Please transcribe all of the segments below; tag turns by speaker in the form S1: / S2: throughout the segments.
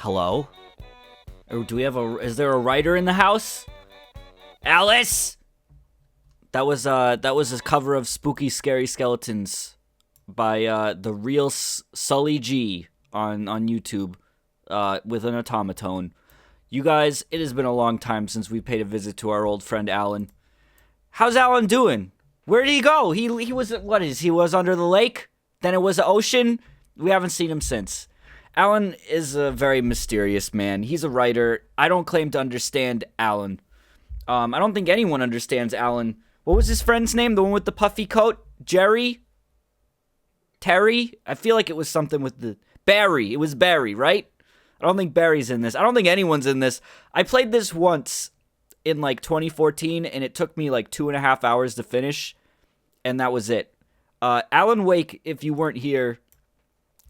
S1: Hello? Or do we have is there a writer in the house? Alice! That was a cover of Spooky Scary Skeletons by the real Sully G on YouTube with an automaton. You guys, it has been a long time since we paid a visit to our old friend Alan. How's Alan doing? Where did he go? He was he was under the lake? Then it was the ocean? We haven't seen him since. Alan is a very mysterious man. He's a writer. I don't claim to understand Alan. I don't think anyone understands Alan. What was his friend's name? The one with the puffy coat? Jerry? Terry? I feel like it was something with the... Barry. It was Barry, right? I don't think Barry's in this. I don't think anyone's in this. I played this once in like 2014, and it took me like 2.5 hours to finish, and that was it. Alan Wake, if you weren't here...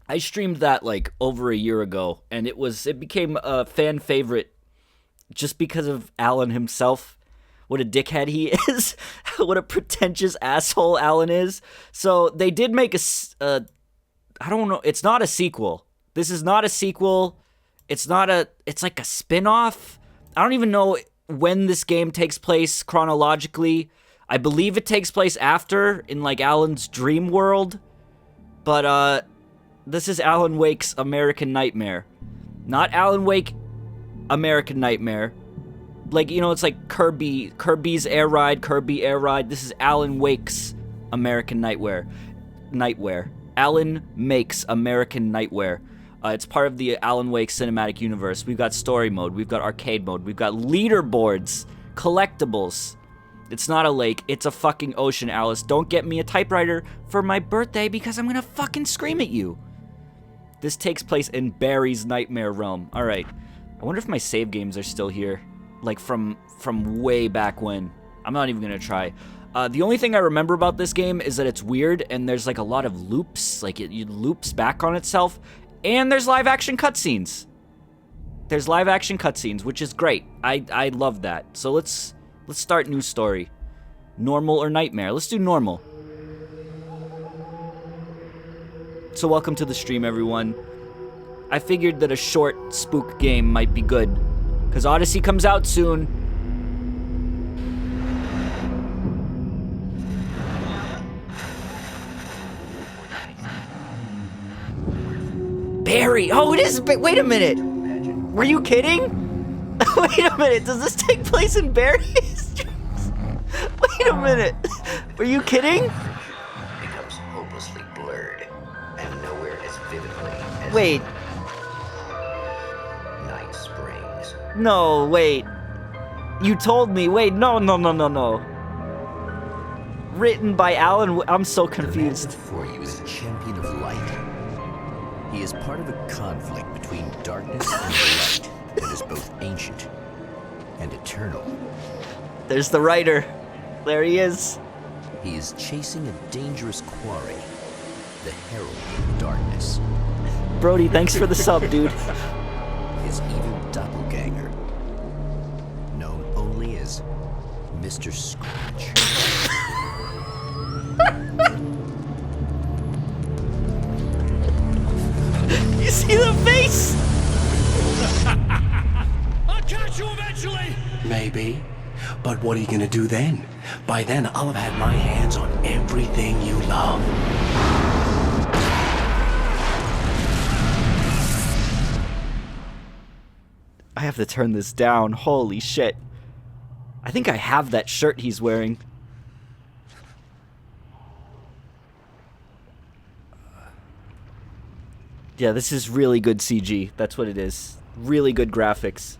S1: I streamed that like over a year ago, and it became a fan favorite just because of Alan himself. What a dickhead he is. What a pretentious asshole Alan is. So they did make I don't know, it's not a sequel. This is not a sequel. It's like a spin-off. I don't even know when this game takes place chronologically. I believe it takes place after, in like Alan's dream world. But this is Alan Wake's American Nightmare. Not Alan Wake American Nightmare. Like, you know, it's like Kirby's Air Ride, Kirby Air Ride. This is Alan Wake's American Nightmare. Alan makes American Nightmare. It's part of the Alan Wake cinematic universe. We've got story mode, we've got arcade mode, we've got leaderboards, collectibles. It's not a lake, it's a fucking ocean, Alice. Don't get me a typewriter for my birthday because I'm gonna fucking scream at you. This takes place in Barry's Nightmare Realm. Alright. I wonder if my save games are still here. Like from way back when. I'm not even gonna try. The only thing I remember about this game is that it's weird and there's like a lot of loops. Like it loops back on itself. And there's live action cutscenes. There's live action cutscenes, which is great. I love that. So let's start new story. Normal or nightmare? Let's do normal. So welcome to the stream, everyone. I figured that a short spook game might be good, because Odyssey comes out soon. Barry! Oh, it is! Wait a minute! Were you kidding? Wait a minute, does this take place in Barry's dreams? Wait a minute! Were you kidding?
S2: Becomes hopelessly blurred and nowhere as vividly as
S1: Wait.
S2: Night Springs.
S1: No, wait. You told me. Wait, no. Written by Alan. I'm so confused.
S2: The man before you is a champion of light. He is part of a conflict between darkness and light that is both ancient and eternal.
S1: There's the writer. There he is.
S2: He is chasing a dangerous quarry, the Herald of Darkness.
S1: Brody, thanks for the sub, dude.
S2: His evil doppelganger, known only as Mr. Scratch.
S1: You see the face?
S3: I'll catch you eventually!
S4: Maybe. But what are you gonna do then? By then, I'll have had my hands on everything you love.
S1: I have to turn this down. Holy shit. I think I have that shirt he's wearing. Yeah, this is really good CG. That's what it is. Really good graphics.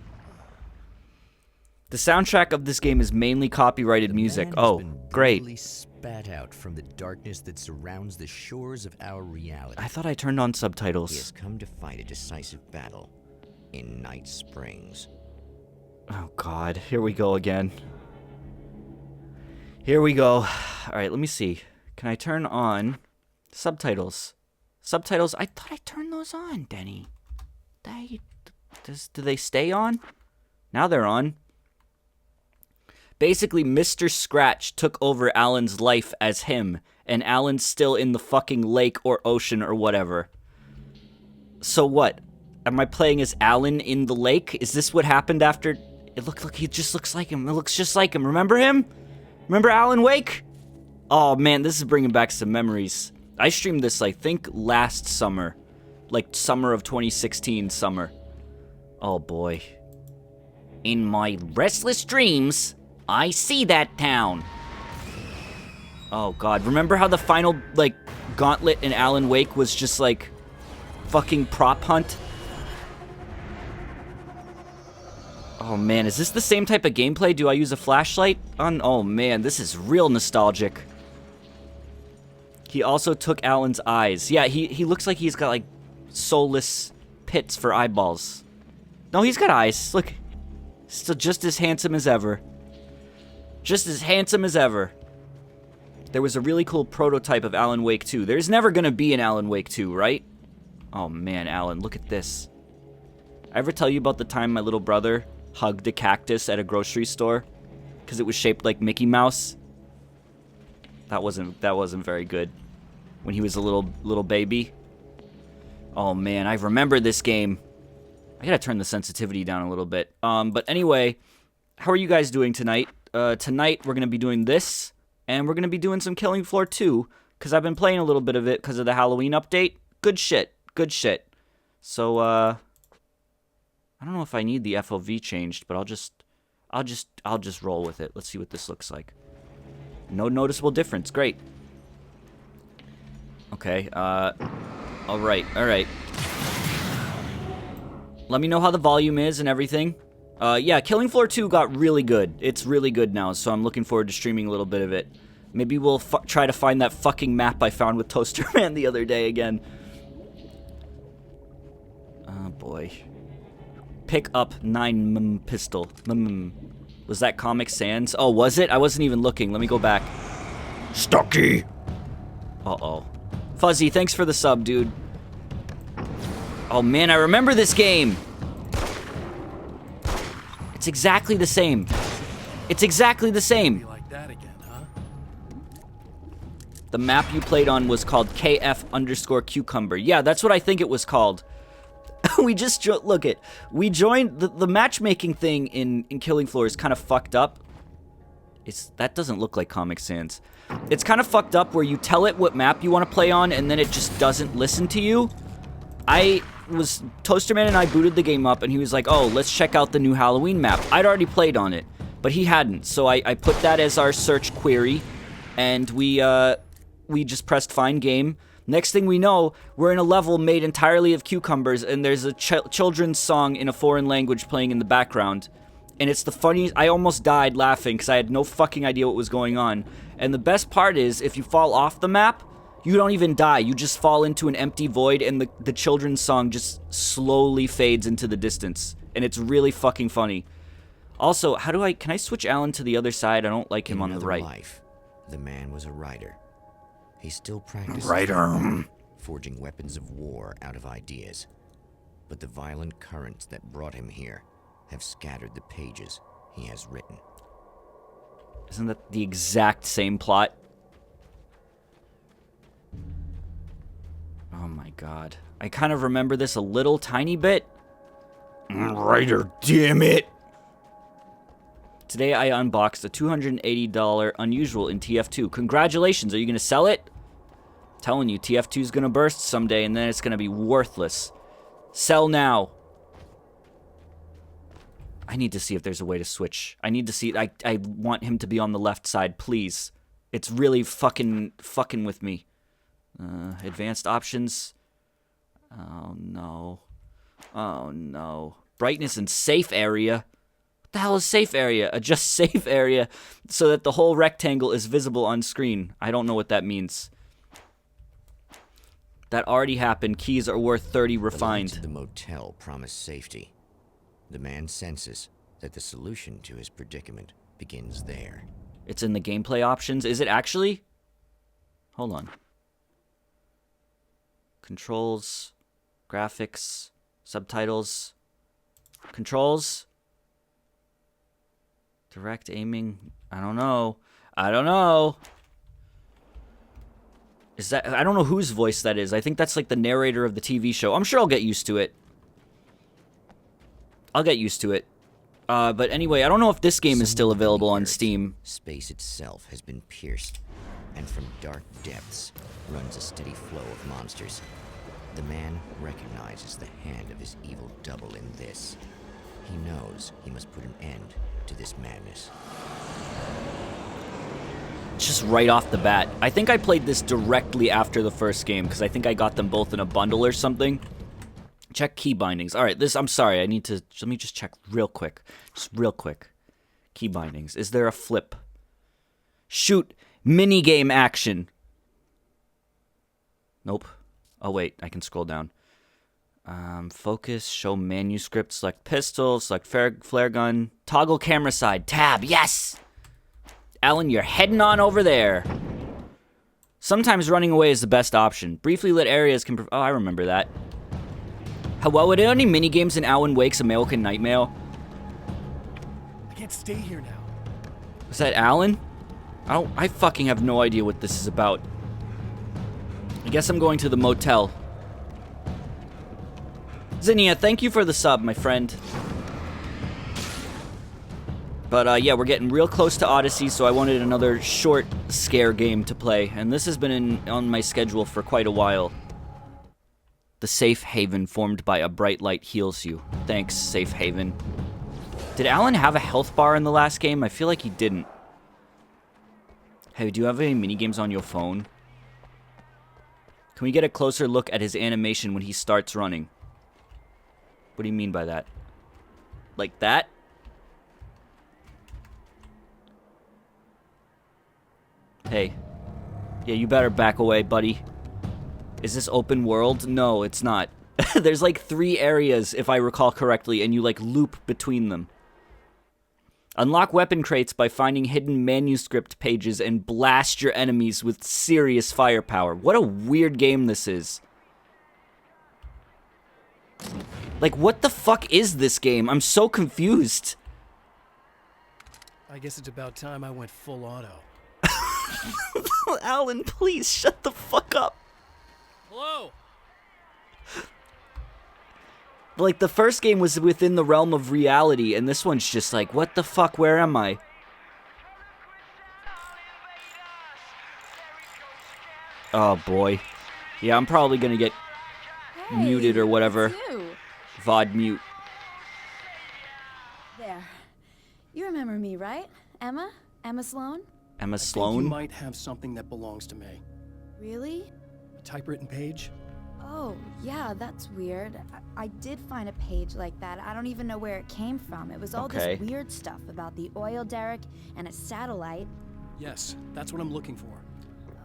S1: The soundtrack of this game is mainly copyrighted music. Oh, great.
S2: Spat out from the darkness that surrounds the shores of our reality.
S1: I thought I turned on
S2: He
S1: subtitles.
S2: has come to fight a decisive battle in Night Springs.
S1: Oh god, here we go again. Here we go. Alright, let me see. Can I turn on subtitles? Subtitles, I thought I turned those on, Denny. Do they stay on? Now they're on. Basically, Mr. Scratch took over Alan's life as him, and Alan's still in the fucking lake or ocean or whatever. So what? Am I playing as Alan in the lake? Is this what happened after... Look, he just looks like him. It looks just like him. Remember him? Remember Alan Wake? Oh, man, this is bringing back some memories. I streamed this, I think, last summer. Like, summer of 2016 summer. Oh, boy. In my restless dreams, I see that town. Oh, God. Remember how the final, like, gauntlet in Alan Wake was just, like, fucking prop hunt? Oh, man. Is this the same type of gameplay? Do I use a flashlight on? Oh, man. This is real nostalgic. He also took Alan's eyes. Yeah, he looks like he's got, like, soulless pits for eyeballs. No, he's got eyes. Look. Still just as handsome as ever. Just as handsome as ever. There was a really cool prototype of Alan Wake 2. There's never gonna be an Alan Wake 2, right? Oh man, Alan, look at this. I ever tell you about the time my little brother hugged a cactus at a grocery store? Because it was shaped like Mickey Mouse? That wasn't very good. When he was a little baby. Oh man, I remember this game. I gotta turn the sensitivity down a little bit. But anyway, how are you guys doing tonight? Tonight we're gonna be doing this, and we're gonna be doing some Killing Floor 2, because I've been playing a little bit of it because of the Halloween update. Good shit. Good shit. So, I don't know if I need the FOV changed, but I'll just roll with it. Let's see what this looks like. No noticeable difference. Great. Okay, alright. Let me know how the volume is and everything. Yeah, Killing Floor 2 got really good. It's really good now, so I'm looking forward to streaming a little bit of it. Maybe we'll try to find that fucking map I found with Toaster Man the other day again. Oh, boy. Pick up 9mm pistol. Was that Comic Sans? Oh, was it? I wasn't even looking. Let me go back. Stucky! Uh-oh. Fuzzy, thanks for the sub, dude. Oh, man, I remember this game! It's exactly the same. It's exactly the same.
S3: Like that again, huh?
S1: The map you played on was called KF_cucumber. Yeah, that's what I think it was called. We just, we joined, the matchmaking thing in Killing Floor is kind of fucked up. That doesn't look like Comic Sans. It's kind of fucked up where you tell it what map you want to play on and then it just doesn't listen to you. Toasterman and I booted the game up and he was like, oh, let's check out the new Halloween map. I'd already played on it, but he hadn't. So I put that as our search query and we just pressed find game. Next thing we know, we're in a level made entirely of cucumbers and there's a children's song in a foreign language playing in the background. And it's the funniest, I almost died laughing because I had no fucking idea what was going on. And the best part is, if you fall off the map, you don't even die. You just fall into an empty void and the children's song just slowly fades into the distance. And it's really fucking funny. Also, can I switch Alan to the other side? I don't like him on the right.
S2: Life, the man was a writer. He still practiced forging weapons of war out of ideas. But the violent currents that brought him here have scattered the pages he has written.
S1: Isn't that the exact same plot? Oh my god. I kind of remember this a little tiny bit. Writer, damn it! Today I unboxed a $280 Unusual in TF2. Congratulations, are you gonna sell it? Telling you, TF2 is gonna burst someday and then it's gonna be worthless. Sell now. I need to see if there's a way to switch. I need to see, I want him to be on the left side, please. It's really fucking with me. Advanced options. Oh no. Oh no. Brightness and safe area. What the hell is safe area? Adjust safe area so that the whole rectangle is visible on screen. I don't know what that means. That already happened. Keys are worth 30 refined.
S2: The motel promised safety. The man senses that the solution to his predicament begins there.
S1: It's in the gameplay options. Is it actually? Hold on. Controls, graphics, subtitles, controls, direct aiming. I don't know. Is that, I don't know whose voice that is. I think that's like the narrator of the TV show. I'm sure I'll get used to it. I'll get used to it. But anyway, I don't know if this game is still available on
S2: Earth,
S1: Steam.
S2: Space itself has been pierced, and from dark depths runs a steady flow of monsters. The man recognizes the hand of his evil double in this. He knows he must put an end to this madness.
S1: Just right off the bat. I think I played this directly after the first game, because I think I got them both in a bundle or something. Check key bindings. Alright, I'm sorry, let me just check real quick. Just real quick. Key bindings. Is there a flip? Shoot. Minigame action. Nope. Oh wait, I can scroll down. Focus, show manuscript, select pistol, select flare gun, toggle camera side, tab, yes! Alan, you're heading on over there. Sometimes running away is the best option. Briefly lit areas can... Oh, I remember that. Well, were there any minigames in Alan Wake's American Nightmare?
S4: I can't stay here now.
S1: Was that Alan? I fucking have no idea what this is about. I guess I'm going to the motel. Zinnia, thank you for the sub, my friend. But yeah, we're getting real close to Odyssey, so I wanted another short scare game to play. And this has been on my schedule for quite a while. The safe haven formed by a bright light heals you. Thanks, safe haven. Did Alan have a health bar in the last game? I feel like he didn't. Hey, do you have any minigames on your phone? Can we get a closer look at his animation when he starts running? What do you mean by that? Like that? Hey. Yeah, you better back away, buddy. Is this open world? No, it's not. There's like 3 areas, if I recall correctly, and you like loop between them. Unlock weapon crates by finding hidden manuscript pages and blast your enemies with serious firepower. What a weird game this is. Like, what the fuck is this game? I'm so confused.
S4: I guess it's about time I went full auto.
S1: Alan, please shut the fuck up.
S3: Hello.
S1: Like, the first game was within the realm of reality, and this one's just like, what the fuck, where am I? Oh, boy. Yeah, I'm probably gonna get muted or whatever.
S5: It's you.
S1: VOD mute.
S5: There. You remember me, right? Emma? Emma Sloan?
S1: Emma
S4: I think
S1: Sloan?
S4: you might have something that belongs to me.
S5: Really?
S4: A typewritten page?
S5: Oh, yeah, that's weird. I did find a page like that. I don't even know where it came from. It was all
S1: Okay.
S5: this weird stuff about the oil derrick and a satellite.
S4: Yes, that's what I'm looking for.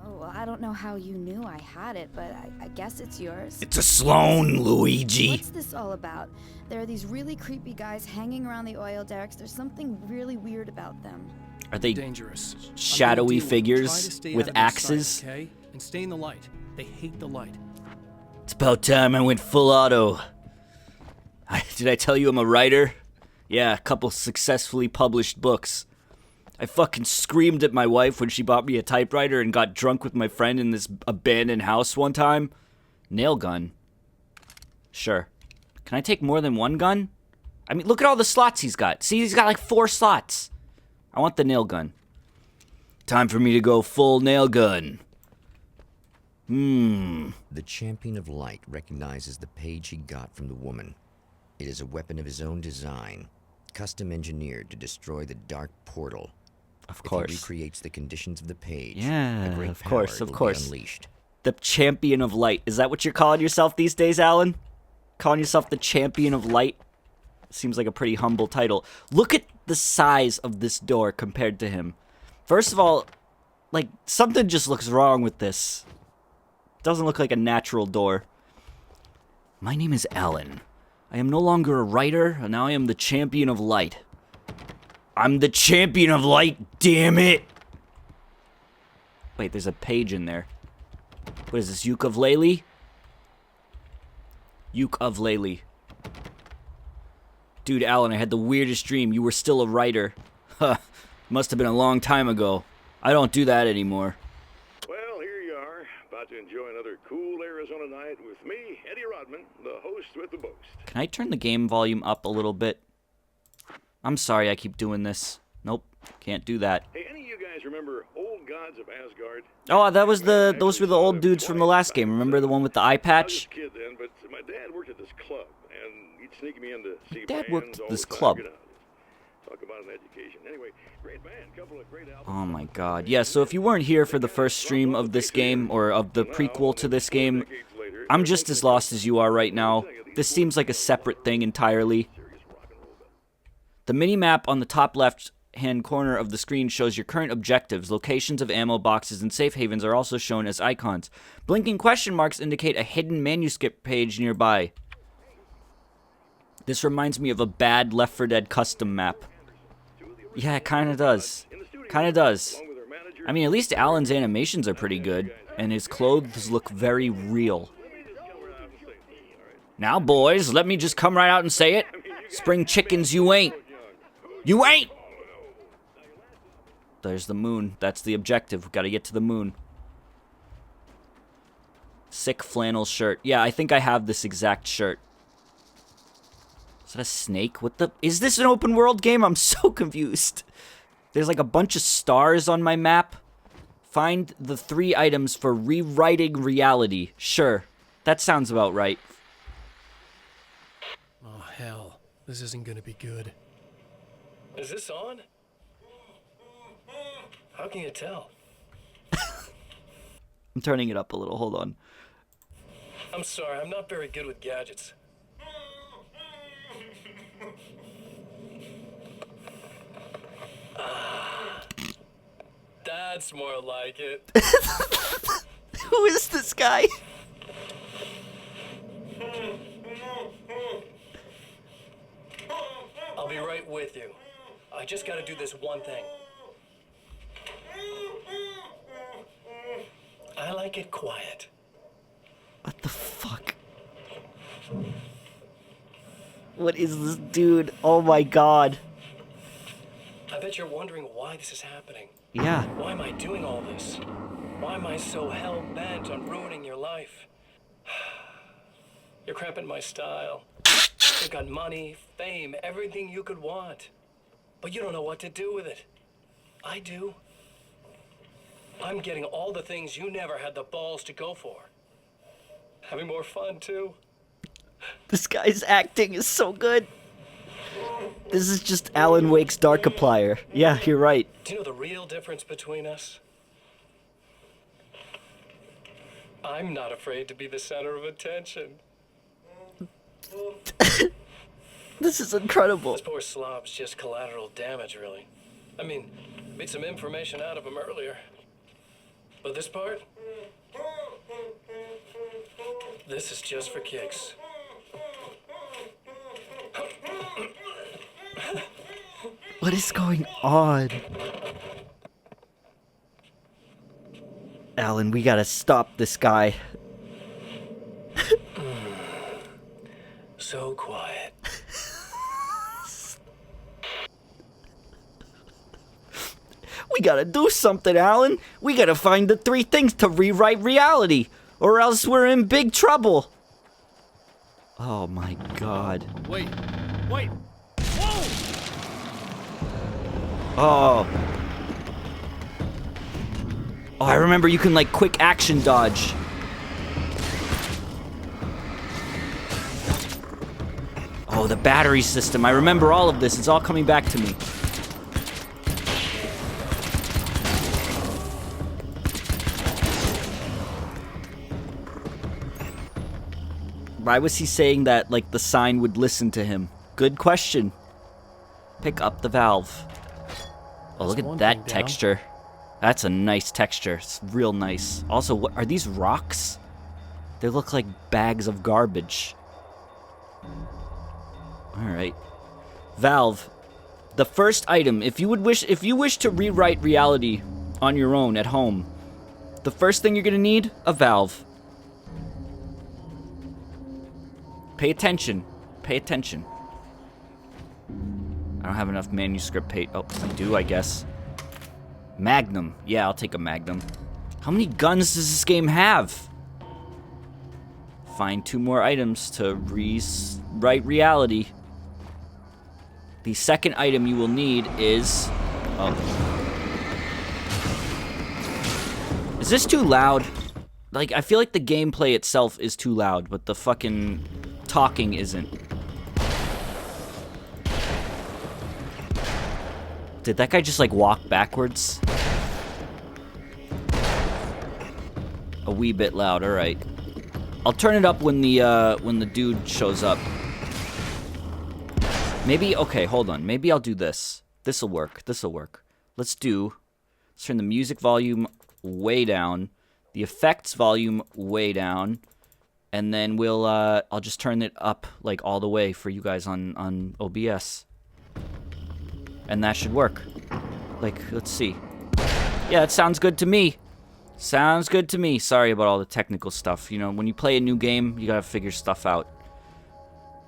S5: Oh, I don't know how you knew I had it, but I guess it's yours.
S1: It's a Sloan, Luigi.
S5: What's this all about? There are these really creepy guys hanging around the oil derricks. There's something really weird about them.
S1: Are they
S4: Dangerous. I'm gonna
S1: shadowy
S4: deal with them.
S1: figures
S4: Try to stay
S1: with
S4: out of their
S1: axes?
S4: sight, okay? And stay in the light. They hate the light.
S1: It's about time I went full auto. Did I tell you I'm a writer? Yeah, a couple successfully published books. I fucking screamed at my wife when she bought me a typewriter and got drunk with my friend in this abandoned house one time. Nail gun. Sure. Can I take more than one gun? I mean, look at all the slots he's got. See, he's got like 4 slots. I want the nail gun. Time for me to go full nail gun.
S2: The Champion of Light recognizes the page he got from the woman. It is a weapon of his own design, custom engineered to destroy the dark portal.
S1: Of
S2: If
S1: course.
S2: he recreates the conditions of the page,
S1: Yeah,
S2: a great
S1: of course,
S2: power
S1: of
S2: will
S1: course.
S2: be unleashed.
S1: The Champion of Light. Is that what you're calling yourself these days, Alan? Calling yourself the Champion of Light? Seems like a pretty humble title. Look at the size of this door compared to him. First of all, like, something just looks wrong with this. Doesn't look like a natural door. My name is Alan. I am no longer a writer, and now I am the Champion of Light. I'm the Champion of Light, damn it! Wait, there's a page in there. What is this, ukulele? Ukulele. Dude, Alan, I had the weirdest dream. You were still a writer. Huh. Must have been a long time ago. I don't do that anymore.
S6: Well, here you are, about to enjoy another cool Arizona night with me, Eddie Rodman, the host with the boast.
S1: Can I turn the game volume up a little bit? I'm sorry I keep doing this. Nope, can't do that.
S6: Hey, any of you guys remember Old Gods of Asgard?
S1: Oh, those were the old dudes from the last game. Remember the one with the eye
S6: I was
S1: patch?
S6: a kid then, but my dad worked at this club, and he'd sneak me in to see
S1: Dad
S6: bands
S1: worked at
S6: all
S1: this
S6: the time,
S1: club.
S6: you know. Talk about an education. Anyway, great band, couple of great albums.
S1: Oh my god. Yeah, so if you weren't here for the first stream of this game, or of the prequel to this game, I'm just as lost as you are right now. This seems like a separate thing entirely. The mini-map on the top left-hand corner of the screen shows your current objectives. Locations of ammo boxes and safe havens are also shown as icons. Blinking question marks indicate a hidden manuscript page nearby. This reminds me of a bad Left 4 Dead custom map. Yeah, it kinda does. Kinda does. I mean, at least Alan's animations are pretty good, and his clothes look very real. Now, boys, let me just come right out and say it. Spring chickens, you ain't. You ain't! There's the moon. That's the objective. We gotta get to the moon. Sick flannel shirt. Yeah, I think I have this exact shirt. Is that a snake? What the? Is this an open world game? I'm so confused. There's like a bunch of stars on my map. Find the 3 items for rewriting reality. Sure. That sounds about right.
S4: Oh, hell. This isn't gonna be good. Is this on? How can you tell?
S1: I'm turning it up a little. Hold on.
S4: I'm sorry, I'm not very good with gadgets. That's more like it.
S1: Who is this guy?
S4: I'll be right with you. I just gotta do this one thing. I like it quiet.
S1: What the fuck? What is this dude? Oh my god.
S4: I bet you're wondering why this is happening.
S1: Yeah.
S4: Why am I doing all this? Why am I so hell-bent on ruining your life? You're cramping my style. You've got money, fame, everything you could want. But you don't know what to do with it. I do. I'm getting all the things you never had the balls to go for. Having more fun, too.
S1: This guy's acting is so good. This is just Alan Wake's Darkiplier. Yeah, you're right.
S4: Do you know the real difference between us? I'm not afraid to be the center of attention.
S1: This is incredible.
S4: This poor slob's just collateral damage, really. I mean, made some information out of him earlier. But this part? This is just for kicks.
S1: What is going on? Alan, we gotta stop this guy.
S4: So quiet.
S1: We gotta do something, Alan. We gotta find the 3 things to rewrite reality, or else we're in big trouble. Oh my god.
S3: Wait. Whoa!
S1: Oh. Oh, I remember you can, like, quick action dodge. Oh, the battery system. I remember all of this. It's all coming back to me. Why was he saying that, like, the sign would listen to him? Good question. Pick up the valve. Oh, look at that texture. That's a nice texture. It's real nice. Also, what are these rocks? They look like bags of garbage. Alright. Valve. The first item, if you wish to rewrite reality on your own at home, the first thing you're gonna need, a valve. Pay attention. Pay attention. I don't have enough manuscript page. Oh, I do, I guess. Magnum. Yeah, I'll take a Magnum. How many guns does this game have? Find 2 more items to rewrite reality. The second item you will need is... Oh. Is this too loud? Like, I feel like the gameplay itself is too loud, but the fucking talking isn't. Did that guy just, like, walk backwards? A wee bit loud, alright. I'll turn it up when the dude shows up. Maybe, okay, hold on. Maybe I'll do this. This'll work. Let's turn the music volume way down, the effects volume way down, and then I'll just turn it up, like, all the way for you guys on OBS. And that should work. Like, let's see. Yeah, it sounds good to me. Sounds good to me. Sorry about all the technical stuff. You know, when you play a new game, you gotta figure stuff out.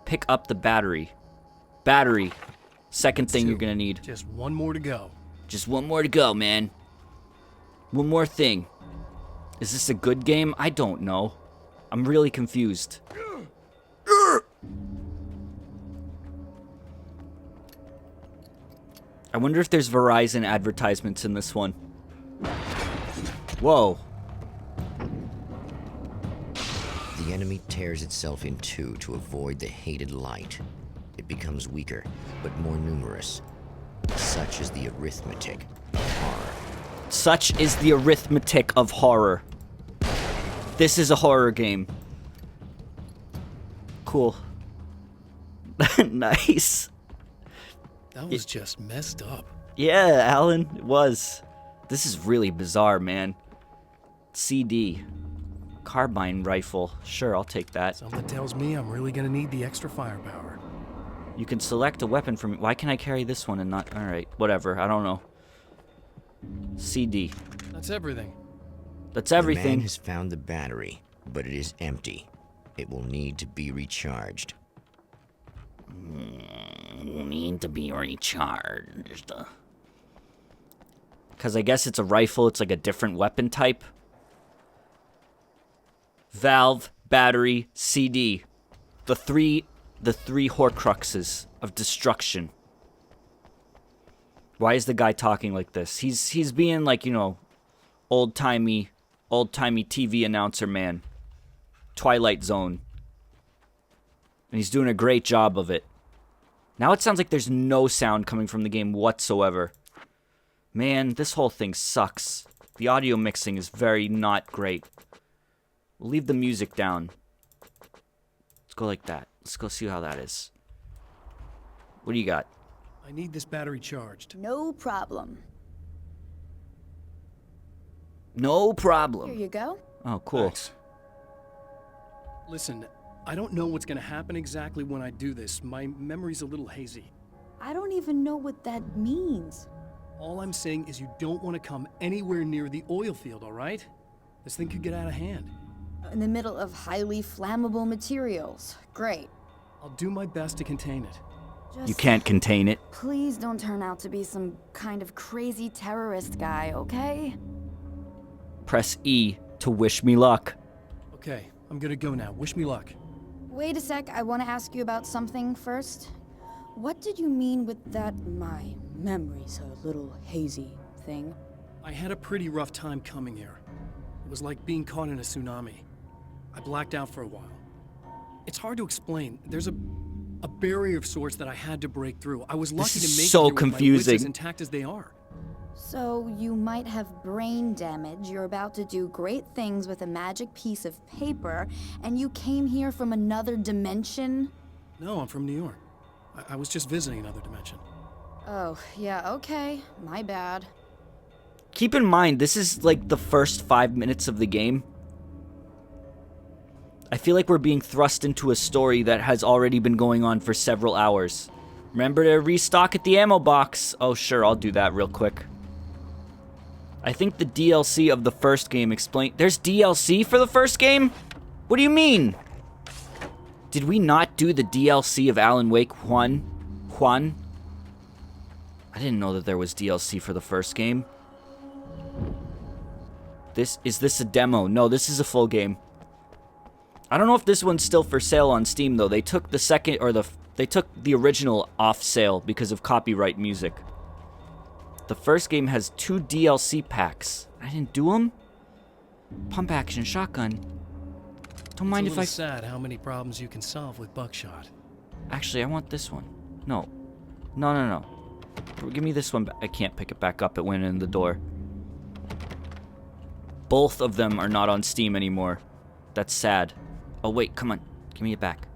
S1: Pick up the battery. Battery. Second thing you're gonna need.
S4: Just one more to go.
S1: Just one more to go, man. One more thing. Is this a good game? I don't know. I'm really confused. I wonder if there's Verizon advertisements in this one. Whoa.
S2: The enemy tears itself in two to avoid the hated light. It becomes weaker, but more numerous. Such is the arithmetic of horror.
S1: Such is the arithmetic of horror. This is a horror game. Cool. Nice.
S4: That was just messed up.
S1: Yeah, Alan, it was. This is really bizarre, man. CD. Carbine rifle. Sure, I'll take that.
S4: Something tells me I'm really gonna need the extra firepower.
S1: You can select a weapon from... Why can I carry this one and not... Alright, whatever. I don't know. CD.
S4: That's everything.
S1: That's
S2: The man
S1: everything.
S2: has found the battery, but it is empty. It will need to be recharged.
S1: Need to be recharged. Because I guess it's a rifle. It's like a different weapon type. Valve, battery, CD. The three Horcruxes of destruction. Why is the guy talking like this? He's being like, you know, old-timey TV announcer man. Twilight Zone. And he's doing a great job of it. Now it sounds like there's no sound coming from the game whatsoever. Man, this whole thing sucks. The audio mixing is very not great. We'll leave the music down. Let's go like that. Let's go see how that is. What do you got?
S4: I need this battery charged.
S5: No problem.
S1: No
S5: Here
S1: problem.
S5: you go.
S1: Oh, cool.
S4: Thanks. Listen, I don't know what's gonna happen exactly when I do this. My memory's a little hazy.
S5: I don't even know what that means.
S4: All I'm saying is you don't want to come anywhere near the oil field, all right? This thing could get out of hand.
S5: In the middle of highly flammable materials. Great.
S4: I'll do my best to contain it.
S5: Just
S1: You can't contain it.
S5: please don't turn out to be some kind of crazy terrorist guy, okay?
S1: Press E to wish me luck.
S4: Okay, I'm gonna go now. Wish me luck.
S5: Wait a sec, I want to ask you about something first. What did you mean with that my memory's a little hazy thing?
S4: I had a pretty rough time coming here. It was like being caught in a tsunami. I blacked out for a while. It's hard to explain. There's a barrier of sorts that I had to break through. I was lucky to
S1: is
S4: make
S1: so
S4: it here with my wits
S1: confusing.
S4: as intact as they are.
S5: So you might have brain damage, you're about to do great things with a magic piece of paper, and you came here from another dimension?
S4: No, I'm from New York. I was just visiting another dimension.
S5: Oh, yeah, okay. My bad.
S1: Keep in mind, this is like the first 5 minutes of the game. I feel like we're being thrust into a story that has already been going on for several hours. Remember to restock at the ammo box. Oh, sure, I'll do that real quick. I think the DLC of the first game explain... There's DLC for the first game? What do you mean? Did we not do the DLC of Alan Wake 1? Juan? I didn't know that there was DLC for the first game. Is this a demo? No, this is a full game. I don't know if this one's still for sale on Steam though. They took they took the original off sale because of copyright music. The first game has 2 DLC packs. I didn't do them? Pump action shotgun. Don't mind if I...
S4: It's sad how many problems you can solve with buckshot.
S1: Actually, I want this one. No. No. Give me this one back. I can't pick it back up. It went in the door. Both of them are not on Steam anymore. That's sad. Oh, wait. Come on. Give me it back.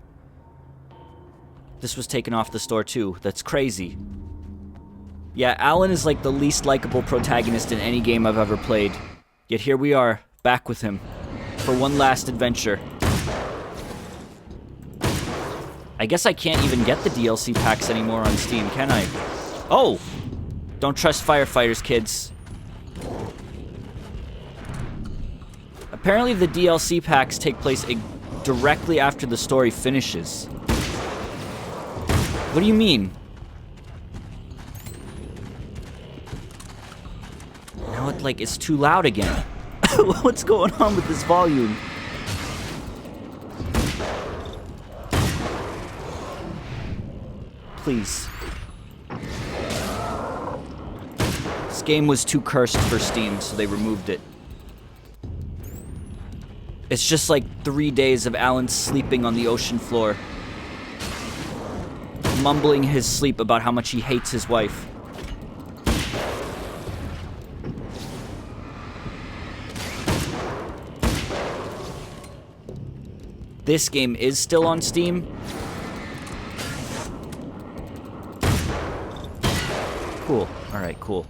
S1: This was taken off the store, too. That's crazy. Yeah, Alan is like the least likable protagonist in any game I've ever played. Yet here we are, back with him. For one last adventure. I guess I can't even get the DLC packs anymore on Steam, can I? Oh! Don't trust firefighters, kids. Apparently the DLC packs take place directly after the story finishes. What do you mean? Now it's too loud again. What's going on with this volume? Please. This game was too cursed for Steam, so they removed it. It's just like 3 days of Alan sleeping on the ocean floor. Mumbling his sleep about how much he hates his wife. This game is still on Steam. Cool. Alright, cool.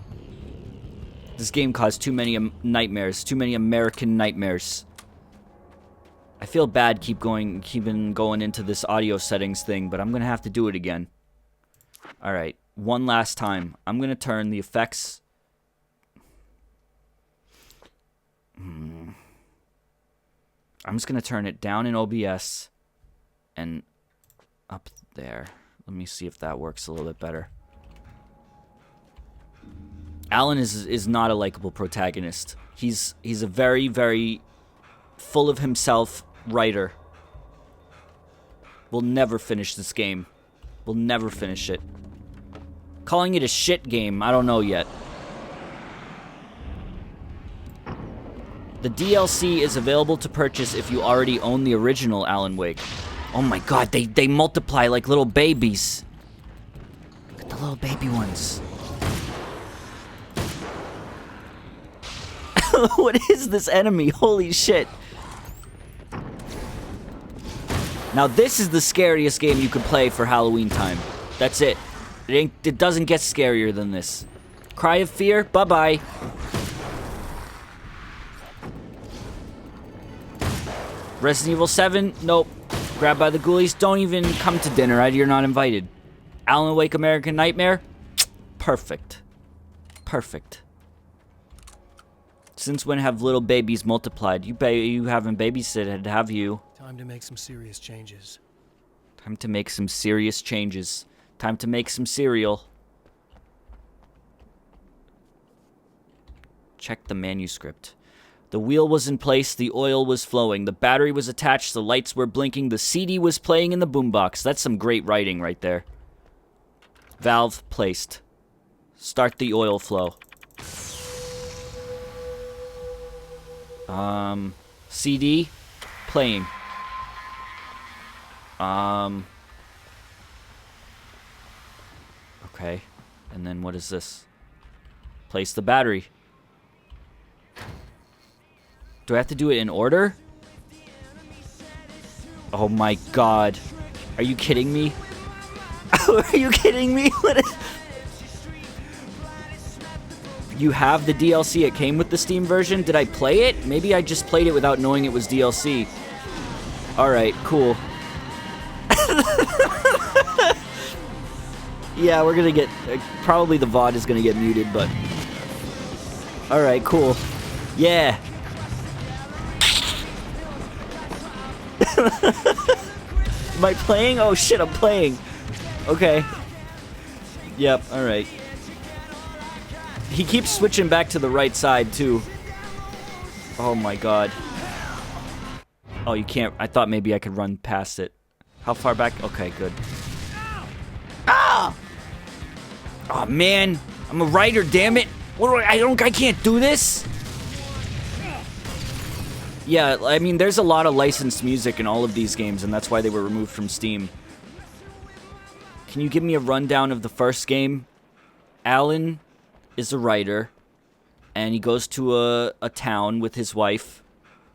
S1: This game caused too many nightmares. Too many American nightmares. I feel bad keeping going into this audio settings thing, but I'm gonna have to do it again. Alright, one last time. I'm gonna turn the effects... I'm just gonna turn it down in OBS and up there. Let me see if that works a little bit better. Alan is not a likable protagonist. He's a very, very full of himself writer. We'll never finish this game. We'll never finish it. Calling it a shit game, I don't know yet. The DLC is available to purchase if you already own the original Alan Wake. Oh my god, they multiply like little babies. Look at the little baby ones. What is this enemy? Holy shit. Now this is the scariest game you could play for Halloween time. That's it. It doesn't get scarier than this. Cry of Fear? Bye-bye. Resident Evil 7? Nope. Grabbed by the Ghoulies? Don't even come to dinner. You're not invited. Alan Wake American Nightmare? Perfect. Perfect. Since when have little babies multiplied? You haven't babysitted, have you?
S4: Time to make some serious changes.
S1: Time to make some serious changes. Time to make some cereal. Check the manuscript. The wheel was in place, the oil was flowing, the battery was attached, the lights were blinking, the CD was playing in the boombox. That's some great writing right there. Valve placed. Start the oil flow. CD playing. Okay. And then what is this? Place the battery. Do I have to do it in order? Oh my god. Are you kidding me? Are you kidding me? You have the DLC. It came with the Steam version. Did I play it? Maybe I just played it without knowing it was DLC. Alright, cool. Yeah, we're gonna get... probably the VOD is gonna get muted, but... Alright, cool. Yeah. Am I playing? Oh shit, I'm playing. Okay. Yep, alright. He keeps switching back to the right side, too. Oh my god. Oh, you can't. I thought maybe I could run past it. How far back? Okay, good. Ah! Oh man, I'm a writer, damn it. What do I can't do this. Yeah, I mean, there's a lot of licensed music in all of these games, and that's why they were removed from Steam. Can you give me a rundown of the first game? Alan is a writer, and he goes to a town with his wife,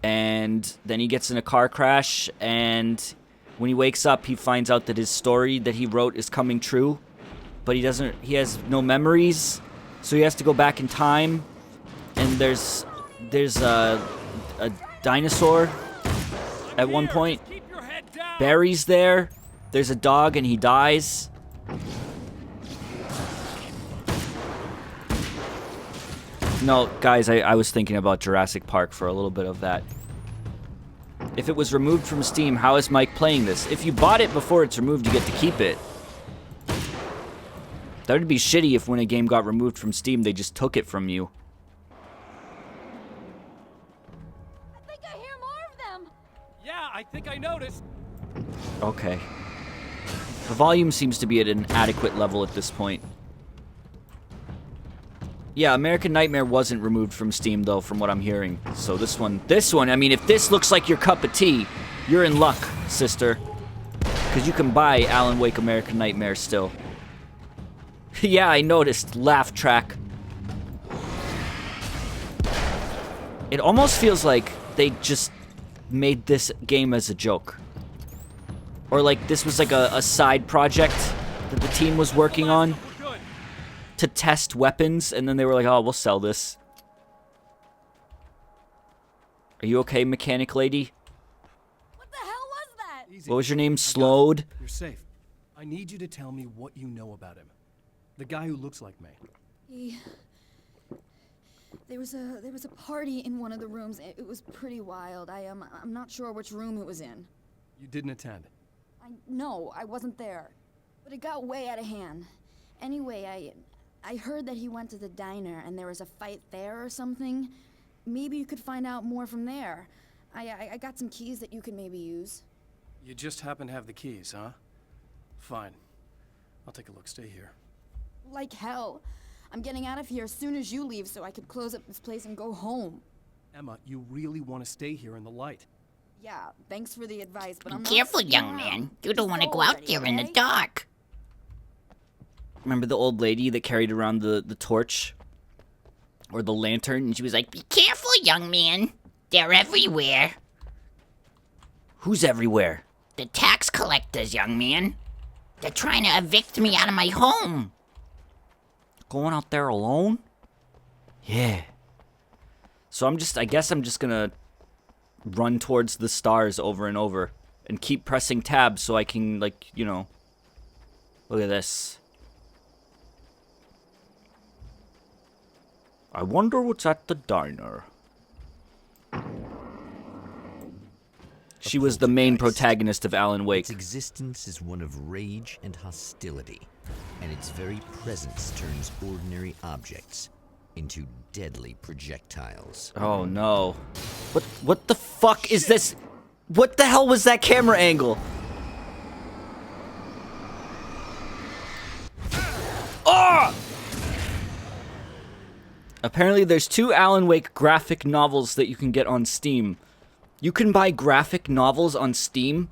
S1: and then he gets in a car crash, and when he wakes up, he finds out that his story that he wrote is coming true, but he has no memories, so he has to go back in time, and there's a dinosaur at one point. Barry's there. There's a dog, and he dies. No, guys, I was thinking about Jurassic Park for a little bit of that. If it was removed from Steam, how is Mike playing this? If you bought it before it's removed, you get to keep it. That would be shitty if when a game got removed from Steam, they just took it from you.
S5: I think I hear more of them.
S3: Yeah, I think I noticed.
S1: Okay. The volume seems to be at an adequate level at this point. Yeah, American Nightmare wasn't removed from Steam, though, from what I'm hearing. So this one, I mean, if this looks like your cup of tea, you're in luck, sister. Because you can buy Alan Wake American Nightmare still. Yeah, I noticed. Laugh track. It almost feels like they just made this game as a joke. Or like this was like a side project that the team was working on to test weapons, and then they were like, oh, we'll sell this. Are you okay, mechanic lady?
S5: What the hell was that?
S4: Easy.
S1: What was your name?
S4: I got it.
S1: Slowed?
S4: You're safe. I need you to tell me what you know about him. The guy who looks like me.
S5: There was a party in one of the rooms. It was pretty wild. I'm not sure which room it was in.
S4: You didn't attend.
S5: No, I wasn't there. But it got way out of hand. Anyway, I heard that he went to the diner and there was a fight there or something. Maybe you could find out more from there. I got some keys that you could maybe use.
S4: You just happen to have the keys, huh? Fine. I'll take a look. Stay here.
S5: Like hell. I'm getting out of here as soon as you leave so I could close up this place and go home.
S4: Emma, you really want to stay here in the light.
S5: Yeah, thanks for the advice, but I'm not
S7: Careful,
S5: sticking
S7: young
S5: around.
S7: man. You don't
S5: Just
S7: want to
S5: go
S7: go out
S5: already,
S7: there in the
S5: okay?
S7: dark.
S1: Remember the old lady that carried around the torch? Or the lantern? And she was like,
S7: Be careful, young man. They're everywhere.
S1: who's everywhere?
S7: The tax collectors, young man. They're trying to evict me out of my home.
S1: Going out there alone? Yeah. So I guess I'm just gonna run towards the stars over and over and keep pressing tab so I can, like, you know, look at this. I wonder what's at the diner. She was the main protagonist of Alan Wake.
S2: Its existence is one of rage and hostility, and its very presence turns ordinary objects into deadly projectiles.
S1: Oh no. What the fuck is this? What the hell was that camera angle? Oh! Apparently there's 2 Alan Wake graphic novels that you can get on Steam. You can buy graphic novels on Steam?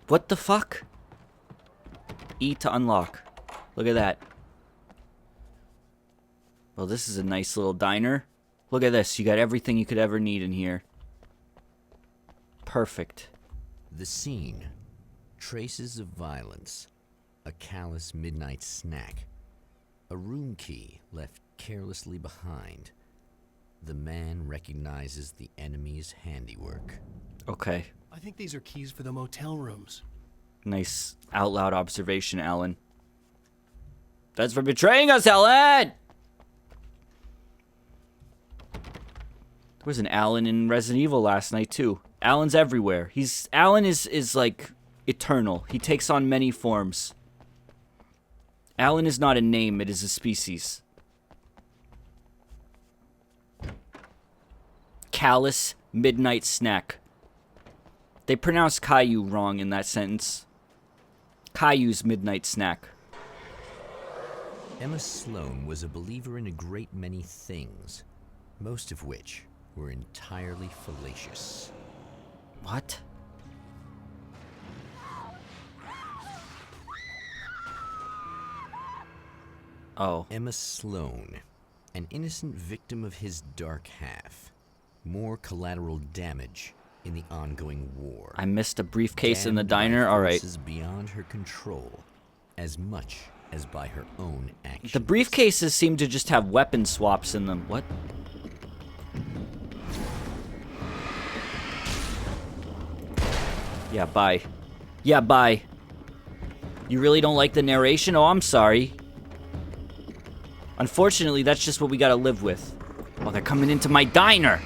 S1: What the fuck? E to unlock. Look at that. Well, this is a nice little diner. Look at this. You got everything you could ever need in here. Perfect.
S2: The scene. Traces of violence. A callous midnight snack. A room key left carelessly behind. The man recognizes the enemy's handiwork.
S1: Okay.
S4: I think these are keys for the motel rooms.
S1: Nice out loud observation, Alan. That's for betraying us, Alan! There was an Alan in Resident Evil last night, too. Alan's everywhere. Alan is like eternal. He takes on many forms. Alan is not a name, it is a species. callous midnight snack. They pronounced Caillou wrong in that sentence. Caillou's midnight snack.
S2: Emma Sloan was a believer in a great many things, most of which were entirely fallacious.
S1: What? Oh.
S2: Emma Sloan, an innocent victim of his dark half. More collateral damage in the ongoing war.
S1: I missed a briefcase in the
S2: Damned by
S1: diner. All right.
S2: forces beyond her control, as much as by her own actions.
S1: The briefcases seem to just have weapon swaps in them. What? Yeah, bye. Yeah, bye. You really don't like the narration? Oh, I'm sorry. Unfortunately, that's just what we gotta live with. Oh, they're coming into my diner.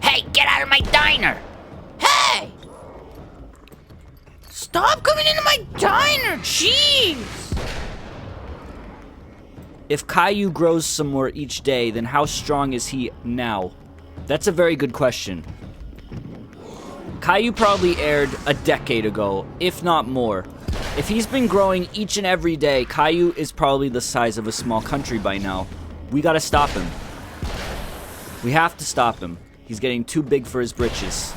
S7: Hey, get out of my diner! Hey! Stop coming into my diner! Jeez!
S1: If Caillou grows some more each day, then how strong is he now? That's a very good question. Caillou probably aired a decade ago, if not more. If he's been growing each and every day, Caillou is probably the size of a small country by now. We gotta stop him. We have to stop him. He's getting too big for his britches.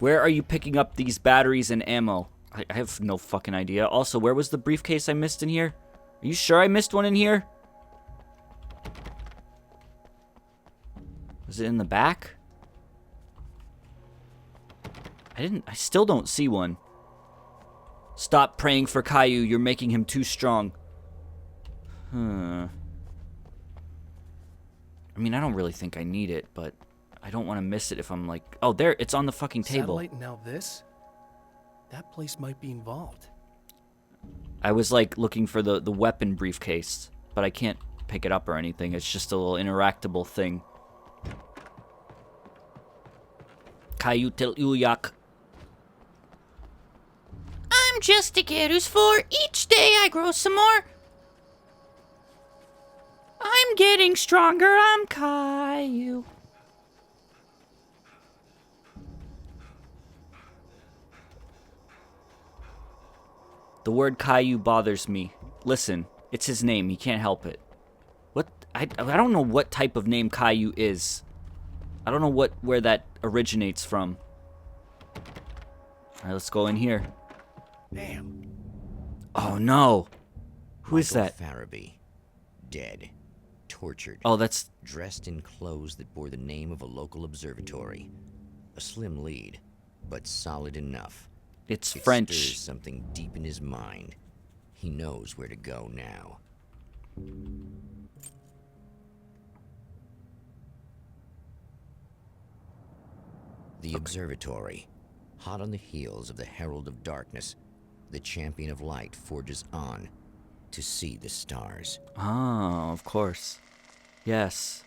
S1: Where are you picking up these batteries and ammo? I have no fucking idea. Also, where was the briefcase I missed in here? Are you sure I missed one in here? Was it in the back? I still don't see one. Stop praying for Caillou. You're making him too strong. I mean, I don't really think I need it, but I don't want to miss it if I'm like... Oh, there, it's on the fucking table.
S4: Satellite, now this? That place might be involved.
S1: I was like looking for the weapon briefcase, but I can't pick it up or anything. It's just a little interactable thing. Caillou tel uyak.
S7: I'm just a kid who's 4. Each day I grow some more. I'm getting stronger. I'm Caillou.
S1: The word Caillou bothers me. Listen, it's his name. He can't help it. What? I don't know what type of name Caillou is. I don't know where that originates from. Alright, let's go in here.
S4: Damn.
S1: Oh no. Who is
S2: Michael
S1: that?
S2: Farabee, dead, tortured.
S1: Oh, that's...
S2: Dressed in clothes that bore the name of a local observatory. A slim lead, but solid enough.
S1: It's
S2: It
S1: French.
S2: stirs something deep in his mind. He knows where to go now. The observatory, hot on the heels of the Herald of Darkness, the Champion of Light forges on to see the stars.
S1: Oh, of course. Yes.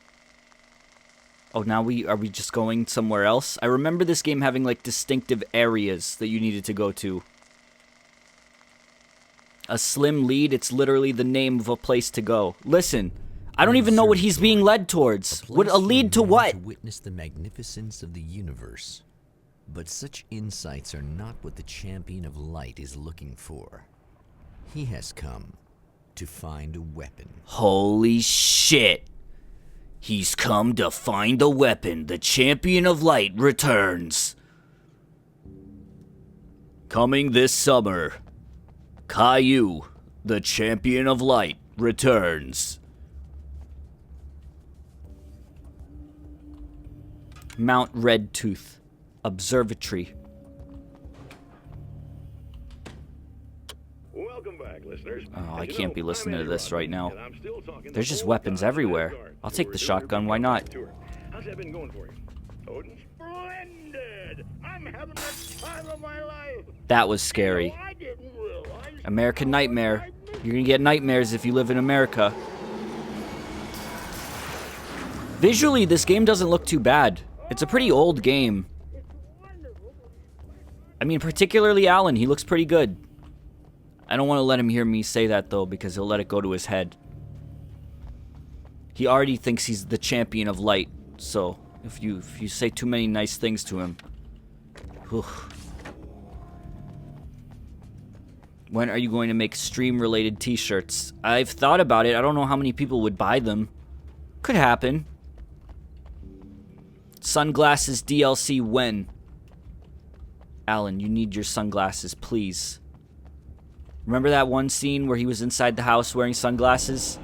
S1: Oh, now are we just going somewhere else? I remember this game having like distinctive areas that you needed to go to. A slim lead, it's literally the name of a place to go. Listen, I don't even know what he's being led towards. What a lead to what?
S2: To witness the magnificence of the universe. But such insights are not what the Champion of Light is looking for. He has come to find a weapon.
S1: Holy shit. He's come to find a weapon. The Champion of Light returns. Coming this summer, Caillou, the Champion of Light, returns. Mount Redtooth Observatory.
S6: Welcome back, listeners.
S1: Oh, I
S6: As you
S1: can't
S6: know,
S1: be listening
S6: I'm
S1: to
S6: Eddie
S1: this right
S6: Rodman,
S1: now.
S6: and I'm still talking
S1: There's
S6: the
S1: just
S6: whole
S1: weapons
S6: time
S1: everywhere.
S6: to Guard,
S1: I'll
S6: who
S1: take
S6: are
S1: the
S6: doing
S1: shotgun,
S6: their
S1: why not?
S6: tour. How's that been going for you? Odin? Splendid! I'm having the time of my life!
S1: That was scary.
S6: I didn't realize
S1: American Nightmare. You're gonna get nightmares if you live in America. Visually, this game doesn't look too bad. It's a pretty old game. I mean, particularly Alan, he looks pretty good. I don't want to let him hear me say that, though, because he'll let it go to his head. He already thinks he's the Champion of Light, so If you say too many nice things to him. Whew. When are you going to make stream-related t-shirts? I've thought about it. I don't know how many people would buy them. Could happen. Sunglasses DLC when? Alan, you need your sunglasses, please. Remember that one scene where he was inside the house wearing sunglasses?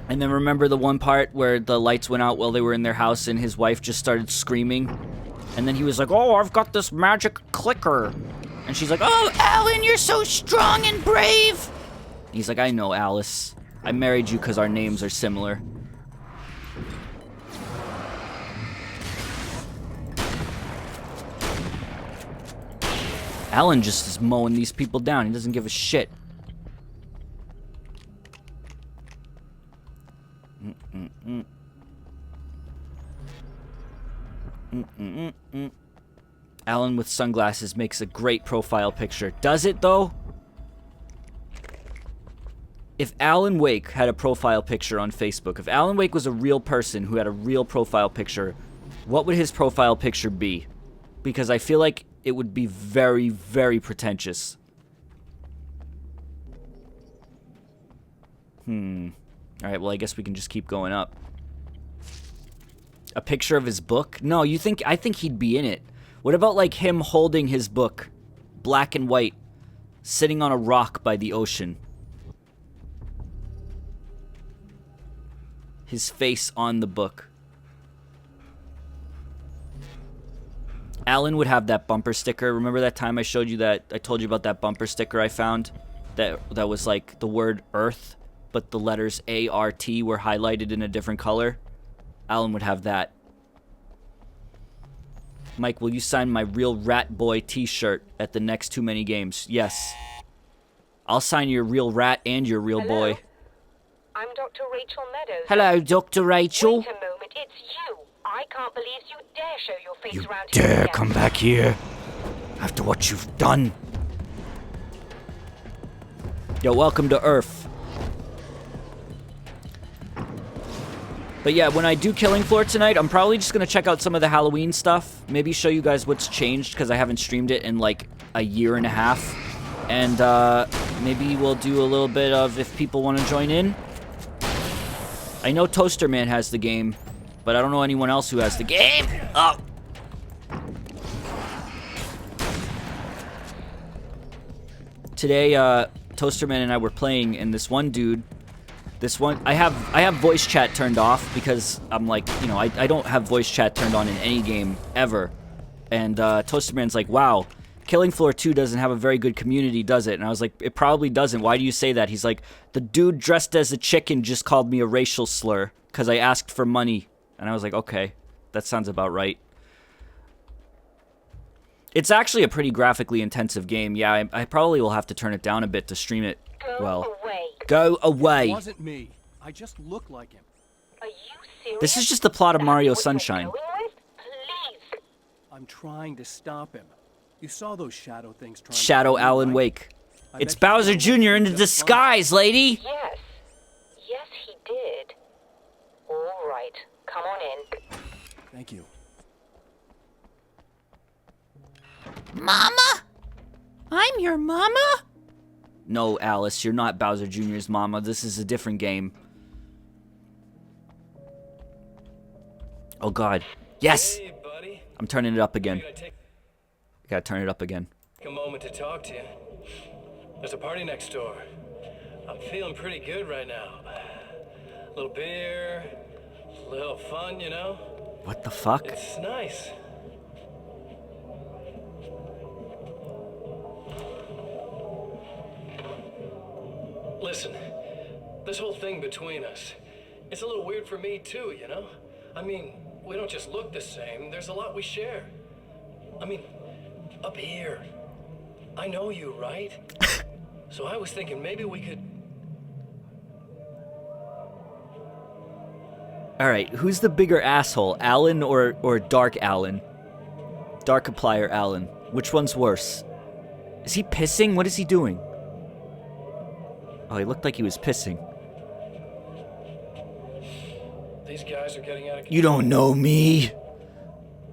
S1: And then remember the one part where the lights went out while they were in their house and his wife just started screaming? And then he was like, oh, I've got this magic clicker. And she's like, oh, Alan, you're so strong and brave. And he's like, I know, Alice. I married you because our names are similar. Alan just is mowing these people down. He doesn't give a shit. Alan with sunglasses makes a great profile picture. Does it, though? If Alan Wake had a profile picture on Facebook, if Alan Wake was a real person who had a real profile picture, what would his profile picture be? Because I feel like it would be very, very pretentious. Alright, well, I guess we can just keep going up. A picture of his book? No, I think he'd be in it. What about, like, him holding his book, black and white, sitting on a rock by the ocean? His face on the book. Alan would have that bumper sticker. Remember that time I showed you that, I told you about that bumper sticker I found? That was like the word Earth, but the letters A-R-T were highlighted in a different color? Alan would have that. Mike, will you sign my Real Rat Boy t-shirt at the next Too Many Games? Yes. I'll sign your Real Rat and your Real Boy.
S8: I'm Dr. Rachel Meadows.
S1: Hello, Dr. Rachel.
S8: Wait a moment, it's you. I can't believe you dare show your face
S1: You
S8: around here.
S1: dare
S8: again.
S1: come back here after what you've done. Yo, welcome to Earth. But yeah, when I do Killing Floor tonight, I'm probably just going to check out some of the Halloween stuff. Maybe show you guys what's changed, because I haven't streamed it in like a year and a half. And maybe we'll do a little bit of if people want to join in. I know Toaster Man has the game, but I don't know anyone else who has the game. Oh! Today, Toasterman and I were playing, and this one dude, I have voice chat turned off because I'm like, you know, I don't have voice chat turned on in any game ever. And Toasterman's like, wow, Killing Floor 2 doesn't have a very good community, does it? And I was like, it probably doesn't. Why do you say that? He's like, the dude dressed as a chicken just called me a racial slur because I asked for money. And I was like, okay, that sounds about right. It's actually a pretty graphically intensive game. Yeah, I probably will have to turn it down a bit to stream it well. Go away.
S3: It wasn't me. I just look like him.
S8: Are you serious?
S1: This is just the plot of
S8: That's
S1: Mario
S8: what you're
S1: Sunshine.
S8: going with? Please.
S3: I'm trying to stop him. You saw those shadow things trying
S1: Shadow
S3: to kill me,
S1: Alan
S3: right?
S1: Wake.
S3: I
S1: It's
S3: bet you
S1: Bowser
S3: someone
S1: Jr. in
S3: just
S1: disguise, lady!
S8: Yes. Yes, he did. All right. Come on in.
S3: Thank you.
S7: Mama? I'm your mama?
S1: No, Alice, you're not Bowser Jr.'s mama. This is a different game. Oh, God. Yes!
S4: Hey, buddy.
S1: I'm turning it up again.
S4: Gotta take
S1: Gotta turn it up again.
S4: a moment to talk to you. There's a party next door. I'm feeling pretty good right now. A little beer, a little fun, you know?
S1: What the fuck?
S4: It's nice. Listen, this whole thing between us, it's a little weird for me too, you know? I mean, we don't just look the same, there's a lot we share. I mean, up here, I know you, right? So I was thinking maybe we could...
S1: Alright, who's the bigger asshole? Alan or Dark Alan? Darkiplier Alan. Which one's worse? Is he pissing? What is he doing? Oh, he looked like he was pissing.
S4: These guys are getting out of control.
S1: You don't know me.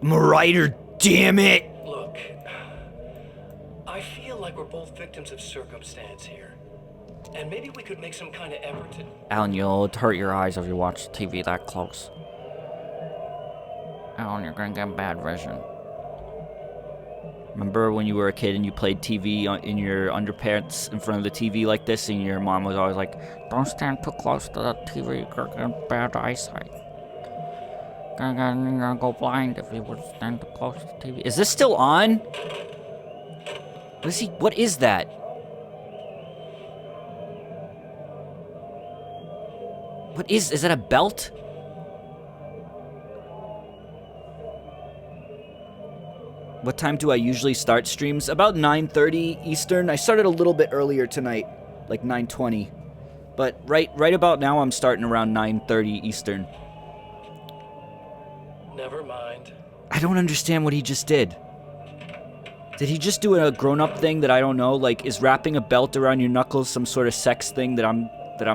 S1: I'm a writer, damn it.
S4: Look, I feel like we're both victims of circumstance here. And maybe we could make some kind of effort to...
S1: Alan, you'll hurt your eyes if you watch TV that close. Alan, you're gonna get bad vision. Remember when you were a kid and you played TV in your underpants in front of the TV like this, and your mom was always like, "Don't stand too close to the TV, you're gonna get bad eyesight. You're gonna go blind if you would stand too close to the TV." Is this still on? What is that? Is that a belt? What time do I usually start streams? About 9:30 Eastern. I started a little bit earlier tonight, like 9:20. But right about now I'm starting around 9:30 Eastern.
S4: Never mind.
S1: I don't understand what he just did. Did he just do a grown-up thing that I don't know? Like, is wrapping a belt around your knuckles some sort of sex thing that I'm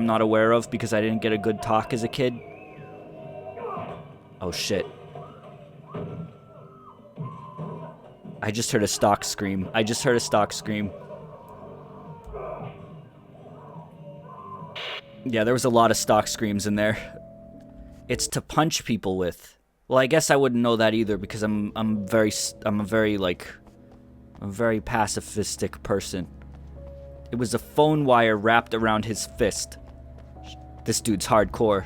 S1: not aware of because I didn't get a good talk as a kid? Oh shit. I just heard a stock scream. Yeah, there was a lot of stock screams in there. It's to punch people with. Well, I guess I wouldn't know that either because I'm a very pacifistic person. It was a phone wire wrapped around his fist. This dude's hardcore.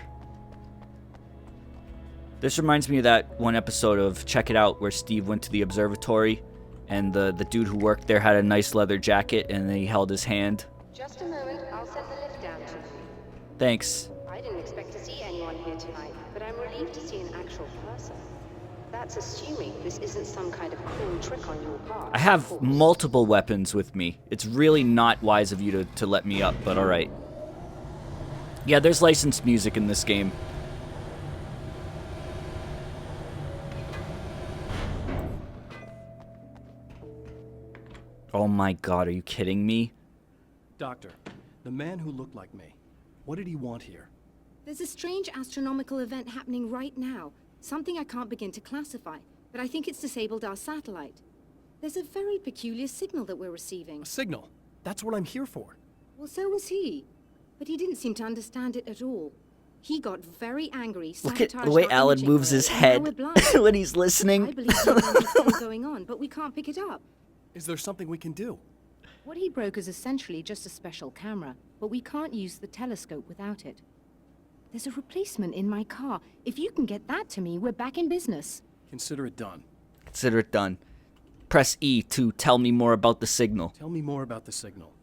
S1: This reminds me of that one episode of Check It Out where Steve went to the observatory and the dude who worked there had a nice leather jacket and he held his hand.
S9: Just a moment, I'll send the lift down to you.
S1: Thanks.
S9: I didn't expect to see anyone here tonight, but I'm relieved to see an actual person. That's assuming this isn't some kind of cool trick on your part.
S1: I have multiple weapons with me. It's really not wise of you to let me up, but alright. Yeah, there's licensed music in this game. Oh my god, are you kidding me?
S3: Doctor, the man who looked like me, what did he want here?
S10: There's a strange astronomical event happening right now. Something I can't begin to classify, but I think it's disabled our satellite. There's a very peculiar signal that we're receiving.
S3: A signal? That's what I'm here for.
S10: Well, so was he. But he didn't seem to understand it at all. He got very angry,
S1: Look at the
S10: sabotaged
S1: way
S10: our
S1: Alan
S10: imaging
S1: moves his
S10: array, and now
S1: head
S10: we're blind.
S1: when he's listening.
S10: I believe there's something going on, but we can't pick it up.
S3: Is there something we can do?
S10: What he broke is essentially just a special camera, but we can't use the telescope without it. There's a replacement in my car. If you can get that to me, we're back in business.
S3: Consider it done.
S1: Consider it done. Press E to tell me more about the signal.
S3: Tell me more about the signal.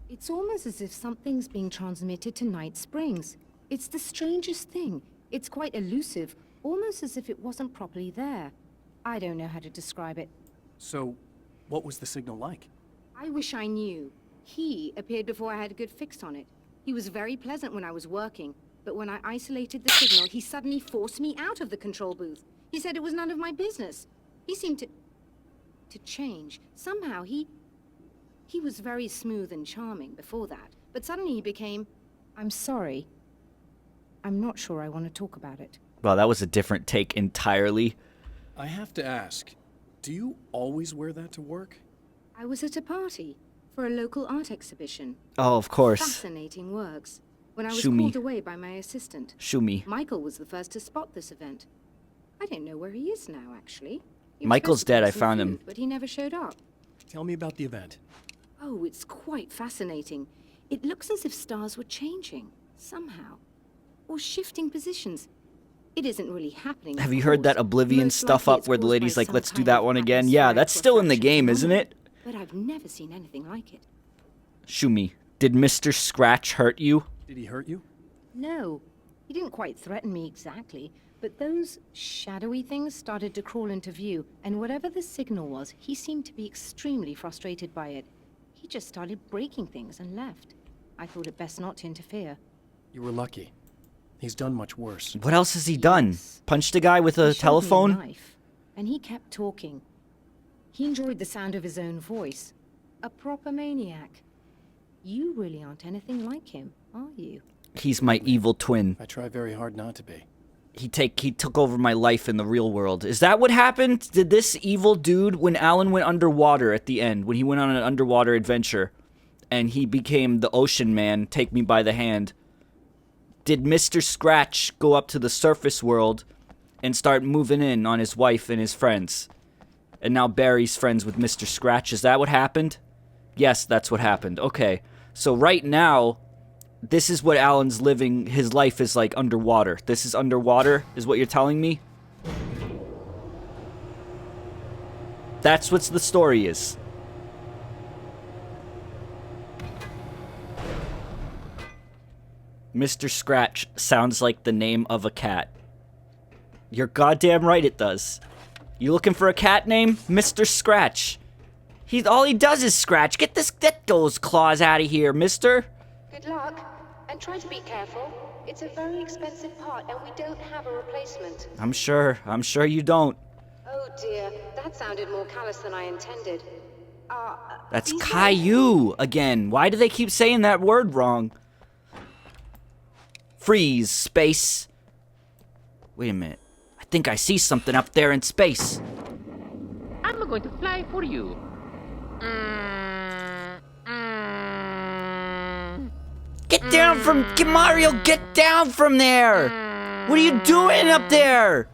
S10: It's almost as if something's being transmitted to Night Springs. It's the strangest thing. It's quite elusive, almost as if it wasn't properly there. I don't know how to describe it.
S3: So, what was the signal like?
S10: I wish I knew. He appeared before I had a good fix on it. He was very pleasant when I was working, but when I isolated the signal, he suddenly forced me out of the control booth. He said it was none of my business. He seemed to change. Somehow he was very smooth and charming before that, but suddenly he became, "I'm sorry. I'm not sure I want to talk about it."
S1: Well, that was a different take entirely.
S3: I have to ask, do you always wear that to work?
S10: I was at a party for a local art exhibition.
S1: Oh, of course.
S10: Fascinating works. When I was
S1: Shoo me.
S10: called away by my assistant.
S1: Shoo me.
S10: Michael was the first to spot this event. I don't know where he is now, actually. He was
S1: Michael's
S10: supposed to
S1: dead, I
S10: bring some
S1: found him.
S10: food, but he never showed up.
S3: Tell me about the event.
S10: Oh, it's quite fascinating. It looks as if stars were changing, somehow. Or shifting positions. It isn't really happening.
S1: Have
S10: of
S1: you heard that
S10: course.
S1: Oblivion
S10: Most
S1: stuff
S10: likely
S1: up
S10: it's
S1: where the
S10: caused
S1: lady's
S10: by
S1: like,
S10: some
S1: let's do
S10: kind
S1: that
S10: of
S1: one again? Yeah, that's
S10: atmospheric
S1: still in the
S10: refraction
S1: game, isn't
S10: phenomenon.
S1: it?
S10: But I've never seen anything like it.
S1: Shoo me. Did Mr. Scratch hurt you?
S3: Did he hurt you?
S10: No, he didn't quite threaten me exactly, but those shadowy things started to crawl into view, and whatever the signal was, he seemed to be extremely frustrated by it. He just started breaking things and left. I thought it best not to interfere.
S3: You were lucky. He's done much worse.
S1: What else has he done?
S10: Yes.
S1: Punched a guy with
S10: He
S1: a
S10: showed me
S1: telephone?
S10: knife, and he kept talking. He enjoyed the sound of his own voice. A proper maniac. You really aren't anything like him, are you?
S1: He's my evil twin.
S3: I try very hard not to be.
S1: he took over my life in the real world. Is that what happened? Did this evil dude, when Alan went underwater at the end, when he went on an underwater adventure, and he became the ocean man, take me by the hand, did Mr. Scratch go up to the surface world and start moving in on his wife and his friends? And now Barry's friends with Mr. Scratch. Is that what happened? Yes, that's what happened. Okay. So right now, this is what Alan's living. His life is like underwater. This is underwater, is what you're telling me? That's what the story is. Mr. Scratch sounds like the name of a cat. You're goddamn right it does. You looking for a cat name? Mr. Scratch. All he does is scratch. Get those claws out of here, mister.
S9: Good luck, and try to be careful. It's a very expensive part, and we don't have a replacement.
S1: I'm sure you don't.
S9: Oh dear, that sounded more callous than I intended.
S1: That's Caillou again. Why do they keep saying that word wrong? Freeze, space. Wait a minute. I think I see something up there in space.
S11: I'm going to fly for you.
S1: Get down from... Mario, get down from there! What are you doing up there?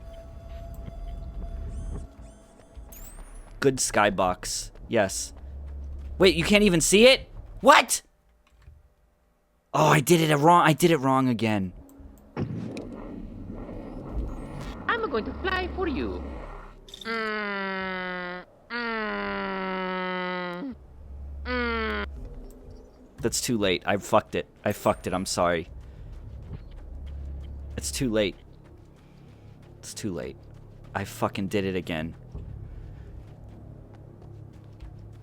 S1: Good skybox. Yes. Wait, you can't even see it? What? Oh, I did it wrong. I did it wrong again.
S11: I'm going to fly for you.
S1: That's too late. I fucked it. I'm sorry. It's too late. It's too late. I fucking did it again.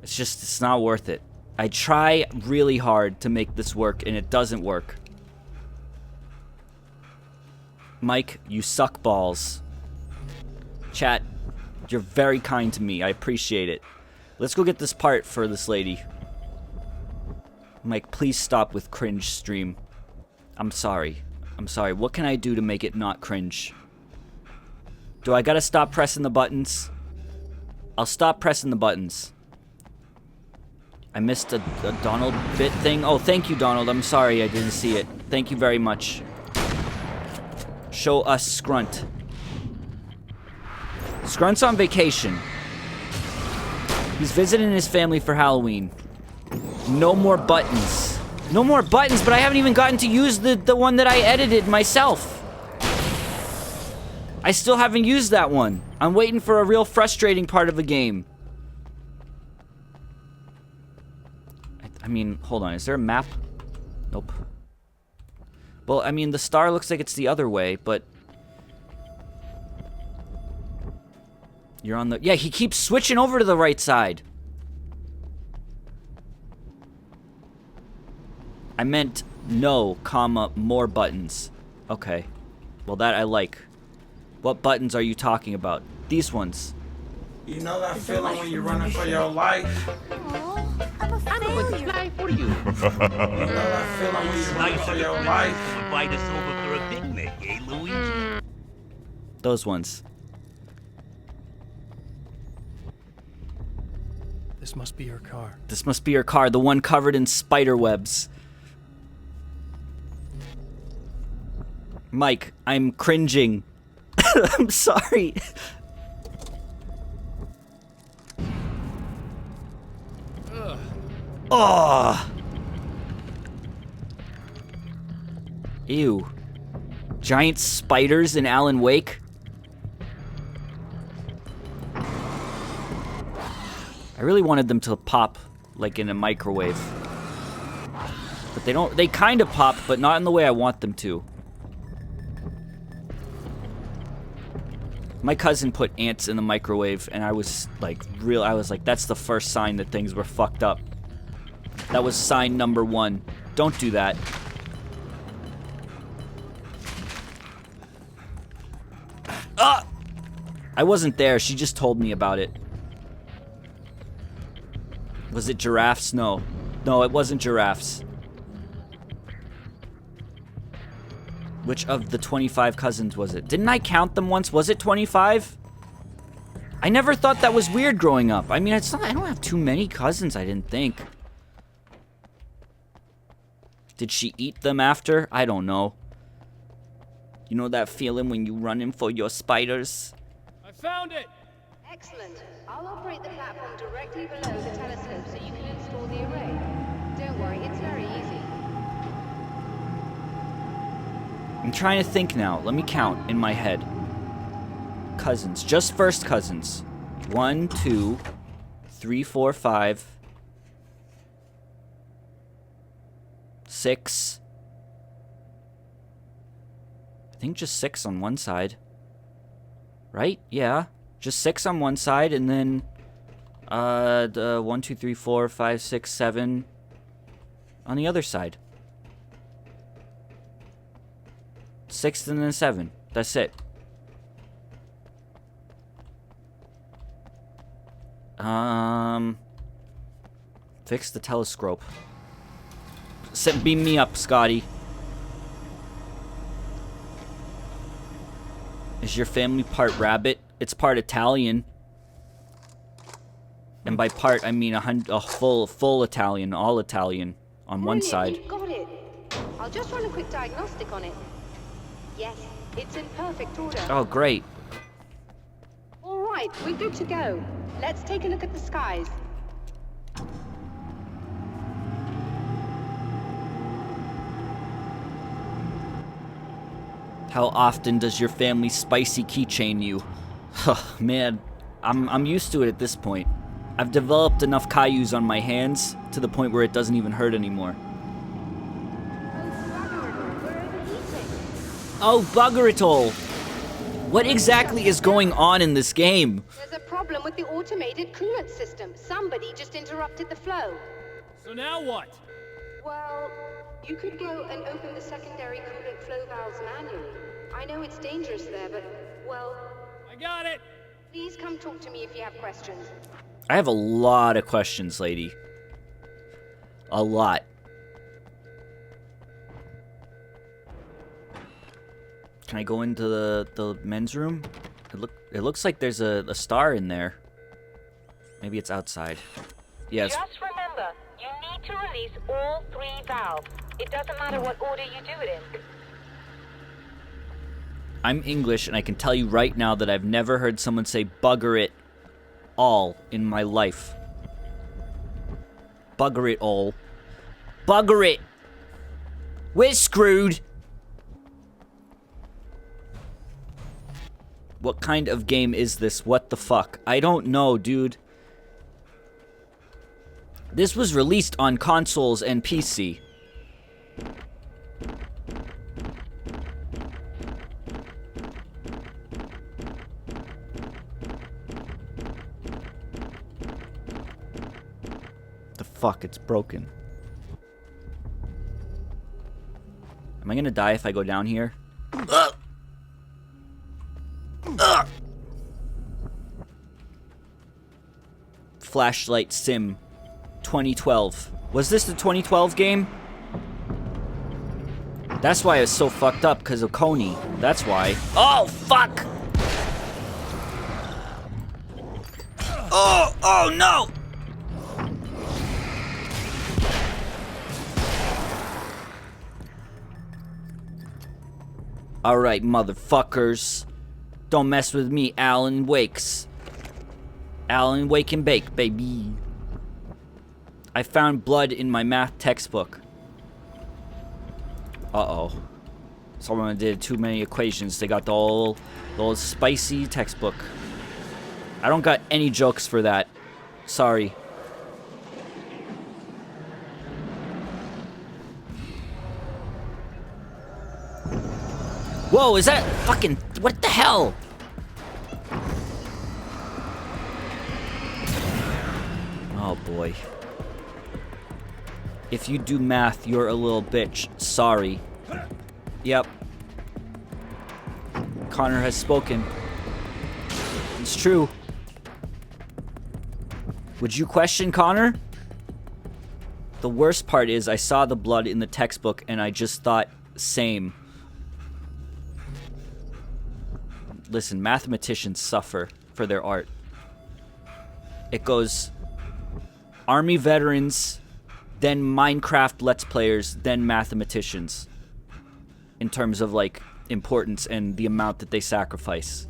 S1: It's not worth it. I try really hard to make this work, and it doesn't work. Mike, you suck balls. Chat, you're very kind to me. I appreciate it. Let's go get this part for this lady. Mike, please stop with cringe stream. I'm sorry. I'm sorry. What can I do to make it not cringe? Do I gotta stop pressing the buttons? I'll stop pressing the buttons. I missed a Donald bit thing. Oh, thank you, Donald. I'm sorry I didn't see it. Thank you very much. Show us Scrunt. Scrunt's on vacation. He's visiting his family for Halloween. No more buttons. No more buttons, but I haven't even gotten to use the one that I edited myself. I still haven't used that one. I'm waiting for a real frustrating part of the game. I mean, hold on. Is there a map? Nope. Well, I mean, the star looks like it's the other way, but... You're on the... Yeah, he keeps switching over to the right side. I meant no, comma, more buttons. Okay. Well, that I like. What buttons are you talking about? These ones.
S12: You know that feeling when you're running for your life?
S11: I'm going to fly for you.
S12: You know that feeling when you're running for your life?
S13: Invite us over for a picnic, eh, Luigi?
S1: Those ones.
S3: This must be your car.
S1: This must be your car, the one covered in spider webs. Mike, I'm cringing. I'm sorry. Oh. Ew. Giant spiders in Alan Wake? I really wanted them to pop like in a microwave. But they don't, they kind of pop, but not in the way I want them to. My cousin put ants in the microwave and I was like, that's the first sign that things were fucked up. That was sign number 1. Don't do that. Ah! I wasn't there, she just told me about it. Was it giraffes? No. No, it wasn't giraffes. Which of the 25 cousins was it? Didn't I count them once? Was it 25? I never thought that was weird growing up. I mean, it's not, I don't have too many cousins, I didn't think. Did she eat them after? I don't know. You know that feeling when you running for your spiders?
S3: I found it!
S9: Excellent. I'll operate the platform directly below the telescope so you can install the array. Don't worry, it's very easy.
S1: I'm trying to think now. Let me count in my head. Cousins. Just first cousins. 1, 2, 3, 4, 5, 6. I think just 6 on one side. Right? Yeah. Just 6 on one side, and then the 1, 2, 3, 4, 5, 6, 7 on the other side. 6 and then 7. That's it. Fix the telescope. Beam me up, Scotty. Is your family part rabbit? It's part Italian. And by part, I mean a full Italian, all Italian on one side.
S9: You've got it. I'll just run a quick diagnostic on it. Yes, it's in perfect order.
S1: Oh, great.
S9: All right, we're good to go. Let's take a look at the skies.
S1: How often does your family spicy keychain you? Man, I'm used to it at this point. I've developed enough Cailloux on my hands to the point where it doesn't even hurt anymore. Oh, bugger it all! What exactly is going on in this game?
S9: There's a problem with the automated coolant system. Somebody just interrupted the flow.
S3: So now what?
S9: Well, you could go and open the secondary coolant flow valves manually. I know it's dangerous there, but, well...
S3: I got it!
S9: Please come talk to me if you have questions.
S1: I have a lot of questions, lady. A lot. Can I go into the men's room? It looks like there's a star in there. Maybe it's outside. Yes.
S8: Just remember, you need to release all 3 valves. It doesn't matter what order you do it in.
S1: I'm English, and I can tell you right now that I've never heard someone say bugger it all in my life. Bugger it all. Bugger it! We're screwed! What kind of game is this? What the fuck? I don't know, dude. This was released on consoles and PC. The fuck, it's broken. Am I gonna die if I go down here? Flashlight Sim 2012. Was this the 2012 game? That's why it's so fucked up, because of Coney. That's why. Oh, fuck! Oh no! Alright, motherfuckers. Don't mess with me, Alan Wakes. Alan Wake and Bake, baby. I found blood in my math textbook. Uh-oh. Someone did too many equations. They got the old spicy textbook. I don't got any jokes for that. Sorry. Whoa, is that fucking... What the hell? Oh, boy. If you do math, you're a little bitch. Sorry. Yep. Connor has spoken. It's true. Would you question Connor? The worst part is I saw the blood in the textbook and I just thought, same. listen, mathematicians suffer for their art. It goes Army veterans, then Minecraft Let's Players, then mathematicians. In terms of, like, importance and the amount that they sacrifice.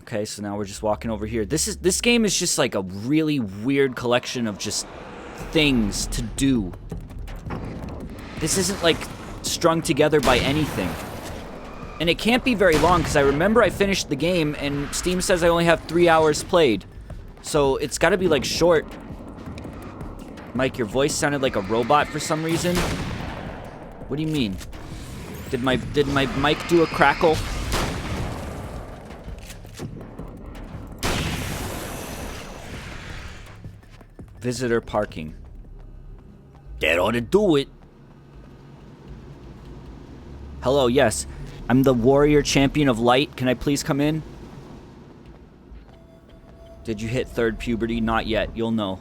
S1: Okay, so now we're just walking over here. This game is just like a really weird collection of just things to do. This isn't like strung together by anything. And it can't be very long because I remember I finished the game and Steam says I only have 3 hours played. So it's got to be like short. Mike, your voice sounded like a robot for some reason. What do you mean? Did my mic do a crackle? Visitor parking. That ought to do it. Hello, yes. I'm the warrior champion of light. Can I please come in? Did you hit third puberty? Not yet. You'll know.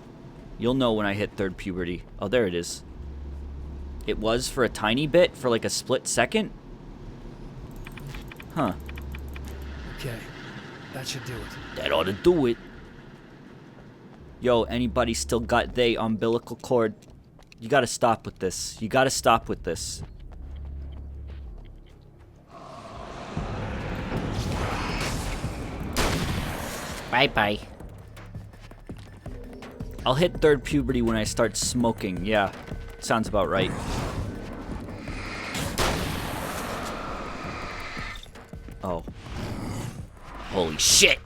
S1: You'll know when I hit third puberty. Oh, there it is. It was for a tiny bit? For like a split second? Huh.
S3: Okay, that should do it.
S1: That ought to do it. Yo, anybody still got they umbilical cord? You gotta stop with this. You gotta stop with this.
S7: Bye-bye.
S1: I'll hit third puberty when I start smoking. Yeah, sounds about right. Oh. Holy shit!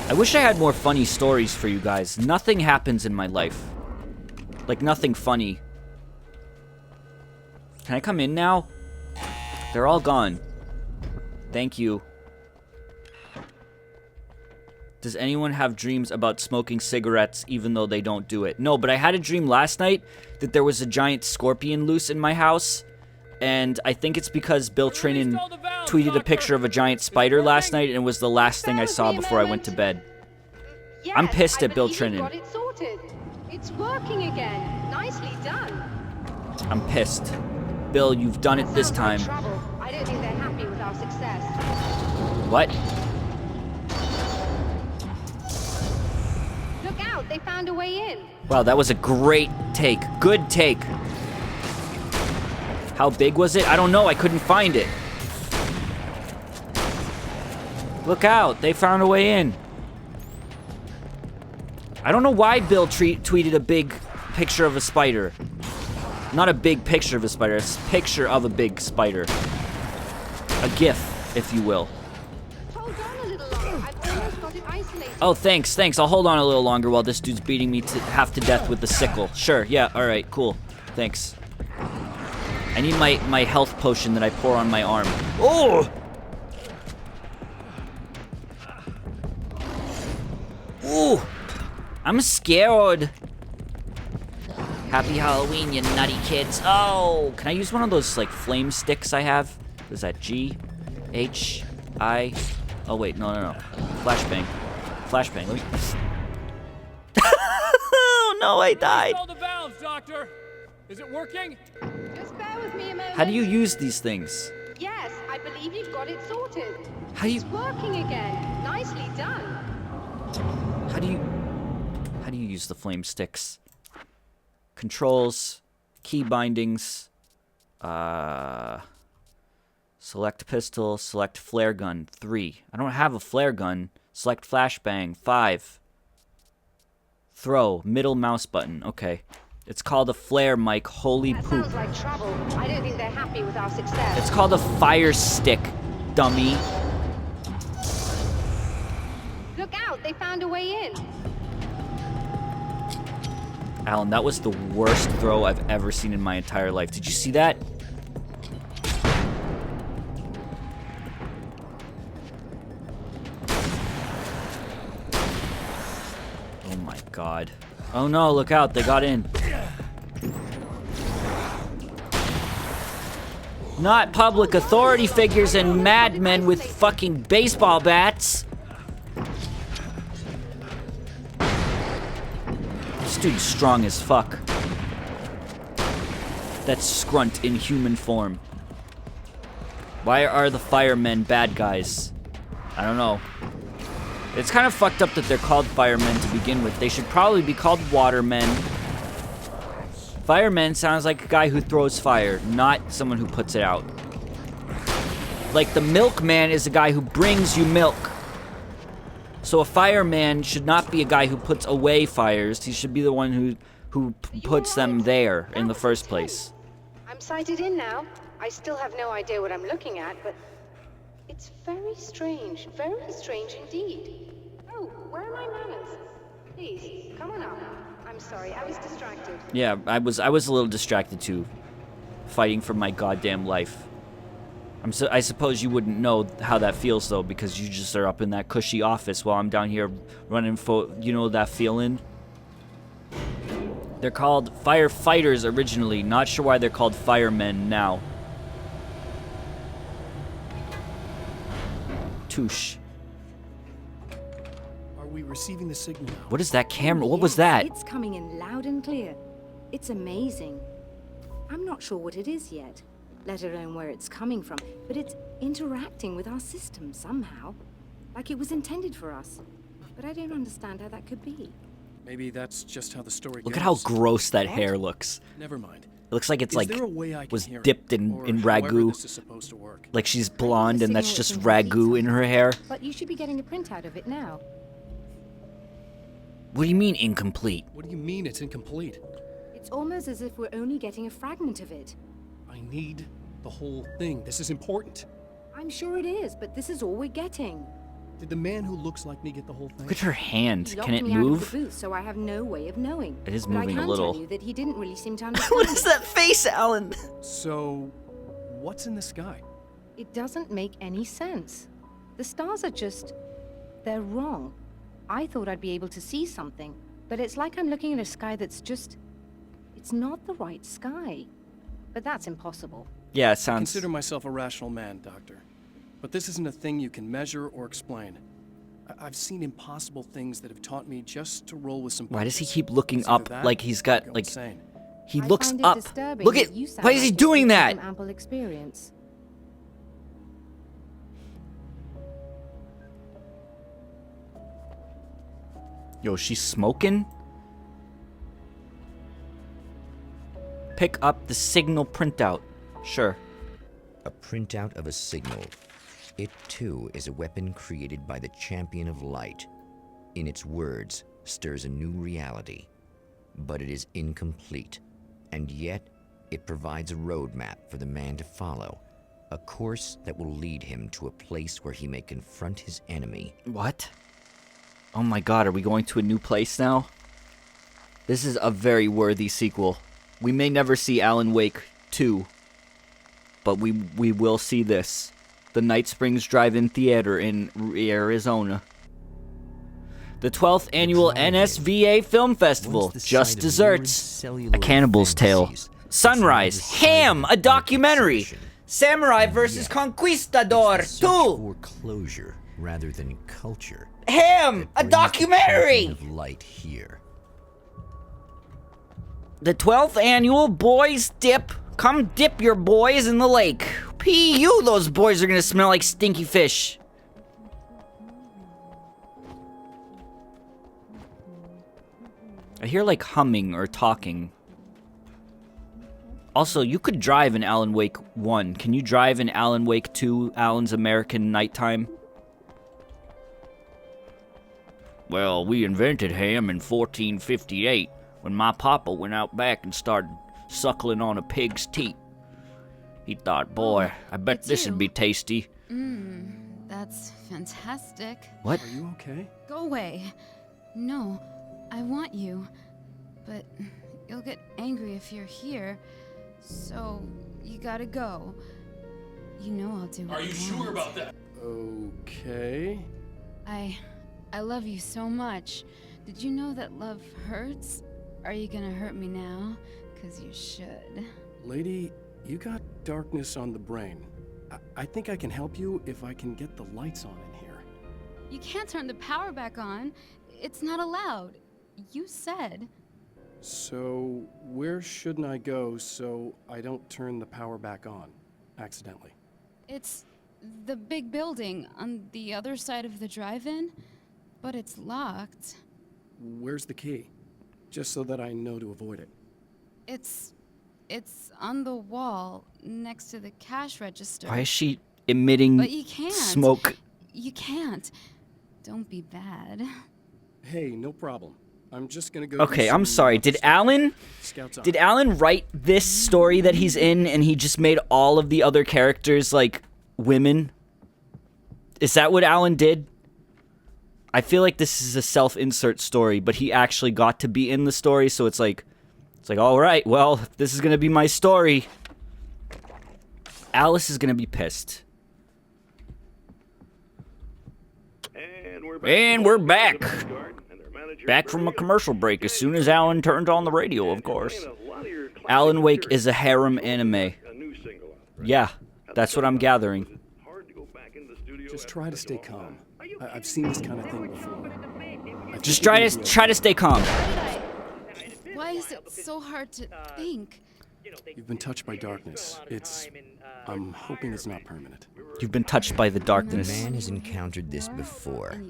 S1: I wish I had more funny stories for you guys. Nothing happens in my life. Like, nothing funny. Can I come in now? They're all gone. Thank you. Does anyone have dreams about smoking cigarettes even though they don't do it? No, but I had a dream last night that there was a giant scorpion loose in my house. And I think it's because Bill Trinan tweeted a picture of a giant spider last night and it was the last thing I saw before I went to bed.
S10: Yes,
S1: I'm pissed at Bill
S10: you
S1: Trinan.
S10: got it sorted. It's working again. Nicely done.
S1: I'm pissed. Bill, you've done it this time.
S10: Trouble. I don't think they're happy with our success.
S1: What?
S10: Look out, they found a way in.
S1: Wow, that was a great take. Good take. How big was it? I don't know. I couldn't find it. Look out. They found a way in. I don't know why Bill tweeted a big picture of a spider. Not a big picture of a spider. It's a picture of a big spider. A GIF, if you will.
S10: Hold on a little longer. I've almost got it isolated.
S1: Oh, thanks. I'll hold on a little longer while this dude's beating me to half to death with the sickle. Sure, yeah, alright, cool. Thanks. I need my health potion that I pour on my arm. Oh! Ooh! I'm scared. Happy Halloween, you nutty kids. Oh! Can I use one of those, like, flame sticks I have? Is that G? H? I? Oh, wait, no. Flashbang. Flashbang. Let me... Oh, no, I died.
S14: All the valves, Doctor. Is it working?
S10: Just bear with me a moment.
S1: How do you use these things?
S10: Yes, I believe you've got it sorted.
S1: How do you...
S10: It's working again. Nicely done.
S1: How do you use the flame sticks? Controls, key bindings, select pistol, select flare gun, 3. I don't have a flare gun. Select flashbang, 5. Throw, middle mouse button, okay. It's called a flare, Mike, holy
S10: That
S1: poop.
S10: sounds like trouble. I don't think they're happy with our success.
S1: It's called a fire stick, dummy.
S10: Look out, they found a way in.
S1: Alan, that was the worst throw I've ever seen in my entire life. Did you see that? Oh my god. Oh no, look out, they got in. Not public authority figures and madmen with fucking baseball bats. This dude's strong as fuck. That's Scrunt in human form. Why are the firemen bad guys? I don't know. It's kind of fucked up that they're called firemen to begin with. They should probably be called watermen. Fireman sounds like a guy who throws fire, not someone who puts it out. Like the milkman is a guy who brings you milk. So a fireman should not be a guy who puts away fires. He should be the one who puts them there in the first place.
S9: I'm sighted in now. I still have no idea what I'm looking at, but it's very strange indeed. Oh, where are my manners? Please, come on up. I'm sorry, I was distracted.
S1: Yeah, I was a little distracted too, fighting for my goddamn life. I suppose you wouldn't know how that feels though, because you just are up in that cushy office while I'm down here running for, you know that feeling? They're called firefighters originally, not sure why they're called firemen now. Touche.
S3: Are we receiving the signal now?
S1: What is that camera? What
S10: Yes,
S1: was that?
S10: It's coming in loud and clear. It's amazing. I'm not sure what it is yet, let alone where it's coming from, but it's interacting with our system somehow, like it was intended for us. But I don't understand how that could be.
S3: Maybe that's just how the story
S1: Look
S3: goes.
S1: at how gross that
S3: What?
S1: hair looks.
S3: Never mind.
S1: It looks like it's
S3: Is
S1: like
S3: there a way I can
S1: was
S3: hear it?
S1: dipped in
S3: Or
S1: ragu.
S3: however this is supposed to work?
S1: Like she's blonde and that's
S10: signal
S1: just
S10: is incomplete
S1: ragu in her hair.
S10: But you should be getting a printout of it now.
S1: What do you mean incomplete?
S3: What do you mean it's incomplete?
S10: It's almost as if we're only getting a fragment of it.
S3: I need the whole thing. This is important.
S10: I'm sure it is, but this is all we're getting.
S3: Did the man who looks like me get the whole thing?
S1: Look at her hand.
S10: He locked
S1: Can it
S10: me out of
S1: move?
S10: the booth, so I have no way of knowing.
S1: It is
S10: But
S1: moving
S10: I
S1: a
S10: can
S1: little.
S10: tell you that he didn't really seem to understand.
S1: What is that face, Alan?
S3: So, what's in the sky?
S10: It doesn't make any sense. The stars are just... they're wrong. I thought I'd be able to see something, but it's like I'm looking at a sky that's just... it's not the right sky. But that's impossible.
S1: Yeah, it
S3: I
S1: sounds...
S3: consider myself a rational man, Doctor. But this isn't a thing you can measure or explain. I've seen impossible things that have taught me just to roll with some
S1: Why does he
S3: punches.
S1: keep looking
S3: It's either
S1: up
S3: that
S1: like he's
S3: or
S1: got,
S3: go
S1: like...
S3: insane.
S1: He
S10: I
S1: looks
S10: find it
S1: up.
S10: disturbing
S1: Look
S10: that
S1: at...
S10: you sound
S1: Why is he
S10: like you're
S1: doing
S10: speaking
S1: that?
S10: from ample experience.
S1: Yo, she's smoking? Pick up the signal printout. Sure.
S2: A printout of a signal. It too is a weapon created by the Champion of Light. In its words, stirs a new reality. But it is incomplete. And yet, it provides a roadmap for the man to follow. A course that will lead him to a place where he may confront his enemy.
S1: What? Oh my god, are we going to a new place now? This is a very worthy sequel. We may never see Alan Wake 2, but we will see this. The Night Springs Drive-In Theater in Arizona. The 12th annual NSVA Film Festival. Just desserts. A Cannibal's Tale. Sunrise. Ham, a documentary. Samurai vs. Conquistador 2.
S2: For closure rather than culture.
S1: Ham, a documentary.
S2: Of light here.
S1: The 12th annual Boys Dip. Come dip your boys in the lake. P.U. Those boys are gonna smell like stinky fish. I hear like humming or talking. Also, you could drive in Alan Wake 1. Can you drive in Alan Wake 2, Alan's American Nighttime? Well, we invented ham in 1458 when my papa went out back and started suckling on a pig's teat. He thought, boy, I bet this'd be tasty.
S5: That's fantastic.
S1: What?
S3: Are you okay?
S5: Go away. No, I want you. But you'll get angry if you're here. So, you gotta go. You know I'll do what you sure about that?
S3: Okay.
S5: I love you so much. Did you know that love hurts? Are you gonna hurt me now? 'Cause you should.
S3: Lady, you got darkness on the brain. I think I can help you if I can get the lights on in here.
S5: You can't turn the power back on. It's not allowed. You said.
S3: So, where shouldn't I go so I don't turn the power back on accidentally?
S15: It's the big building on the other side of the drive-in, but it's locked.
S3: Where's the key? Just so that I know to avoid it.
S15: It's on the wall next to the cash register.
S1: Why is she emitting
S15: But you can't.
S1: smoke?
S15: You can't. Don't be bad.
S3: Hey, no problem. I'm just gonna go.
S1: Okay, I'm sorry. Did Alan write this story that he's in and he just made all of the other characters like women? Is that what Alan did? I feel like this is a self-insert story, but he actually got to be in the story, so it's like all right, well, this is going to be my story. Alice is going to be pissed. And we're back. Back from a commercial break as soon as Alan turned on the radio, of course. Alan Wake is a harem anime. Yeah, that's what I'm gathering.
S3: Just try to stay calm. I've seen this kind of thing before.
S1: Just try to stay calm.
S15: Why is it so hard to think?
S3: You've been touched by darkness. I'm hoping it's not permanent.
S1: You've been touched by the darkness.
S2: Man has encountered this before.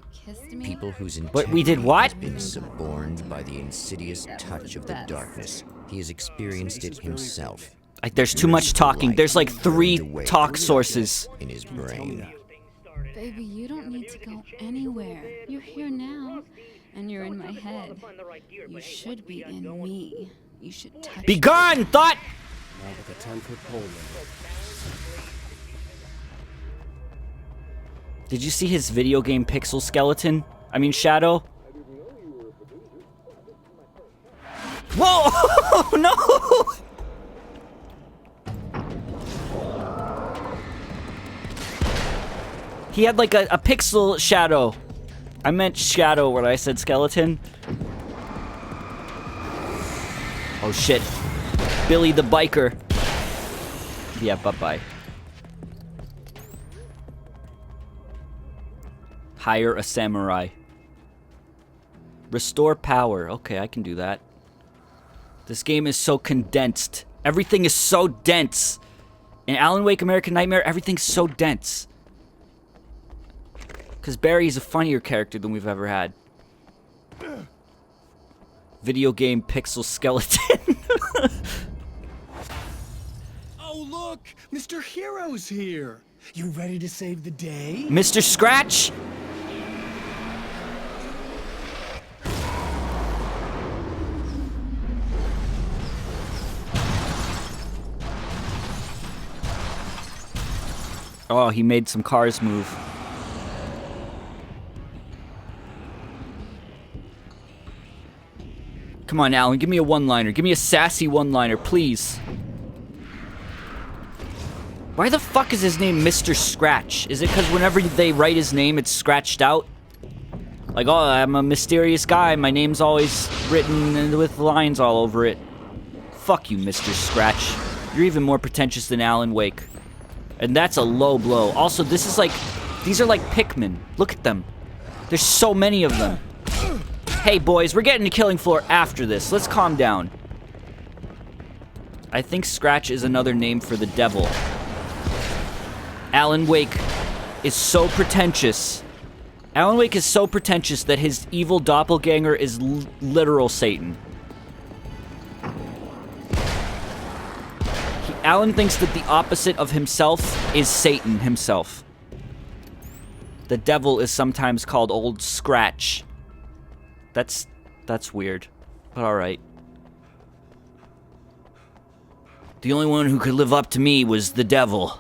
S2: People whose
S1: But we did what?
S2: has been suborned by the insidious touch of the darkness. He has experienced it himself.
S1: There's too much talking. There's like 3 talk sources.
S2: In his brain.
S15: Baby, you don't need to go anywhere. You're here now, and you're in my head. You should be in me. You should touch
S1: Be gone, thought!
S3: Now with a 10-foot pole limit.
S1: Did you see his video game pixel skeleton? I mean, shadow? Whoa! No! He had like a pixel shadow. I meant shadow when I said skeleton. Oh shit. Billy the biker. Yeah, bye-bye. Hire a samurai. Restore power. Okay, I can do that. This game is so condensed. Everything is so dense. In Alan Wake American Nightmare, everything's so dense. Because Barry is a funnier character than we've ever had. Video game pixel skeleton.
S3: Oh, look! Mr. Hero's here! You ready to save the day?
S1: Mr. Scratch? Oh, he made some cars move. Come on, Alan, give me a one-liner. Give me a sassy one-liner, please. Why the fuck is his name Mr. Scratch? Is it because whenever they write his name, it's scratched out? Like, oh, I'm a mysterious guy. My name's always written with lines all over it. Fuck you, Mr. Scratch. You're even more pretentious than Alan Wake. And that's a low blow. Also, this is like... These are like Pikmin. Look at them. There's so many of them. Hey, boys, we're getting to Killing Floor after this. Let's calm down. I think Scratch is another name for the devil. Alan Wake is so pretentious. Alan Wake is so pretentious that his evil doppelganger is literal Satan. Alan thinks that the opposite of himself is Satan himself. The devil is sometimes called Old Scratch. That's weird, but alright. The only one who could live up to me was the devil.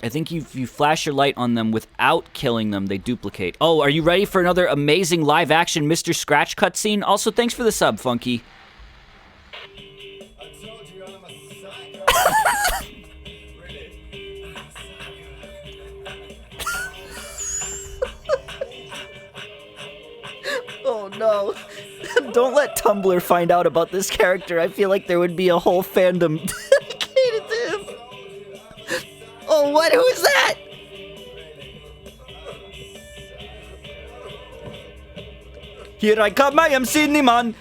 S1: I think if you flash your light on them without killing them, they duplicate. Oh, are you ready for another amazing live-action Mr. Scratch cutscene? Also, thanks for the sub, Funky. Oh no. Don't let Tumblr find out about this character. I feel like there would be a whole fandom dedicated to him. Oh, what? Who is that? Here I come, I am Cinnamon.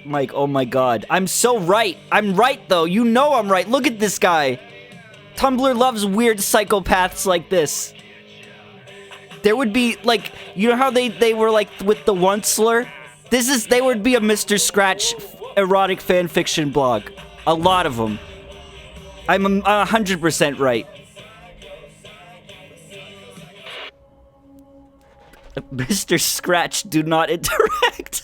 S1: Mike, oh my god. I'm so right. I'm right, though. You know I'm right. Look at this guy. Tumblr loves weird psychopaths like this. There would be, like, you know how they were, like, with the once slur? They would be a Mr. Scratch erotic fanfiction blog. A lot of them. I'm 100% right. Mr. Scratch, do not interact.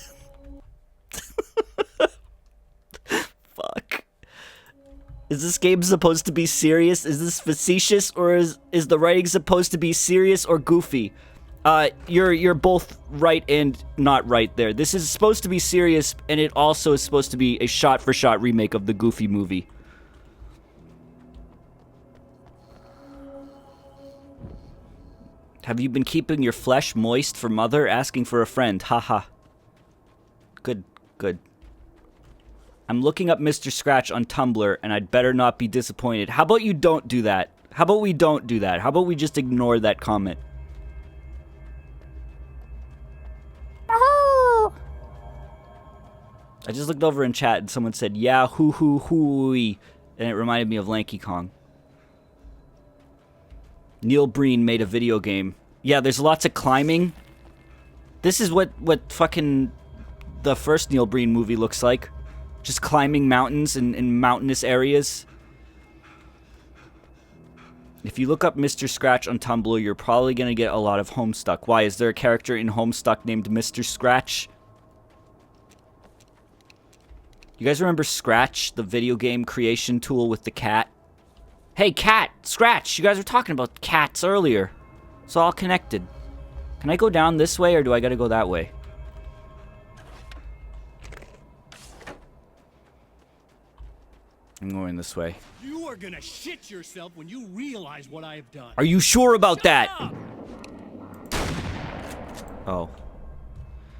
S1: Fuck. Is this game supposed to be serious? Is this facetious? Or is the writing supposed to be serious or goofy? You're both right and not right there. This is supposed to be serious, and it also is supposed to be a shot-for-shot remake of the Goofy movie. Have you been keeping your flesh moist for mother? Asking for a friend. Haha. Good, good. I'm looking up Mr. Scratch on Tumblr, and I'd better not be disappointed. How about you don't do that? How about we don't do that? How about we just ignore that comment?
S7: Oh!
S1: I just looked over in chat, and someone said, yeah, hoo-hoo-hoo-wee, and it reminded me of Lanky Kong. Neil Breen made a video game. Yeah, there's lots of climbing. This is what fucking the first Neil Breen movie looks like. Just climbing mountains in mountainous areas. If you look up Mr. Scratch on Tumblr, you're probably gonna get a lot of Homestuck. Why? Is there a character in Homestuck named Mr. Scratch? You guys remember Scratch, the video game creation tool with the cat? Hey, cat! Scratch! You guys were talking about cats earlier. It's all connected. Can I go down this way, or do I gotta go that way? I'm going this way.
S14: You are gonna shit yourself when you realize what I have done.
S1: Are you sure about that? Oh.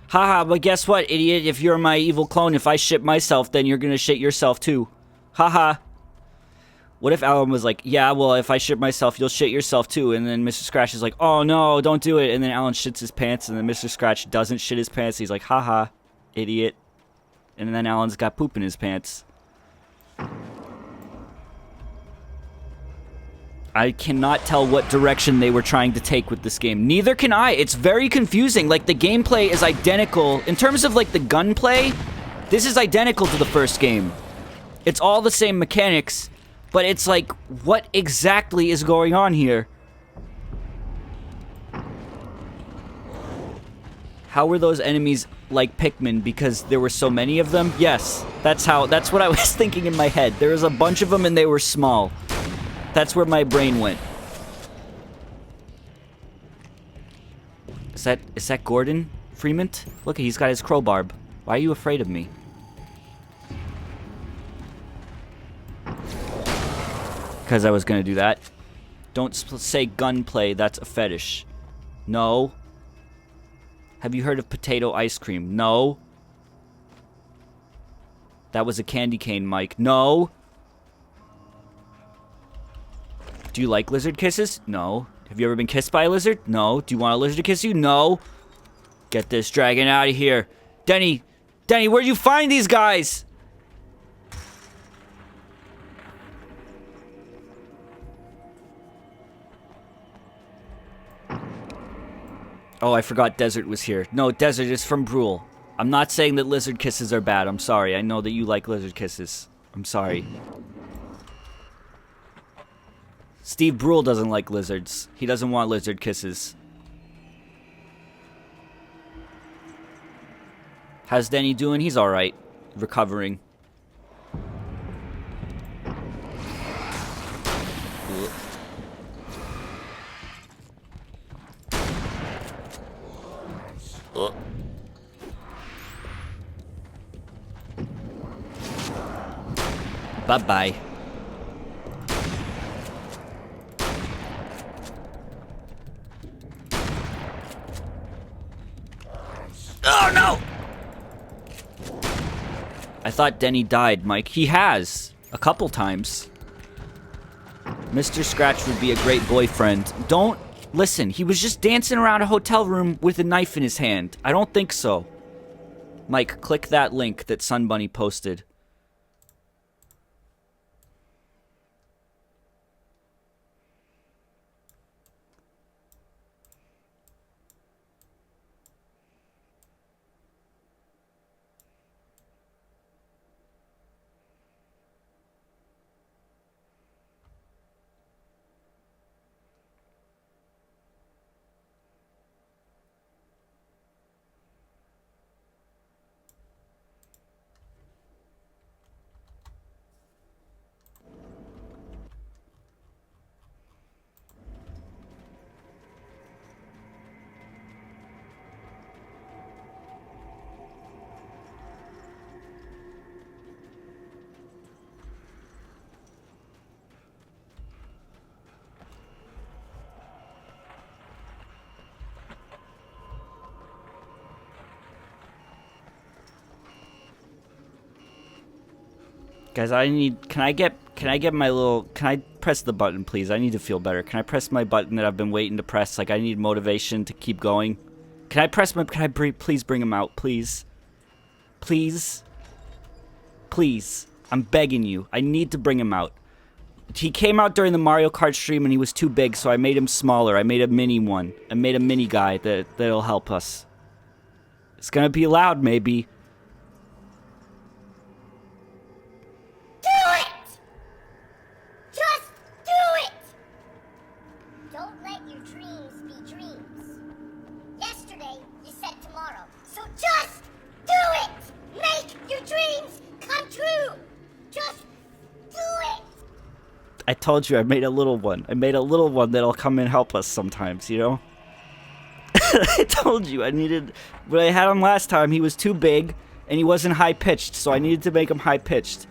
S1: Haha, but guess what, idiot? If you're my evil clone, if I shit myself, then you're gonna shit yourself too. Haha. What if Alan was like, yeah, well, if I shit myself, you'll shit yourself too. And then Mr. Scratch is like, oh no, don't do it. And then Alan shits his pants, and then Mr. Scratch doesn't shit his pants. He's like, haha, idiot. And then Alan's got poop in his pants. I cannot tell what direction they were trying to take with this game. Neither can I. It's very confusing. Like, the gameplay is identical. In terms of, like, the gunplay, this is identical to the first game. It's all the same mechanics, but it's like, what exactly is going on here? How were those enemies like Pikmin? Because there were so many of them? Yes, that's what I was thinking in my head. There was a bunch of them and they were small. That's where my brain went. Is that Gordon Freeman? Look, he's got his crowbar. Why are you afraid of me? Because I was gonna do that. Don't say gunplay, that's a fetish. No. Have you heard of potato ice cream? No. That was a candy cane, Mike. No. Do you like lizard kisses? No. Have you ever been kissed by a lizard? No. Do you want a lizard to kiss you? No. Get this dragon out of here. Denny, where'd you find these guys? Oh, I forgot Desert was here. No, Desert is from Brule. I'm not saying that lizard kisses are bad. I'm sorry. I know that you like lizard kisses. I'm sorry. Steve Brule doesn't like lizards. He doesn't want lizard kisses. How's Denny doing? He's alright. Recovering. Bye-bye. Oh, no! I thought Denny died, Mike. He has. A couple times. Mr. Scratch would be a great boyfriend. Don't Listen, he was just dancing around a hotel room with a knife in his hand. I don't think so. Mike, click that link that Sun Bunny posted. Guys, can I press the button, please? I need to feel better. Can I press my button that I've been waiting to press? Like, I need motivation to keep going. Can I please bring him out, please? Please? Please. I'm begging you. I need to bring him out. He came out during the Mario Kart stream and he was too big, so I made him smaller. I made a mini one. I made a mini guy that'll help us. It's gonna be loud, maybe. I told you I made a little one. I made a little one that'll come and help us sometimes, you know? I told you I needed... When I had him last time, he was too big, and he wasn't high-pitched, so I needed to make him high-pitched.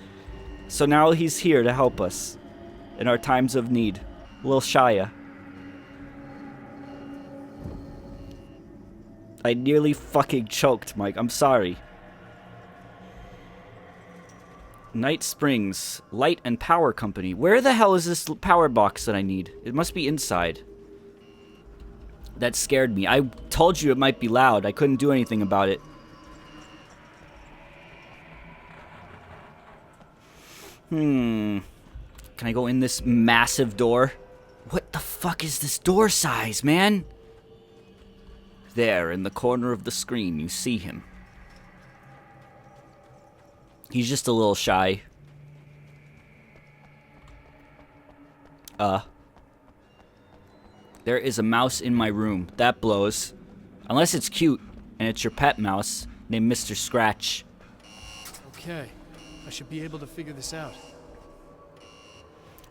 S1: So now he's here to help us in our times of need. Lil Shia. I nearly fucking choked, Mike. I'm sorry. Night Springs Light and Power Company. Where the hell is this power box that I need? It must be inside. That scared me. I told you it might be loud. I couldn't do anything about it. Can I go in this massive door? What the fuck is this door size, man? There, in the corner of the screen, you see him. He's just a little shy. There is a mouse in my room. That blows. Unless it's cute, and it's your pet mouse, named Mr. Scratch.
S3: Okay, I should be able to figure this out.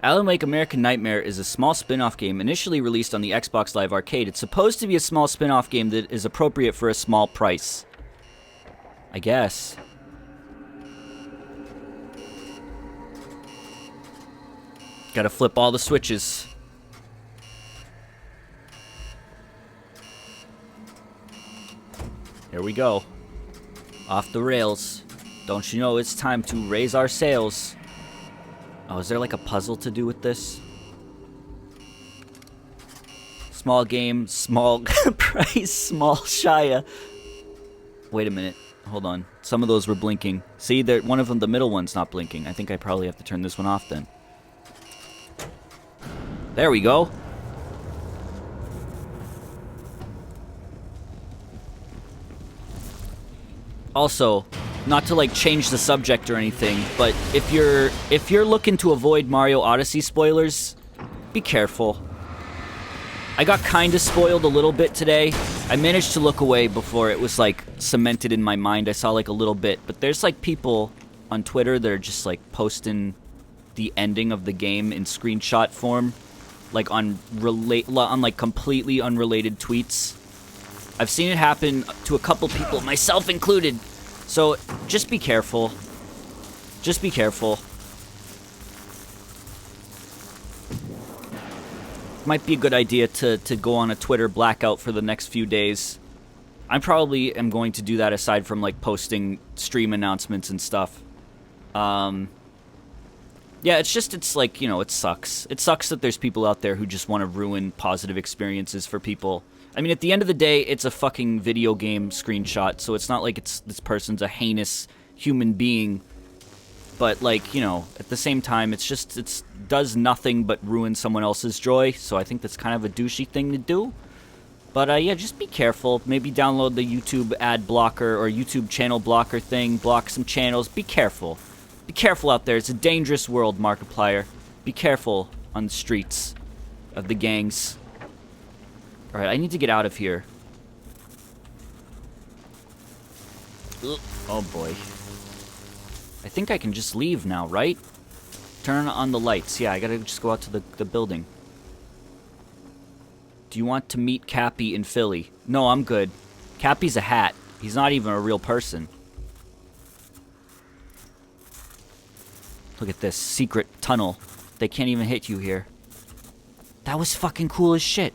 S1: Alan Wake American Nightmare is a small spin-off game initially released on the Xbox Live Arcade. It's supposed to be a small spin-off game that is appropriate for a small price. I guess. Gotta flip all the switches. Here we go. Off the rails. Don't you know it's time to raise our sails? Oh, is there like a puzzle to do with this? Small game, small price, small Shia. Wait a minute. Hold on. Some of those were blinking. See, one of them, the middle one's not blinking. I think I probably have to turn this one off then. There we go. Also, not to like change the subject or anything, but if you're looking to avoid Mario Odyssey spoilers, be careful. I got kind of spoiled a little bit today. I managed to look away before it was like cemented in my mind. I saw like a little bit, but there's like people on Twitter that are just like posting the ending of the game in screenshot form, like on like completely unrelated tweets. I've seen it happen to a couple people, myself included. So just be careful. Just be careful. Might be a good idea to go on a Twitter blackout for the next few days. I probably am going to do that aside from like posting stream announcements and stuff. Yeah, it's like, you know, it sucks. It sucks that there's people out there who just want to ruin positive experiences for people. I mean, at the end of the day, it's a fucking video game screenshot, so it's not like this person's a heinous human being. But, like, you know, at the same time, it does nothing but ruin someone else's joy, so I think that's kind of a douchey thing to do. But, yeah, just be careful. Maybe download the YouTube ad blocker or YouTube channel blocker thing, block some channels. Be careful. Be careful out there. It's a dangerous world, Markiplier. Be careful on the streets of the gangs. Alright, I need to get out of here. Ugh. Oh, boy. I think I can just leave now, right? Turn on the lights. Yeah, I gotta just go out to the building. Do you want to meet Cappy in Philly? No, I'm good. Cappy's a hat. He's not even a real person. Look at this secret tunnel. They can't even hit you here. That was fucking cool as shit.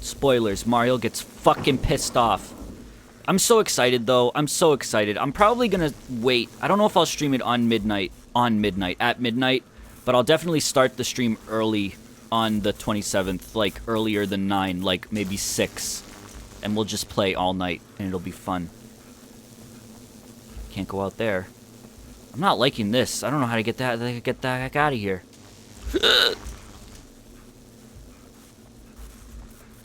S1: Spoilers, Mario gets fucking pissed off. I'm so excited, though. I'm so excited. I'm probably gonna wait. I don't know if I'll stream it at midnight, but I'll definitely start the stream early on the 27th, like earlier than 9, like maybe 6. And we'll just play all night, and it'll be fun. Can't go out there. I'm not liking this. I don't know how to get the heck out of here.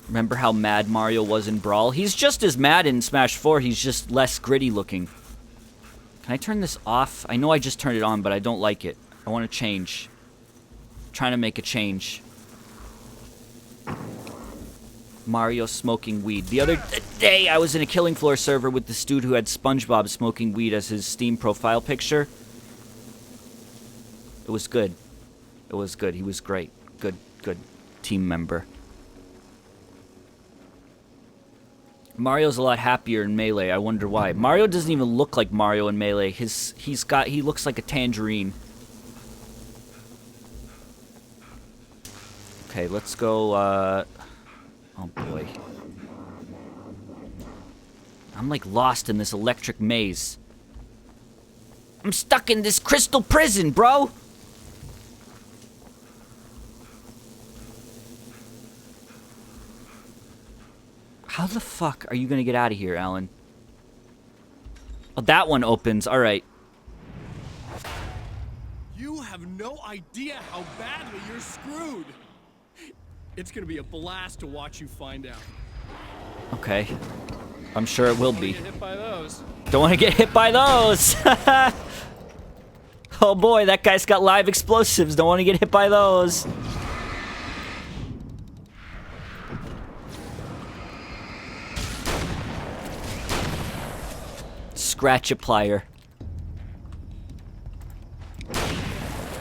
S1: Remember how mad Mario was in Brawl? He's just as mad in Smash 4. He's just less gritty looking. Can I turn this off? I know I just turned it on, but I don't like it. I want to change. I'm trying to make a change. Mario smoking weed. The other day, I was in a Killing Floor server with this dude who had SpongeBob smoking weed as his Steam profile picture. It was good. It was good. He was great. Good team member. Mario's a lot happier in Melee. I wonder why. Mario doesn't even look like Mario in Melee. He looks like a tangerine. Okay, let's go, oh boy. I'm like lost in this electric maze. I'm stuck in this crystal prison, bro! How the fuck are you gonna get out of here, Alan? Oh, that one opens. Alright.
S3: You have no idea how badly you're screwed. It's gonna be a blast to watch you find out.
S1: Okay. I'm sure it will be.
S3: Don't get hit by those.
S1: Don't want to get hit by those! Oh boy, that guy's got live explosives. Don't want to get hit by those. Scratch-applier.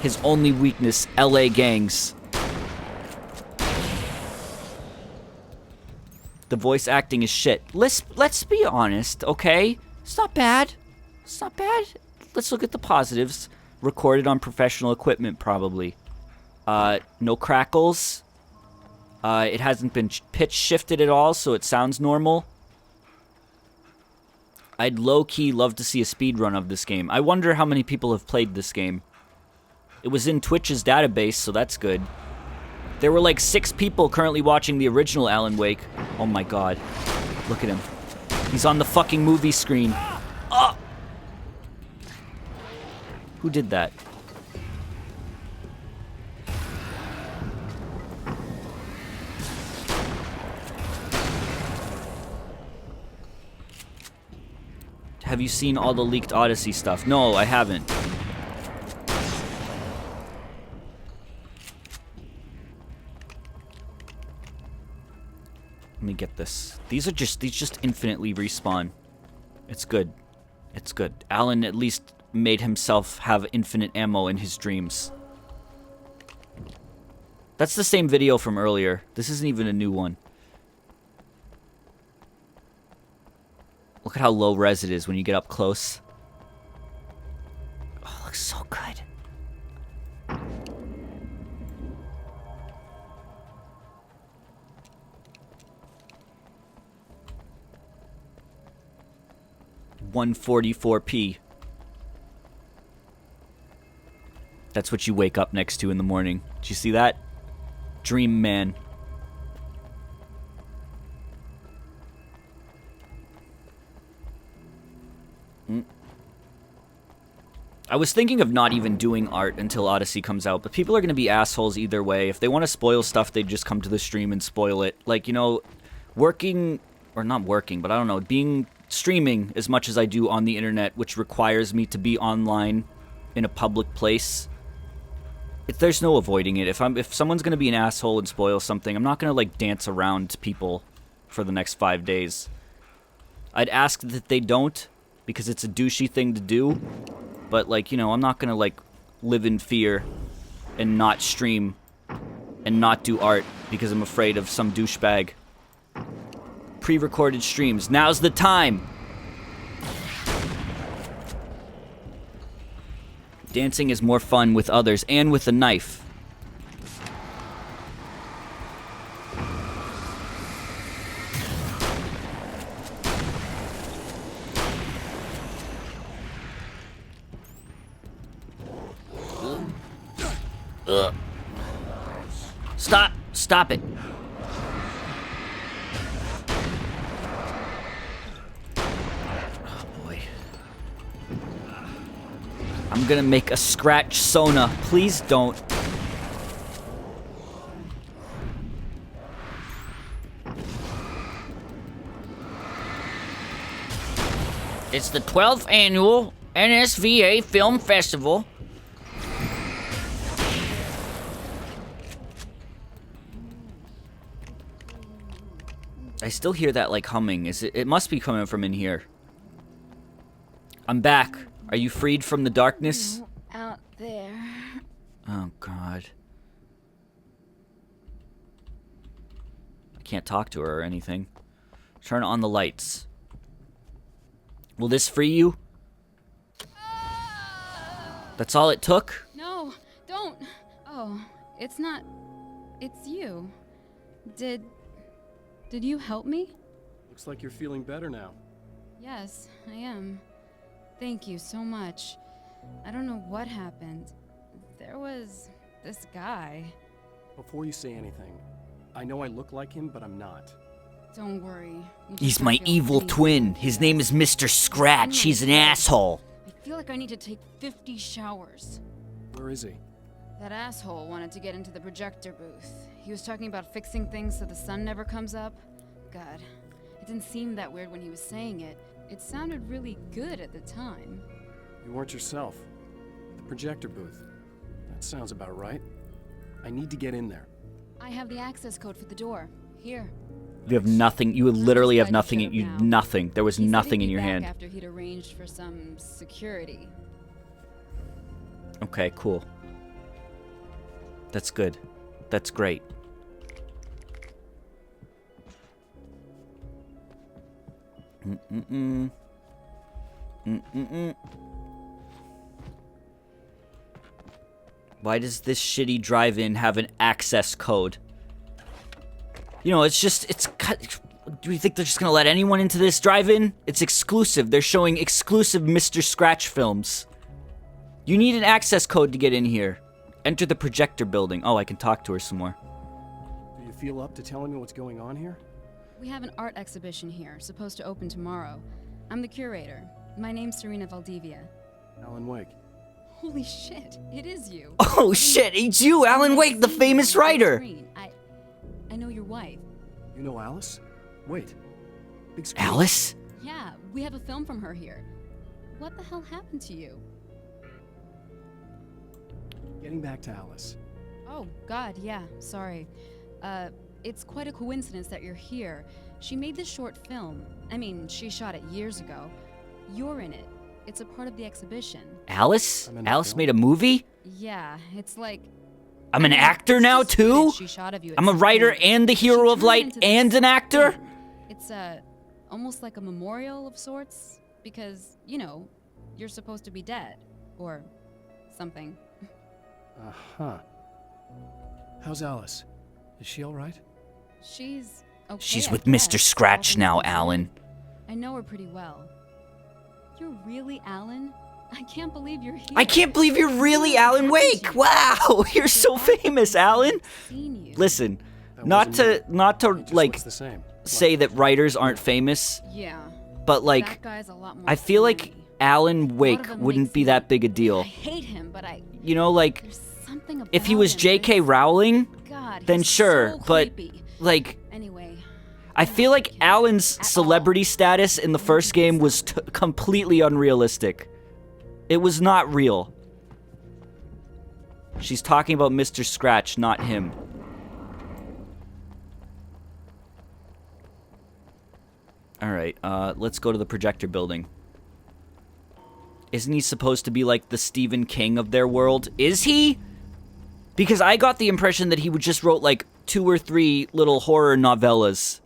S1: His only weakness, LA gangs. The voice acting is shit. Let's be honest, okay? It's not bad. It's not bad. Let's look at the positives. Recorded on professional equipment, probably. No crackles. It hasn't been pitch shifted at all, so it sounds normal. I'd low-key love to see a speedrun of this game. I wonder how many people have played this game. It was in Twitch's database, so that's good. There were like 6 people currently watching the original Alan Wake. Oh my god. Look at him. He's on the fucking movie screen. Oh! Who did that? Have you seen all the leaked Odyssey stuff? No, I haven't. Let me get this. These just infinitely respawn. It's good. It's good. Alan at least made himself have infinite ammo in his dreams. That's the same video from earlier. This isn't even a new one. Look at how low res it is when you get up close. Oh, it looks so good. $144p. That's what you wake up next to in the morning. Did you see that? Dream man. I was thinking of not even doing art until Odyssey comes out, but people are going to be assholes either way. If they want to spoil stuff, they just come to the stream and spoil it. Like, you know, working, or not working, but I don't know, streaming as much as I do on the internet, which requires me to be online in a public place. There's no avoiding it. If someone's going to be an asshole and spoil something, I'm not going to, like, dance around people for the next 5 days. I'd ask that they don't, because it's a douchey thing to do. But, like, you know, I'm not gonna, like, live in fear and not stream and not do art because I'm afraid of some douchebag. Pre-recorded streams. Now's the time! Dancing is more fun with others and with a knife. Stop it. Oh boy. I'm gonna make a scratch Sona. Please don't.
S7: It's the 12th annual NSVA Film Festival.
S1: I still hear that, like, humming. It must be coming from in here. I'm back. Are you freed from the darkness?
S15: Out there.
S1: Oh, God. I can't talk to her or anything. Turn on the lights. Will this free you? That's all it took?
S15: No, don't. Oh, it's not. It's you. Did you help me?
S3: Looks like you're feeling better now.
S15: Yes, I am. Thank you so much. I don't know what happened. There was this guy.
S3: Before you say anything, I know I look like him, but I'm not.
S15: Don't worry.
S1: He's my evil twin. His name is Mr. Scratch. He's an asshole.
S15: I feel like I need to take 50 showers.
S3: Where is he?
S15: That asshole wanted to get into the projector booth. He was talking about fixing things so the sun never comes up. God, it didn't seem that weird when he was saying it. It sounded really good at the time.
S3: You weren't yourself. The projector booth. That sounds about right. I need to get in there.
S15: I have the access code for the door. Here.
S1: You have nothing. You literally have nothing. Nothing. There was nothing in your hand.
S15: After he'd arranged for some security.
S1: Okay, cool. That's good. That's great. Why does this shitty drive-in have an access code? You know, do you think they're just gonna let anyone into this drive-in? It's exclusive. They're showing exclusive Mr. Scratch films. You need an access code to get in here. Enter the projector building. Oh, I can talk to her some more.
S3: Do you feel up to telling me what's going on here?
S15: We have an art exhibition here, supposed to open tomorrow. I'm the curator. My name's Serena Valdivia.
S3: Alan Wake.
S15: Holy shit, it is you.
S1: Oh shit, it's you, Alan Wake, the famous writer.
S15: I know your wife.
S3: You know Alice? Wait. Big screen.
S1: Alice?
S15: Yeah, we have a film from her here. What the hell happened to you?
S3: Getting back to Alice.
S15: Oh, God, yeah, sorry. It's quite a coincidence that you're here. She made this short film. I mean, she shot it years ago. You're in it. It's a part of the exhibition.
S1: Alice? Alice made a movie?
S15: Yeah, it's like...
S1: I'm an actor now, too? I'm a writer and the hero of light and an actor?
S15: It's almost like a memorial of sorts. Because, you know, you're supposed to be dead. Or something.
S3: Uh-huh. How's Alice? Is she all right?
S15: She's okay.
S1: She's with Mr. Scratch now, Alan.
S15: I know her pretty well. You're really Alan? I can't believe you're here.
S1: I can't believe you're really Alan Wake. Wow, you're so famous, Alan. Listen, not to like say that writers aren't famous.
S15: Yeah.
S1: But like,
S15: That guy's a lot more
S1: I feel like
S15: phony.
S1: Alan Wake wouldn't be that big a deal.
S15: I hate him, but
S1: You know, like,
S15: something
S1: if he
S15: about
S1: was
S15: him
S1: J.K. Rowling,
S15: God,
S1: then
S15: he's
S1: sure.
S15: so
S1: But
S15: creepy.
S1: like,
S15: Anyway,
S1: I feel like Alan's celebrity status in the first game was completely unrealistic. It was not real. She's talking about Mr. Scratch, not him. Alright, let's go to the projector building. Isn't he supposed to be like the Stephen King of their world? Is he? Because I got the impression that he would just wrote like 2 or 3 little horror novellas.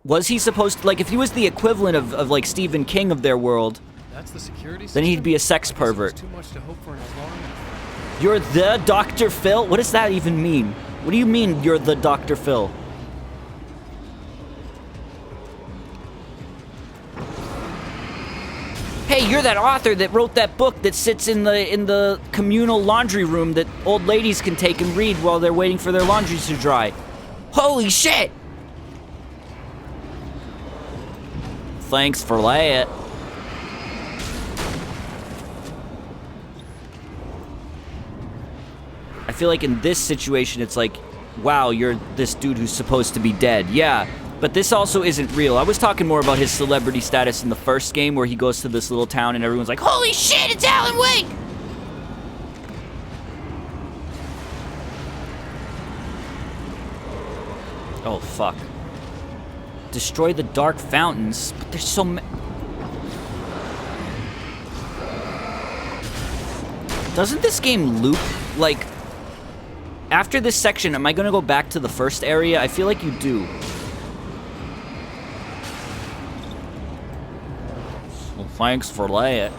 S1: Was he supposed to, like, if he was the equivalent of like Stephen King of their world,
S3: That's the security
S1: then he'd
S3: system?
S1: be a sex
S3: I guess
S1: pervert.
S3: it's too much to hope for an alarm.
S1: You're the Dr. Phil? What does that even mean? What do you mean you're the Dr. Phil? Hey, you're that author that wrote that book that sits in the communal laundry room that old ladies can take and read while they're waiting for their laundries to dry. Holy shit! Thanks for that. I feel like in this situation, it's like, wow, you're this dude who's supposed to be dead. Yeah, but this also isn't real. I was talking more about his celebrity status in the first game where he goes to this little town and everyone's like, holy shit, it's Alan Wake! Oh, fuck. Destroy the dark fountains, but there's so many. Doesn't this game loop, like, after this section, am I gonna go back to the first area? I feel like you do. Well, thanks for that.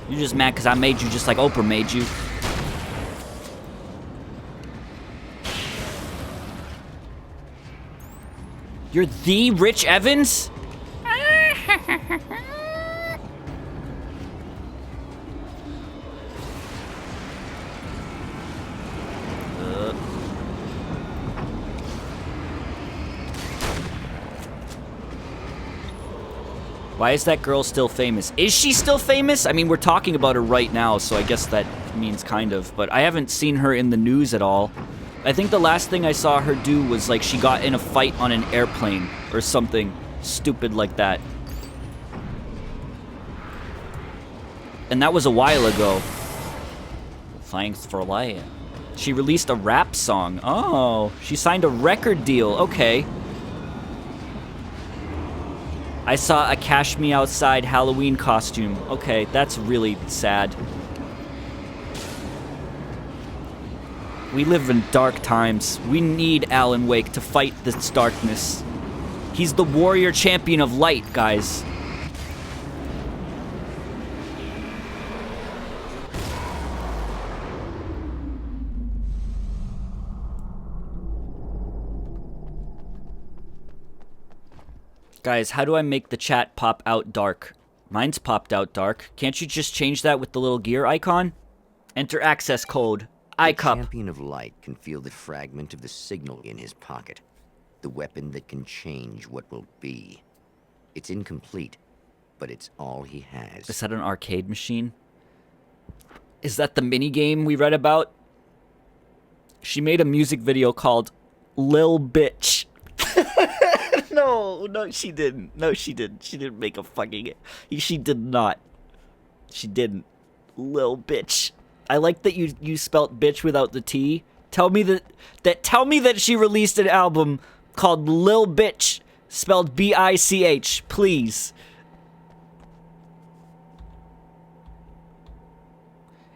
S1: You're just mad because I made you just like Oprah made you. You're the Rich Evans? Why is that girl still famous? Is she still famous? I mean, we're talking about her right now, so I guess that means kind of. But I haven't seen her in the news at all. I think the last thing I saw her do was like she got in a fight on an airplane or something stupid like that. And that was a while ago. Thanks for that. She released a rap song. Oh, she signed a record deal. Okay. I saw a Cash Me Outside Halloween costume. Okay, that's really sad. We live in dark times. We need Alan Wake to fight this darkness. He's the warrior champion of light, guys. Guys, how do I make the chat pop out dark? Mine's popped out dark. Can't you just change that with the little gear icon? Enter access code.
S2: The champion of light can feel the fragment of the signal in his pocket. The weapon that can change what will be. It's incomplete, but it's all he has.
S1: Is that an arcade machine? Is that the minigame we read about? She made a music video called Lil Bitch. No, she didn't. No, she didn't. She didn't make a fucking... She did not. She didn't. Lil Bitch. I like that you spelt bitch without the T. Tell me that she released an album called Lil Bitch, spelled B-I-C-H, please.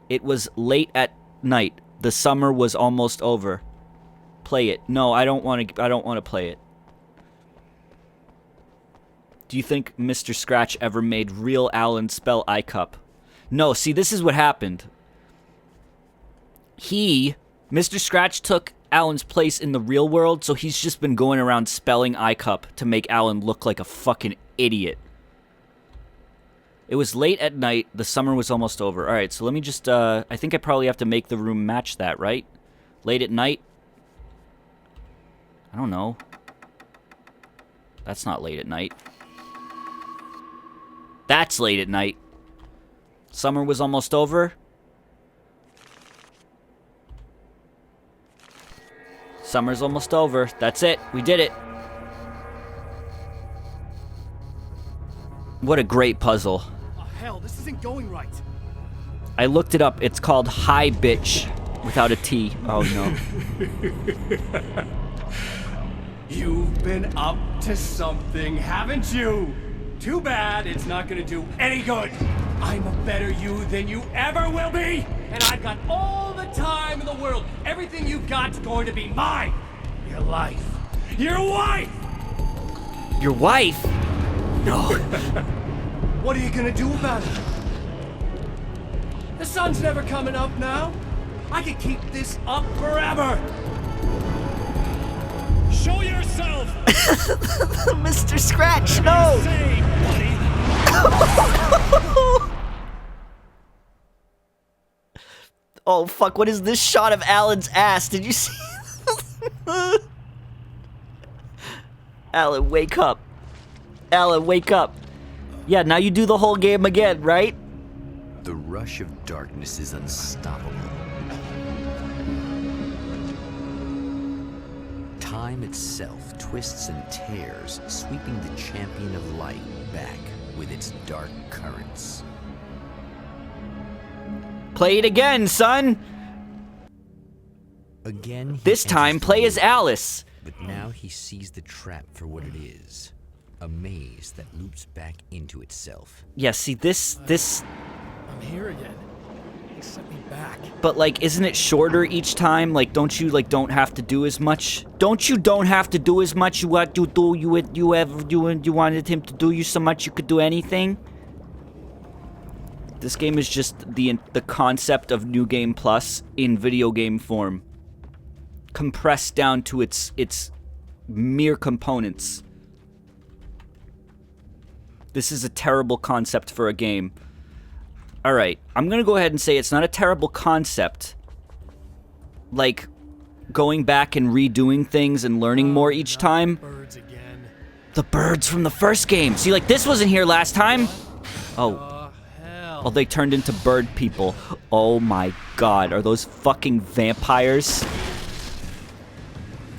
S1: It was late at night. The summer was almost over. Play it. No, I don't want to play it. Do you think Mr. Scratch ever made real Alan spell iCup? No, see, this is what happened. Mr. Scratch took Alan's place in the real world, so he's just been going around spelling iCup to make Alan look like a fucking idiot. It was late at night. The summer was almost over. All right, so let me just, I think I probably have to make the room match that, right? Late at night? I don't know. That's not late at night. That's late at night. Summer was almost over. Summer's almost over. That's it. We did it. What a great puzzle.
S3: Oh, hell, this isn't going right.
S1: I looked it up. It's called Hi Bitch without a T. Oh, no.
S3: You've been up to something, haven't you? Too bad it's not gonna do any good. I'm a better you than you ever will be, and I've got all the time in the world. Everything you've got's going to be mine. Your life. Your wife!
S1: Your wife? No.
S3: What are you gonna do about it? The sun's never coming up now. I can keep this up forever. Show yourself!
S1: Mr. Scratch, no!
S3: Say, buddy.
S1: Oh, fuck, what is this shot of Alan's ass? Did you see? Alan, wake up. Alan, wake up. Yeah, now you do the whole game again, right?
S2: The rush of darkness is unstoppable. Time itself twists and tears, sweeping the champion of light back with its dark currents.
S1: Play it again, son!
S2: Again,
S1: this time, play as Alice.
S2: But now he sees the trap for what it is. A maze that loops back into itself.
S1: Yeah, see, this...
S3: I'm here again. They sent me back.
S1: But, like, isn't it shorter each time? Like, don't you, like, don't have to do as much? Don't have to do as much? You wanted him to do you so much you could do anything? This game is just the concept of New Game Plus in video game form. Compressed down to its mere components. This is a terrible concept for a game. Alright, I'm gonna go ahead and say it's not a terrible concept. Like, going back and redoing things and learning more each time.
S3: Birds again.
S1: The birds from the first game. See, like, this wasn't here last time. Oh. Oh, they turned into bird people. Oh my god, are those fucking vampires?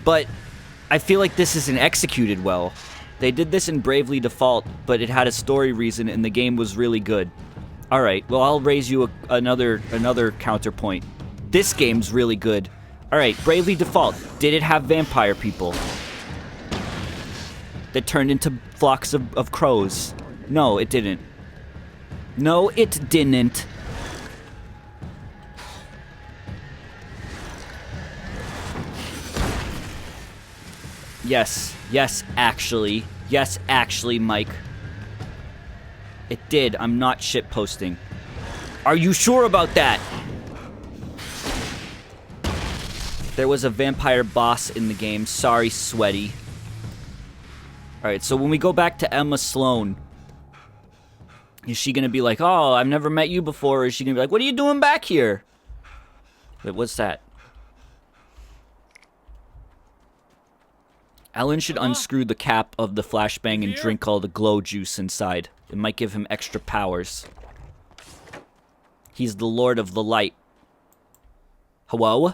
S1: But I feel like this isn't executed well. They did this in Bravely Default, but it had a story reason and the game was really good. Alright, well, I'll raise you another counterpoint. This game's really good. Alright, Bravely Default. Did it have vampire people that turned into flocks of crows? No, it didn't. No, it didn't. Yes, actually. Yes, actually, Mike. It did. I'm not shitposting. Are you sure about that? There was a vampire boss in the game. Sorry, Sweaty. Alright, so when we go back to Emma Sloan, is she gonna be like, oh, I've never met you before? Or is she gonna be like, what are you doing back here? Wait, what's that? Alan should unscrew the cap of the flashbang and drink all the glow juice inside. It might give him extra powers. He's the Lord of the Light. Hello?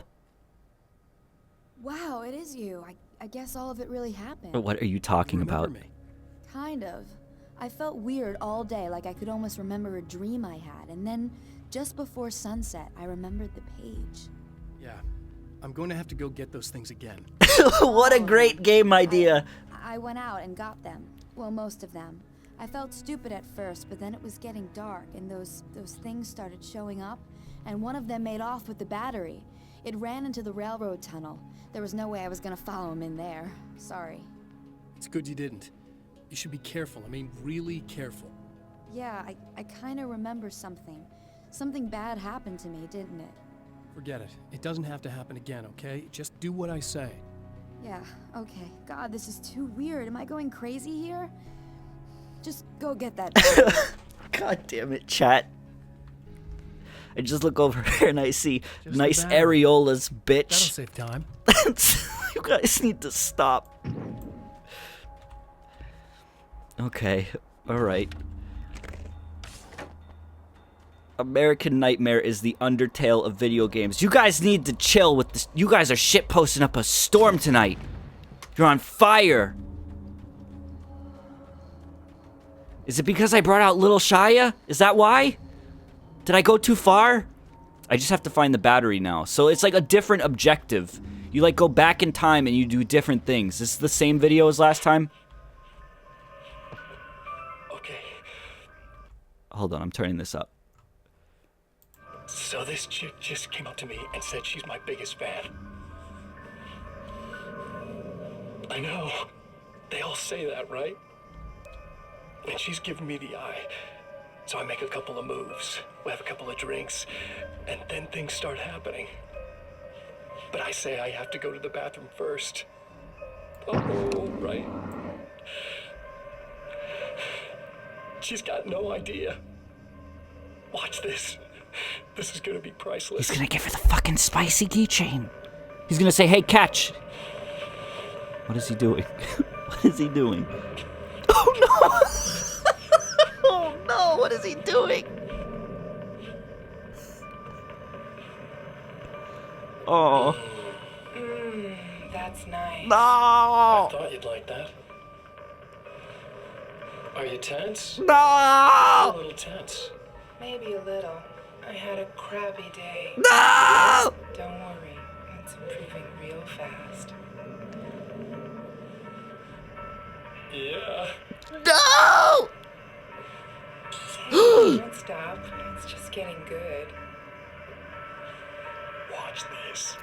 S5: Wow, it is you. I guess all of it really happened.
S1: What are you talking about?
S5: Kind of. I felt weird all day, like I could almost remember a dream I had, and then, just before sunset, I remembered the page.
S3: Yeah, I'm going to have to go get those things again.
S1: What a great game idea!
S5: I went out and got them. Well, most of them. I felt stupid at first, but then it was getting dark, and those things started showing up, and one of them made off with the battery. It ran into the railroad tunnel. There was no way I was gonna follow him in there. Sorry.
S3: It's good you didn't. You should be careful. I mean, really careful.
S5: Yeah, I kinda remember something. Something bad happened to me, didn't it?
S3: Forget it. It doesn't have to happen again, okay? Just do what I say.
S5: Yeah, okay. God, this is too weird. Am I going crazy here? Just go get that.
S1: God damn it, chat. I just look over here and I see
S14: Just
S1: nice
S14: about.
S1: areolas, bitch.
S14: That'll save time.
S1: You guys need to stop. Okay, alright. American Nightmare is the Undertale of video games. You guys need to chill with this. You guys are shit posting up a storm tonight. You're on fire. Is it because I brought out Little Shia? Is that why? Did I go too far? I just have to find the battery now. So it's like a different objective. You like go back in time and you do different things. This is the same video as last time?
S4: Okay.
S1: Hold on, I'm turning this up.
S4: So this chick just came up to me and said she's my biggest fan. I know. They all say that, right? And she's giving me the eye. So I make a couple of moves. We have a couple of drinks. And then things start happening. But I say I have to go to the bathroom first. Oh, right. She's got no idea. Watch this. This is gonna be priceless.
S1: He's gonna give her the fucking spicy keychain. He's gonna say, hey, catch. What is he doing? What is he doing? Oh no! Oh no, what is he doing? Oh.
S16: That's nice.
S1: No!
S4: I thought you'd like that. Are you tense?
S1: No!
S4: A little tense.
S16: Maybe a little. I had a crappy day.
S1: No!
S16: Don't worry. It's improving real fast.
S4: Yeah.
S1: No!
S16: Don't stop. It's just getting good.
S4: Watch this.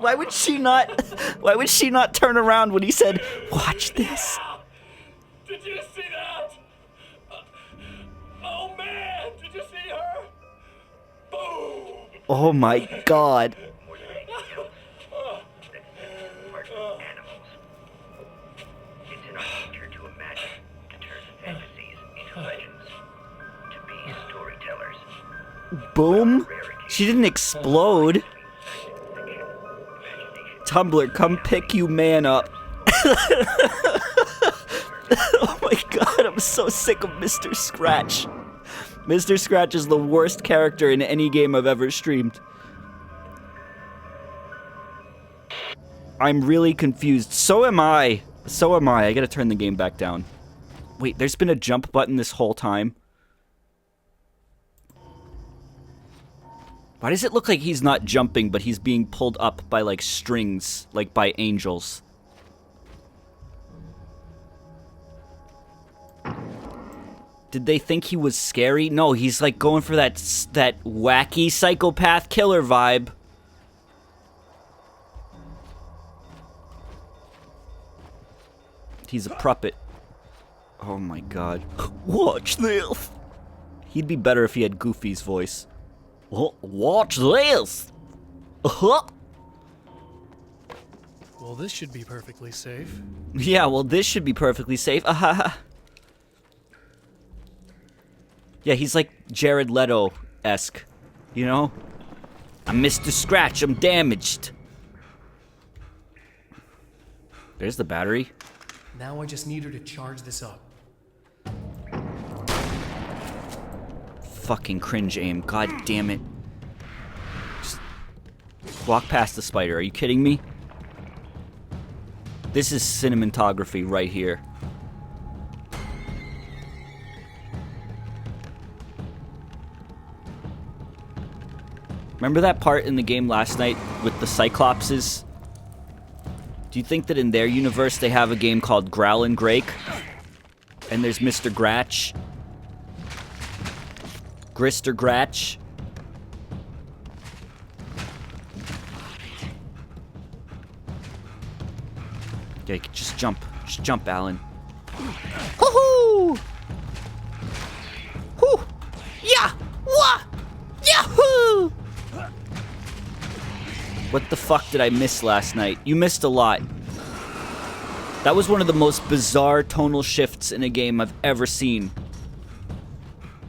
S1: Why would she not turn around when he said, watch this?
S4: Did you see that? Oh man, did you see her? Boom!
S1: Oh my god.
S17: It's in our nature to imagine, to turn fantasies into legends, to be storytellers.
S1: Boom? She didn't explode. Tumblr, come pick you man up. Oh my god, I'm so sick of Mr. Scratch. Mr. Scratch is the worst character in any game I've ever streamed. I'm really confused. So am I. So am I. I gotta turn the game back down. Wait, there's been a jump button this whole time. Why does it look like he's not jumping, but he's being pulled up by, like, strings, like by angels? Did they think he was scary? No, he's, like, going for that wacky psychopath killer vibe. He's a puppet. Oh my god. Watch this! He'd be better if he had Goofy's voice. Oh, watch this!
S14: Well, this should be perfectly safe.
S1: Yeah, well, this should be perfectly safe. Yeah, he's like Jared Leto-esque. You know? I'm Mr. Scratch, I'm damaged. There's the battery.
S14: Now I just need her to charge this up.
S1: Fucking cringe aim. God damn it. Just walk past the spider. Are you kidding me? This is cinematography right here. Remember that part in the game last night with the Cyclopses? Do you think that in their universe they have a game called Growlin' Grake? And there's Mr. Gratch? Grister Gratch? Okay, just jump. Just jump, Alan. Woohoo! Whoo! Yeah! Wah! Yahoo! What the fuck did I miss last night? You missed a lot. That was one of the most bizarre tonal shifts in a game I've ever seen.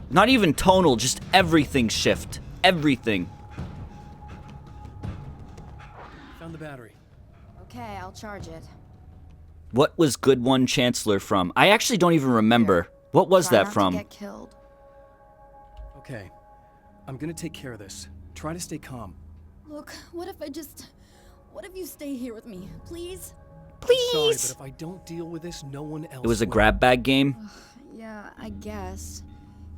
S1: Not even tonal, just everything shift. Everything.
S3: Found the battery.
S5: Okay, I'll charge it.
S1: What was Good One Chancellor from? I actually don't even remember. What was
S5: Try
S1: that
S5: not
S1: from?
S5: To get killed.
S3: Okay. I'm gonna take care of this. Try to stay calm.
S5: Look, what if you stay here with me, please?
S3: Sorry, but if I don't deal with this, no one else
S1: It was a
S3: will.
S1: grab bag game?
S5: Yeah, I guess.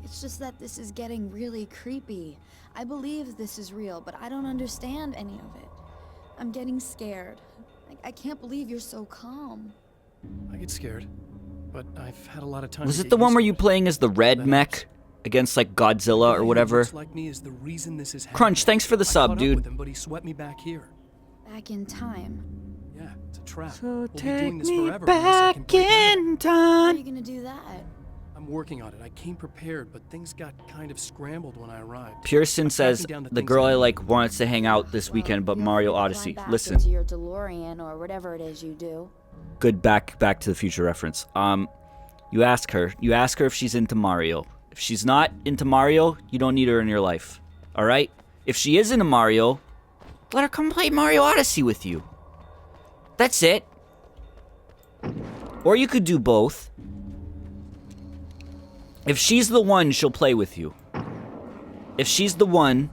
S5: It's just that this is getting really creepy. I believe this is real, but I don't understand any of it. I'm getting scared. I can't believe you're so calm.
S3: I get scared, but I've had a lot of time.
S1: Was
S3: to
S1: it
S3: get
S1: the one
S3: used
S1: where
S3: to
S1: you playing as the red mech against like Godzilla or whatever?
S3: Looks like me is the reason this is
S1: Crunch,
S3: happening.
S1: thanks for the
S3: I
S1: sub,
S3: caught up
S1: dude.
S3: with him, but he swept me back here.
S5: Back in time.
S3: Yeah, it's a trap.
S1: So
S3: we'll be
S1: take
S3: doing this
S1: me
S3: forever unless I can break out of it.
S1: in
S5: How are
S1: time.
S5: you gonna do that?
S3: I'm working on it. I came prepared, but things got kind of scrambled when I arrived.
S1: Pearson
S3: I'm
S1: says
S3: tracking down
S1: the
S3: things
S1: girl I
S3: need.
S1: like wants to hang out this weekend, but
S5: Feel
S1: Mario
S5: free to
S1: Odyssey.
S5: climb back
S1: Listen,
S5: into your DeLorean or whatever it is you do.
S1: good Back to the Future reference. You ask her if she's into Mario. If she's not into Mario, you don't need her in your life. All right? If she is into Mario, let her come play Mario Odyssey with you. That's it. Or you could do both. If she's the one, she'll play with you. If she's the one,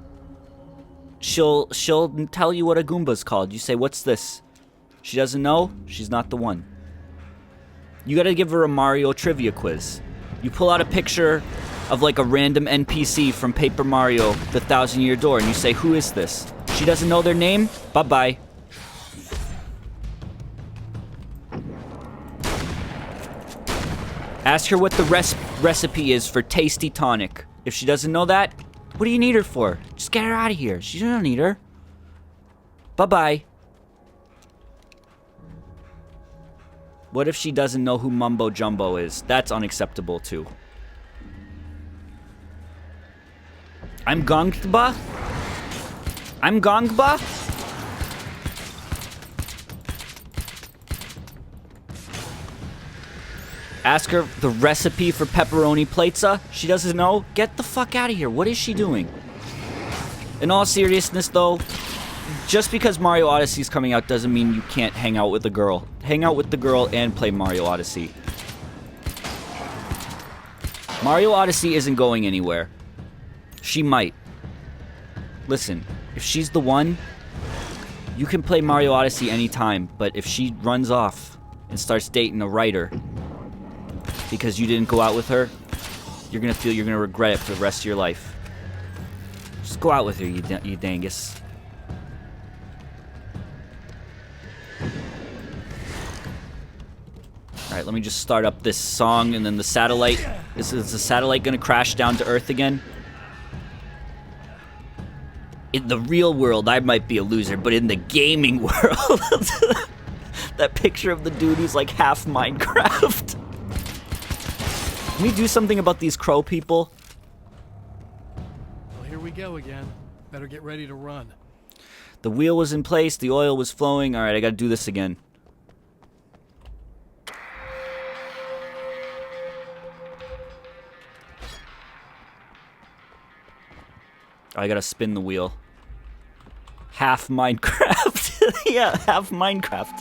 S1: she'll tell you what a Goomba's called. You say, "What's this?" She doesn't know, she's not the one. You gotta give her a Mario trivia quiz. You pull out a picture of like a random NPC from Paper Mario, the Thousand Year Door, and you say, "Who is this?" She doesn't know their name? Bye-bye. Ask her what the recipe is for Tasty Tonic. If she doesn't know that, what do you need her for? Just get her out of here. She don't need her. Bye-bye. What if she doesn't know who Mumbo Jumbo is? That's unacceptable too. I'm Gongba? I'm Gongba? Ask her the recipe for pepperoni pizza. She doesn't know. Get the fuck out of here. What is she doing? In all seriousness, though, just because Mario Odyssey is coming out doesn't mean you can't hang out with the girl. Hang out with the girl and play Mario Odyssey. Mario Odyssey isn't going anywhere. She might. Listen, if she's the one, you can play Mario Odyssey anytime, but if she runs off and starts dating a writer because you didn't go out with her, you're gonna feel you're gonna regret it for the rest of your life. Just go out with her, you dangus. Alright, let me just start up this song and then the satellite. Is the satellite gonna crash down to Earth again? In the real world, I might be a loser, but in the gaming world, that picture of the dude who's like half Minecraft. Can we do something about these crow people?
S3: Well, here we go again. Better get ready to run.
S1: The wheel was in place, the oil was flowing. Alright, I gotta do this again. I gotta spin the wheel. Half Minecraft. Yeah, half Minecraft.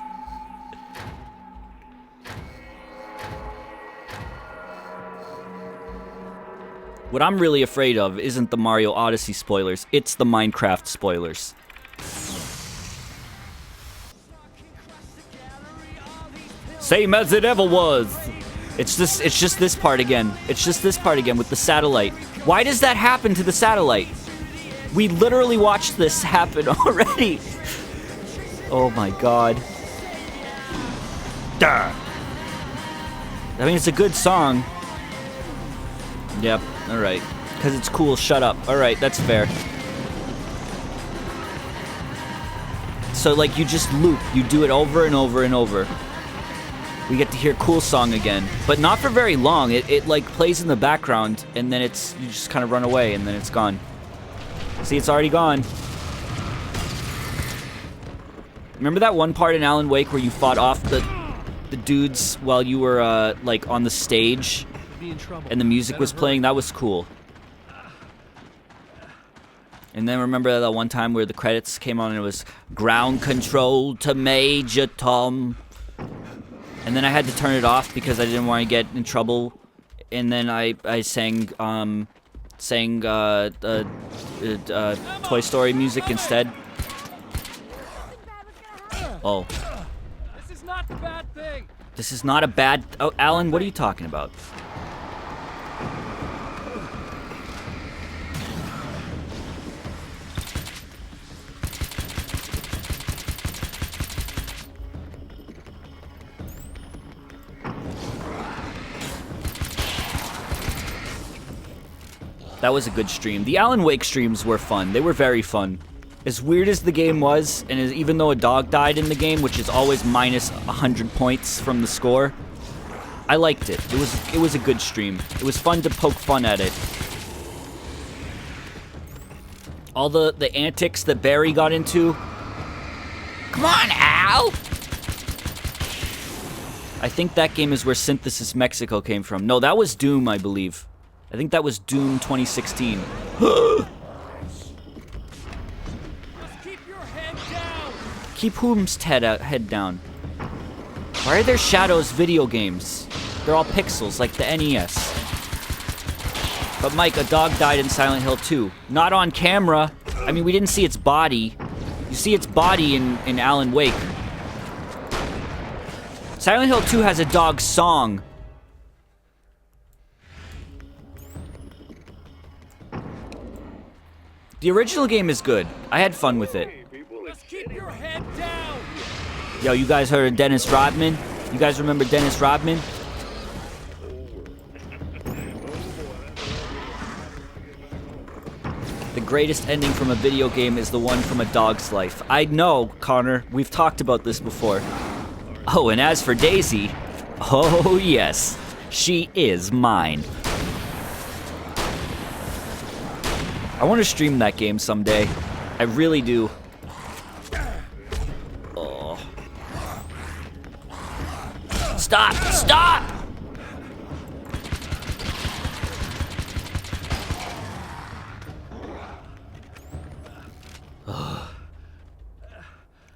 S1: What I'm really afraid of isn't the Mario Odyssey spoilers, it's the Minecraft spoilers. Same as it ever was. It's just this part again. It's just this part again with the satellite. Why does that happen to the satellite? We literally watched this happen already. Oh my god. Duh. I mean, it's a good song. Yep, alright. Because it's cool, shut up. Alright, that's fair. So, like, you just loop. You do it over and over and over. We get to hear cool song again. But not for very long. It like, plays in the background, and then you just kind of run away, and then it's gone. See, it's already gone. Remember that one part in Alan Wake where you fought off the dudes while you were like on the stage and the music was playing? That was cool. And then remember that one time where the credits came on and it was ground control to Major Tom. And then I had to turn it off because I didn't want to get in trouble. And then I sang Toy Story music instead. Oh.
S3: This is not the bad thing.
S1: This is not a bad... Oh, Alan, what are you talking about? That was a good stream. The Alan Wake streams were fun. They were very fun. As weird as the game was, and even though a dog died in the game, which is always minus 100 points from the score, I liked it. It was a good stream. It was fun to poke fun at it. All the antics that Barry got into.
S7: Come on, Al!
S1: I think that game is where Synthesis Mexico came from. No, that was Doom, I believe. I think that was Doom 2016. Keep whom's head down. Why are there shadows video games? They're all pixels, like the NES. But Mike, a dog died in Silent Hill 2. Not on camera. I mean, we didn't see its body. You see its body in Alan Wake. Silent Hill 2 has a dog song. The original game is good. I had fun with it.
S3: Just keep your head down.
S1: Yo, you guys heard of Dennis Rodman? You guys remember Dennis Rodman? The greatest ending from a video game is the one from A Dog's Life. I know, Connor. We've talked about this before. Oh, and as for Daisy, oh yes, she is mine. I want to stream that game someday. I really do. Oh. Stop! Stop!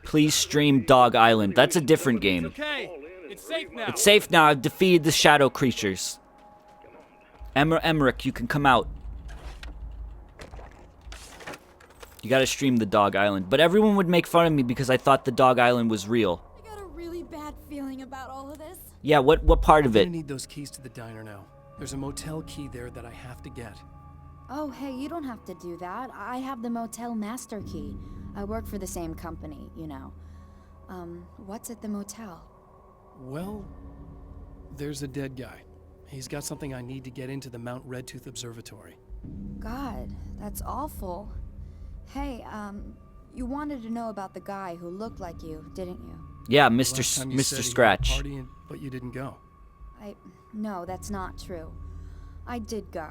S1: Please stream Dog Island. That's a different game.
S3: Okay, it's safe now.
S1: It's safe now. I've defeated the shadow creatures. Emmerich, you can come out. You gotta stream the Dog Island. But everyone would make fun of me because I thought the Dog Island was real.
S5: I got a really bad feeling about all of this.
S1: Yeah, what part of it?
S4: I need those keys to the diner now. There's a motel key there that I have to get.
S5: Oh, hey, you don't have to do that. I have the motel master key. I work for the same company, you know. What's at the motel?
S4: Well, there's a dead guy. He's got something I need to get into the Mount Redtooth Observatory.
S5: God, that's awful. Hey, you wanted to know about the guy who looked like you, didn't you?
S1: Yeah,
S4: Last time you
S1: Mr.
S4: said he had a
S1: Scratch.
S4: party, but you didn't go.
S5: No, that's not true. I did go.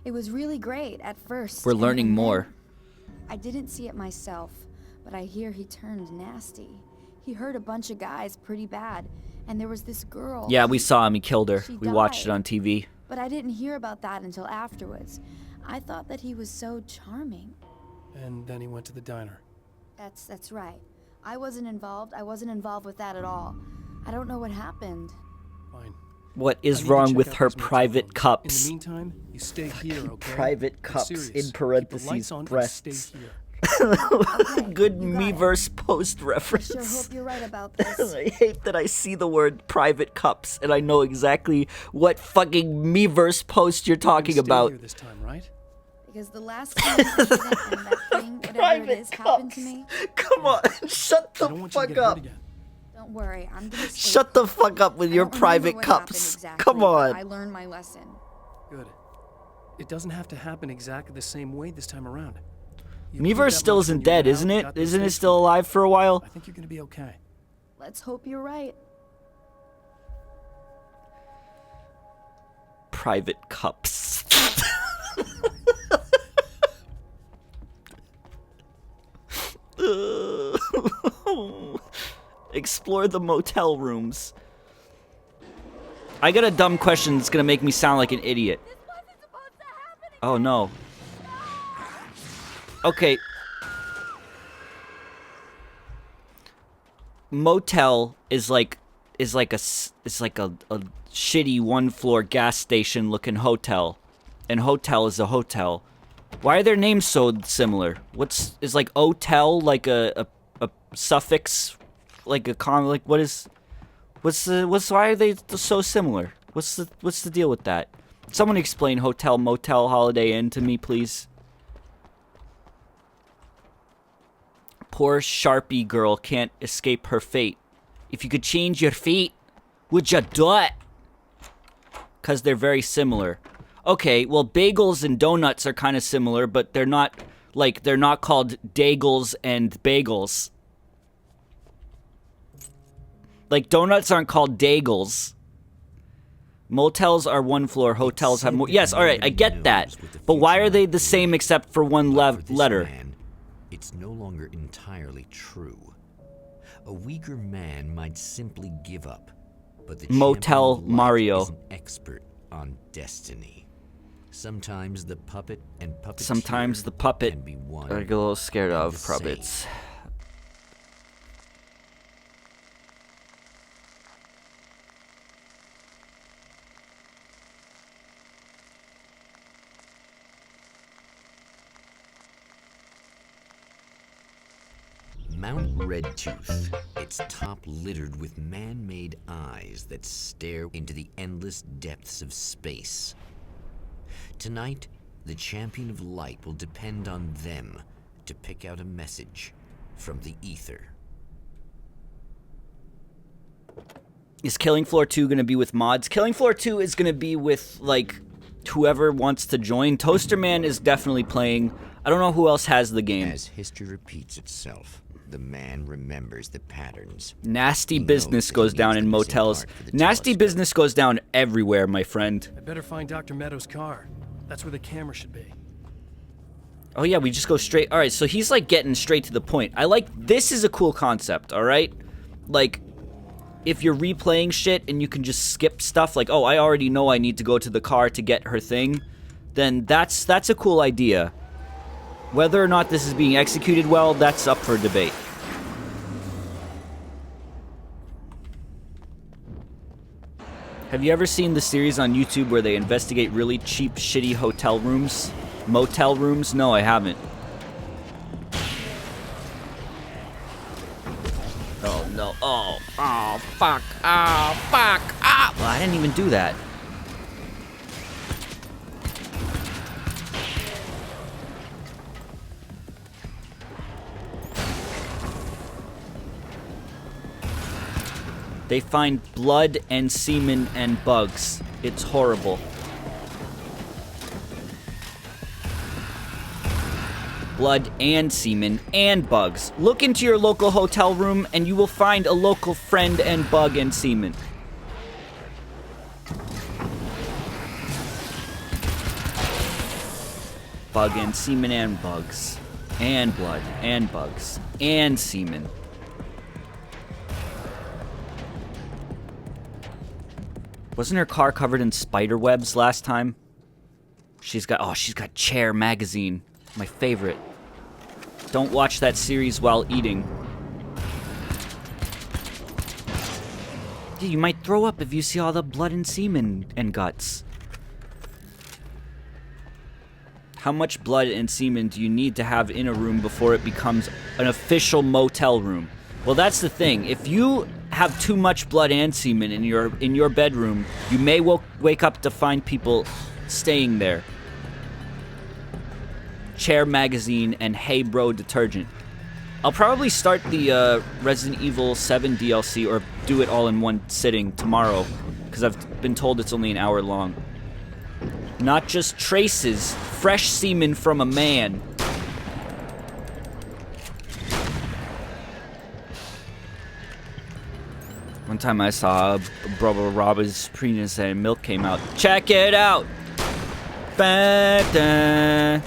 S5: It was really great at first.
S1: We're learning
S5: and then
S1: more.
S5: I didn't see it myself, but I hear he turned nasty. He hurt a bunch of guys pretty bad, and there was this girl.
S1: Yeah, we saw him. He killed her.
S5: She
S1: We watched it
S5: died.
S1: on TV.
S5: But I didn't hear about that until afterwards. I thought that he was so charming.
S4: And then he went to the diner.
S5: That's right. I wasn't involved. I wasn't involved with that at all. I don't know what happened.
S4: Fine.
S1: What
S4: I
S1: is
S4: need to
S1: wrong
S4: check
S1: with
S4: out
S1: her
S4: those motel
S1: private
S4: rooms.
S1: cups?
S4: In the meantime, you stay here, okay?
S1: Private
S4: I'm
S1: cups,
S4: serious.
S1: in
S4: Keep the
S1: parentheses,
S4: lights on and
S1: breasts.
S4: stay here.
S1: Good Miiverse post reference.
S5: I sure hope you're right about this.
S1: I hate that I see the word private cups and I know exactly what fucking Miiverse post you're talking
S4: Stay
S1: about.
S4: here this time, right?
S5: Because the last time this incident and that thing, whatever it is, happened to me.
S1: Come on, shut the fuck up.
S5: Don't worry, I'm gonna stay.
S1: Shut the fuck up with
S5: I
S1: your
S5: don't remember
S1: private
S5: what happened
S1: cups.
S5: exactly,
S1: Come
S5: but
S1: on.
S5: I learned my lesson.
S4: Good. It doesn't have to happen exactly the same way this time around. You
S1: Miiverse
S4: proved that
S1: still
S4: much
S1: isn't
S4: when you
S1: dead,
S4: went
S1: isn't
S4: out and
S1: it?
S4: got the
S1: Isn't it
S4: safe
S1: still alive for a while?
S4: I think you're gonna be okay.
S5: Let's hope you're right.
S1: Private cups. Explore the motel rooms. I got a dumb question that's gonna make me sound like an idiot. Oh no. Okay. Motel is like a shitty one-floor gas station looking hotel, and hotel is a hotel. Why are their names so similar? Is like hotel like a suffix, like a why are they so similar? What's the deal with that? Someone explain hotel, motel, Holiday Inn to me, please. Poor Sharpie girl can't escape her fate. If you could change your fate, would you do it? Because they're very similar. Okay, well, bagels and donuts are kind of similar, but they're not called dagels and bagels. Like, donuts aren't called dagels. Motels are one floor, hotels have more. Yes, alright, I get that. But why are they the same except for one letter?
S2: It's no longer entirely true. A weaker man might simply give up, but the
S1: Motel
S2: champion of light
S1: Mario
S2: is an expert on destiny. Sometimes the puppet and puppeteer
S1: Sometimes the puppet.
S2: can be one
S1: I get a little scared of
S2: and the same.
S1: puppets.
S2: Mount Redtooth, its top littered with man-made eyes that stare into the endless depths of space. Tonight, the champion of light will depend on them to pick out a message from the ether.
S1: Is Killing Floor 2 going to be with mods? Killing Floor 2 is going to be with, like, whoever wants to join. Toaster Man is definitely playing. I don't know who else has the game.
S2: As history repeats itself, the man remembers the patterns.
S1: Nasty business goes down in motels. Nasty business goes down everywhere, my friend.
S3: I better find Dr. Meadows' car. That's where the camera should be.
S1: Oh yeah, we just go straight. All right, so he's like getting straight to the point. This is a cool concept, all right? Like, if you're replaying shit and you can just skip stuff, like, oh, I already know I need to go to the car to get her thing, then that's a cool idea. Whether or not this is being executed well, that's up for debate. Have you ever seen the series on YouTube where they investigate really cheap, shitty hotel rooms? Motel rooms? No, I haven't. Oh, no. Oh, fuck. Oh, fuck. Ah! Well, I didn't even do that. They find blood and semen and bugs. It's horrible. Blood and semen and bugs. Look into your local hotel room and you will find a local friend and bug and semen. Bug and semen and bugs. And blood and bugs. And semen. Wasn't her car covered in spider webs last time? She's got Chair magazine. My favorite. Don't watch that series while eating. Dude, you might throw up if you see all the blood and semen and guts. How much blood and semen do you need to have in a room before it becomes an official motel room? Well, that's the thing. If you have too much blood and semen in your bedroom, you may wake up to find people staying there. Chair magazine and Hey Bro detergent. I'll probably start the Resident Evil 7 DLC or do it all in one sitting tomorrow, because I've been told it's only an hour long. Not just traces, fresh semen from a man. One time I saw Brother Rob's penis and milk came out. Check it out! Ba-da.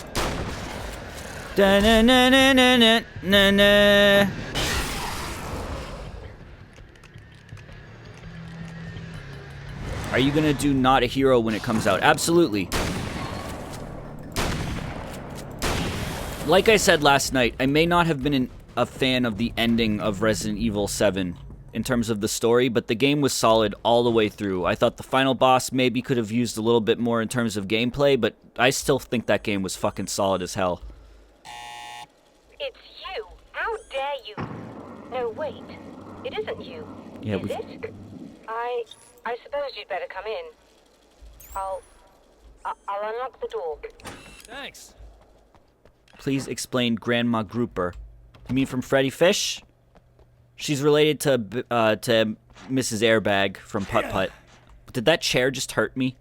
S1: Da-na-na-na-na-na-na-na. Are you gonna do Not a Hero when it comes out? Absolutely. Like I said last night, I may not have been a fan of the ending of Resident Evil 7 in terms of the story, but the game was solid all the way through. I thought the final boss maybe could have used a little bit more in terms of gameplay, but I still think that game was fucking solid as hell.
S8: It's you! How dare you! No, wait. It isn't you.
S1: Yeah,
S8: is it? I suppose you'd better come in. I'll unlock the door.
S14: Thanks.
S1: Please explain Grandma Grouper. You mean from Freddy Fish? She's related to Mrs. Airbag from Putt Putt. Did that chair just hurt me?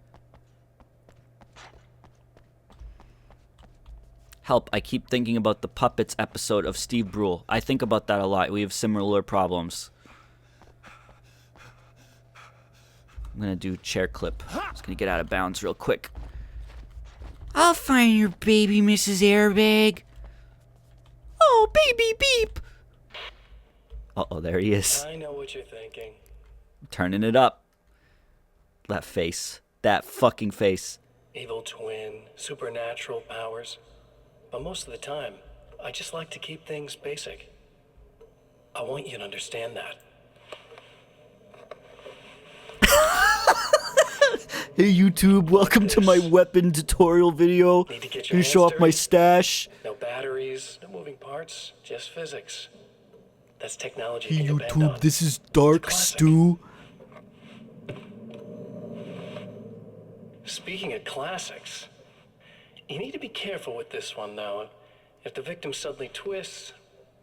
S1: Help, I keep thinking about the Puppets episode of Steve Brule. I think about that a lot. We have similar problems. I'm gonna do chair clip. Just gonna get out of bounds real quick. I'll find your baby, Mrs. Airbag. Oh, baby beep. Uh-oh, there he is.
S4: I know what you're thinking.
S1: Turning it up. That face. That fucking face.
S4: Evil twin, supernatural powers. But most of the time, I just like to keep things basic. I want you to understand that.
S1: Hey YouTube, welcome to my weapon tutorial video.
S4: Need to get your
S1: Gonna show
S4: hands
S1: off my
S4: dirty?
S1: stash.
S4: No batteries, no moving parts, just physics. That's technology
S1: Hey
S4: you can depend on.
S1: YouTube, this is Dark Stew.
S4: Speaking of classics, you need to be careful with this one, though. If the victim suddenly twists,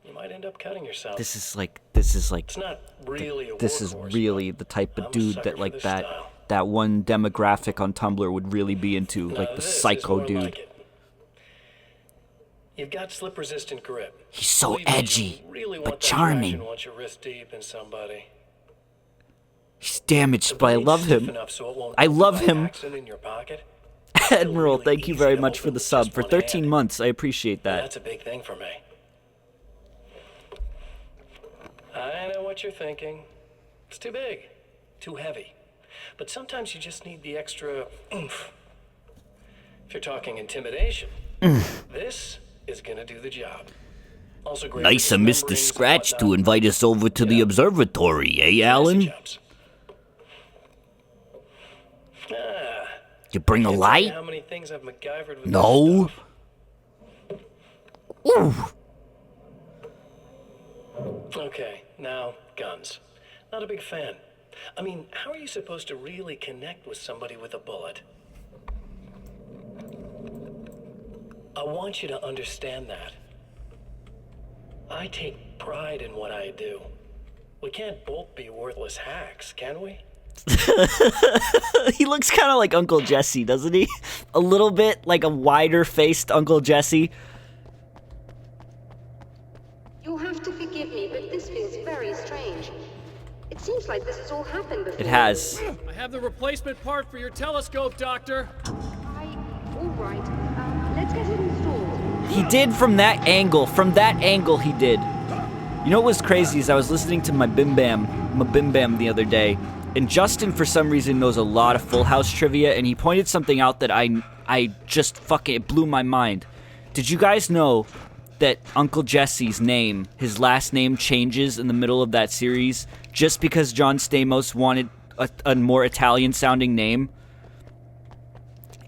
S4: you might end up cutting yourself.
S1: This is like
S4: It's not really a
S1: this is
S4: workhorse,
S1: really the type of
S4: I'm a
S1: dude
S4: sucker
S1: that
S4: for
S1: like
S4: this
S1: that
S4: style.
S1: that one demographic on Tumblr would really be into,
S4: Now
S1: like the
S4: this is
S1: psycho
S4: more
S1: dude.
S4: like it. You've got slip-resistant grip.
S7: He's so
S4: Believe me, you
S7: edgy,
S4: really
S7: but
S4: want that
S7: charming.
S4: traction once you're wrist deep in somebody.
S1: He's damaged, but I love
S4: Stiff
S1: him.
S4: enough so it won't
S1: I love
S4: by
S1: him.
S4: accident in your pocket.
S1: Admiral, thank you very much for the sub. For 13 months, I appreciate that.
S4: That's a big thing for me. I know what you're thinking. It's too big, too heavy. But sometimes you just need the extra oomph. If you're talking intimidation, this is gonna do the job. Also great
S7: Nice
S4: for
S7: of Mr.
S4: remembering
S7: Scratch
S4: whatnot.
S7: to invite us over to the observatory, eh, Alan? You bring a
S4: Can't tell you
S7: light?
S4: how many things I've MacGyvered with
S7: No. Ooh.
S4: Okay, now guns. Not a big fan. I mean, how are you supposed to really connect with somebody with a bullet? I want you to understand that. I take pride in what I do. We can't both be worthless hacks, can we?
S1: He looks kind of like Uncle Jesse, doesn't he? A little bit like a wider-faced Uncle Jesse.
S9: You'll have to forgive me, but this feels very strange. It seems like this has all happened before.
S1: It has.
S14: I have the replacement part for your telescope, Doctor.
S9: All right. Let's get it installed.
S1: He did from that angle. From that angle, he did. You know what was crazy is I was listening to my Bim Bam the other day, and Justin, for some reason, knows a lot of Full House trivia, and he pointed something out that I just fucking, it blew my mind. Did you guys know that Uncle Jesse's name, his last name, changes in the middle of that series just because John Stamos wanted a more Italian-sounding name?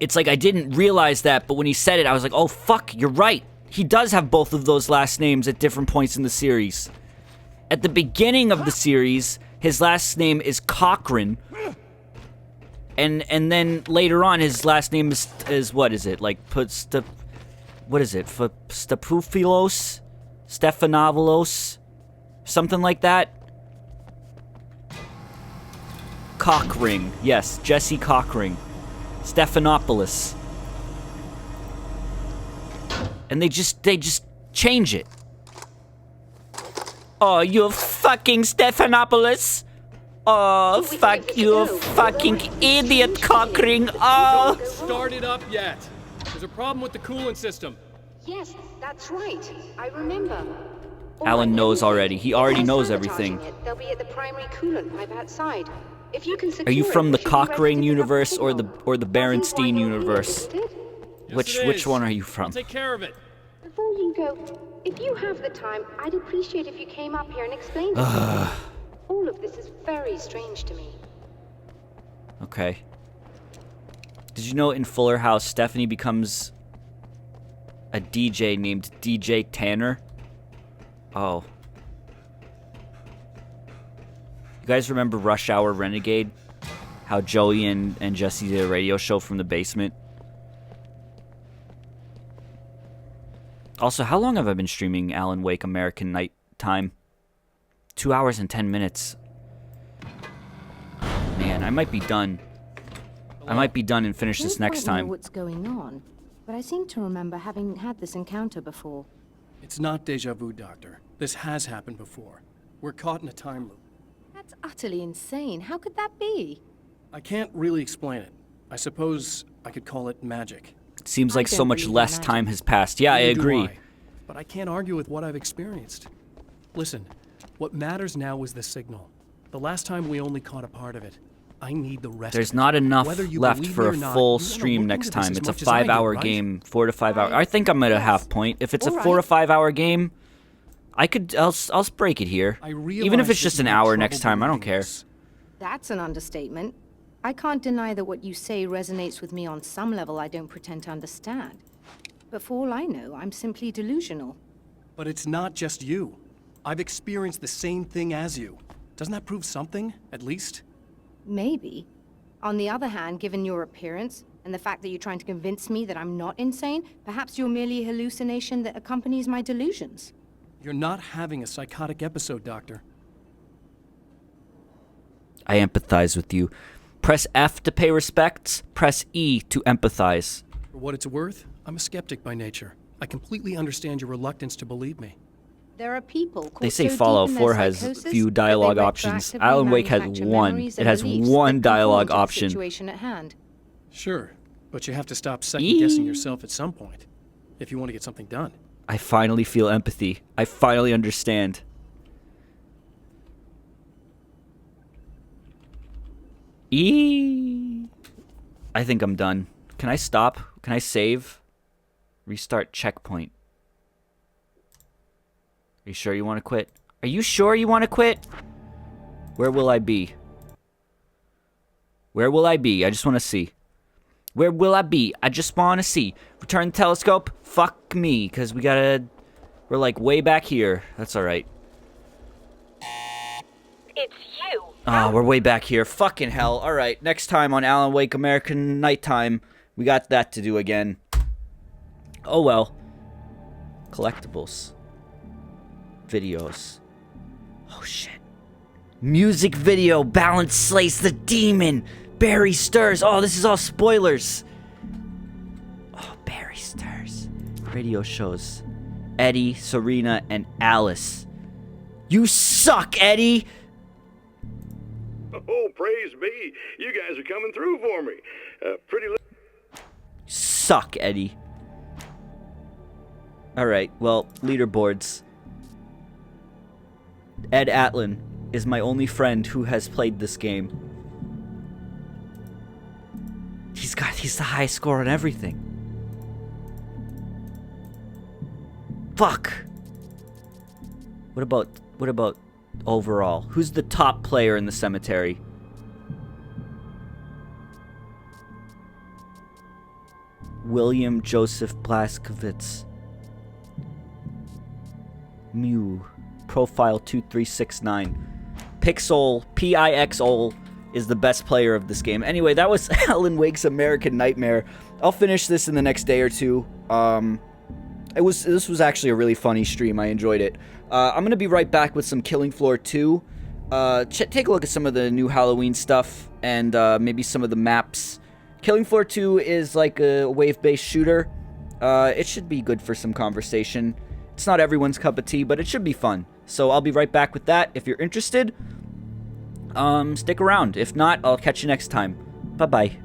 S1: It's like I didn't realize that, but when he said it, I was like, oh, fuck, you're right. He does have both of those last names at different points in the series. At the beginning of the series, his last name is Cochran. And then later on, his last name is what is it? Like, what is it? Stepophilos? Stephanopoulos? Something like that? Cockring. Yes, Jesse Cockring. Stephanopoulos. And they just change it. Oh, you fucking Stephanopoulos. Oh, fuck you, fucking idiot, Cockring. Oh.
S14: Don't start it up yet. There's a problem with the coolant system.
S9: Yes, that's right. I remember.
S1: Alan knows already. He already knows everything.
S9: They'll be at the primary coolant pipe outside. If you can secure
S1: Are you from the
S9: it, we should be ready to
S1: Cochrane
S9: pick up
S1: universe or
S9: signal.
S1: the
S9: Why
S1: Berenstein
S9: not
S1: universe?
S9: here, isn't it?
S1: Which one are you from?
S14: I'll take care of it.
S9: Before you go, if you have the time, I'd appreciate if you came up here and explained it to me. All of this is very strange to me.
S1: Okay. Did you know in Fuller House, Stephanie becomes a DJ named DJ Tanner? Oh. You guys remember Rush Hour Renegade? How Joey and Jesse did a radio show from the basement? Also, how long have I been streaming Alan Wake American Night Time? 2 hours and 10 minutes. Man, I might be done. I might be done and finish this next
S10: I don't
S1: time.
S10: know what's going on, but I seem to remember having had this encounter before.
S3: It's not deja vu, Doctor. This has happened before. We're caught in a time loop.
S10: That's utterly insane. How could that be?
S3: I can't really explain it. I suppose I could call it magic.
S1: It seems
S10: I
S1: like so
S10: don't
S1: much
S10: believe in
S1: less
S10: magic.
S1: time has passed. Yeah, I
S3: Neither do
S1: agree.
S3: I. But I can't argue with what I've experienced. Listen, what matters now is the signal. The last time we only caught a part of it. I need the rest
S1: There's
S3: of it.
S1: not enough
S3: Whether you
S1: left
S3: believe
S1: for
S3: me
S1: a
S3: or not,
S1: full
S3: you wanna
S1: stream
S3: look
S1: next
S3: into this
S1: time.
S3: as
S1: It's a
S3: much as I do,
S1: 5-hour
S3: right?
S1: game, 4 to 5 hours. I think I'm at a half point. If it's a
S10: All
S1: 4 to
S10: right.
S1: 5 hour game, I'll break it here.
S3: I
S1: Even if
S3: realize
S1: it's
S3: that
S1: just
S3: you
S1: an
S3: have
S1: hour
S3: trouble
S1: next time, I don't
S3: believing
S1: care.
S3: this.
S10: That's an understatement. I can't deny that what you say resonates with me on some level I don't pretend to understand. But for all I know, I'm simply delusional.
S3: But it's not just you. I've experienced the same thing as you. Doesn't that prove something, at least?
S10: Maybe. On the other hand, given your appearance, and the fact that you're trying to convince me that I'm not insane, perhaps you're merely a hallucination that accompanies my delusions.
S3: You're not having a psychotic episode, Doctor.
S1: I empathize with you. Press F to pay respects. Press E to empathize.
S3: For what it's worth, I'm a skeptic by nature. I completely understand your reluctance to believe me.
S10: There are people caught
S1: They say
S10: so
S1: Fallout
S10: deep in
S1: 4
S10: their
S1: has
S10: psychosis
S1: few
S10: that
S1: dialogue
S10: they
S1: options.
S10: retroactively
S1: Alan Wake has
S10: manufacture
S1: one.
S10: memories
S1: It
S10: and
S1: has
S10: beliefs
S1: one
S10: that conform
S1: dialogue
S10: to the
S1: option.
S10: situation at hand.
S3: Sure, but you have to stop second-guessing yourself at some point, if you want to get something done.
S1: I finally feel empathy. I finally understand. I think I'm done. Can I stop? Can I save? Restart checkpoint. Are you sure you want to quit? Are you sure you want to quit? Where will I be? Where will I be? I just want to see. Where will I be? I just want to see. Return the telescope? Fuck me, because we're like way back here. That's alright.
S8: It's you.
S1: Ah, we're way back here. Fucking hell. Alright, next time on Alan Wake American Nighttime, we got that to do again. Oh well. Collectibles. Videos. Oh shit. Music video. Balance slays the demon. Barry stirs. Oh, this is all spoilers. Oh, Barry stirs. Radio shows. Eddie, Serena, and Alice. You suck, Eddie!
S6: Oh, praise be. You guys are coming through for me. Pretty
S1: Suck, Eddie. Alright, well, leaderboards. Ed Atlin is my only friend who has played this game. He's the highest score on everything. Fuck. What about overall? Who's the top player in the cemetery? William Joseph Blaskowitz. Mew. Profile 2369. Pixel, Pixol, is the best player of this game. Anyway, that was Alan Wake's American Nightmare. I'll finish this in the next day or two. This was actually a really funny stream. I enjoyed it. I'm going to be right back with some Killing Floor 2. Take a look at some of the new Halloween stuff and maybe some of the maps. Killing Floor 2 is like a wave-based shooter. It should be good for some conversation. It's not everyone's cup of tea, but it should be fun. So I'll be right back with that. If you're interested, stick around. If not, I'll catch you next time. Bye-bye.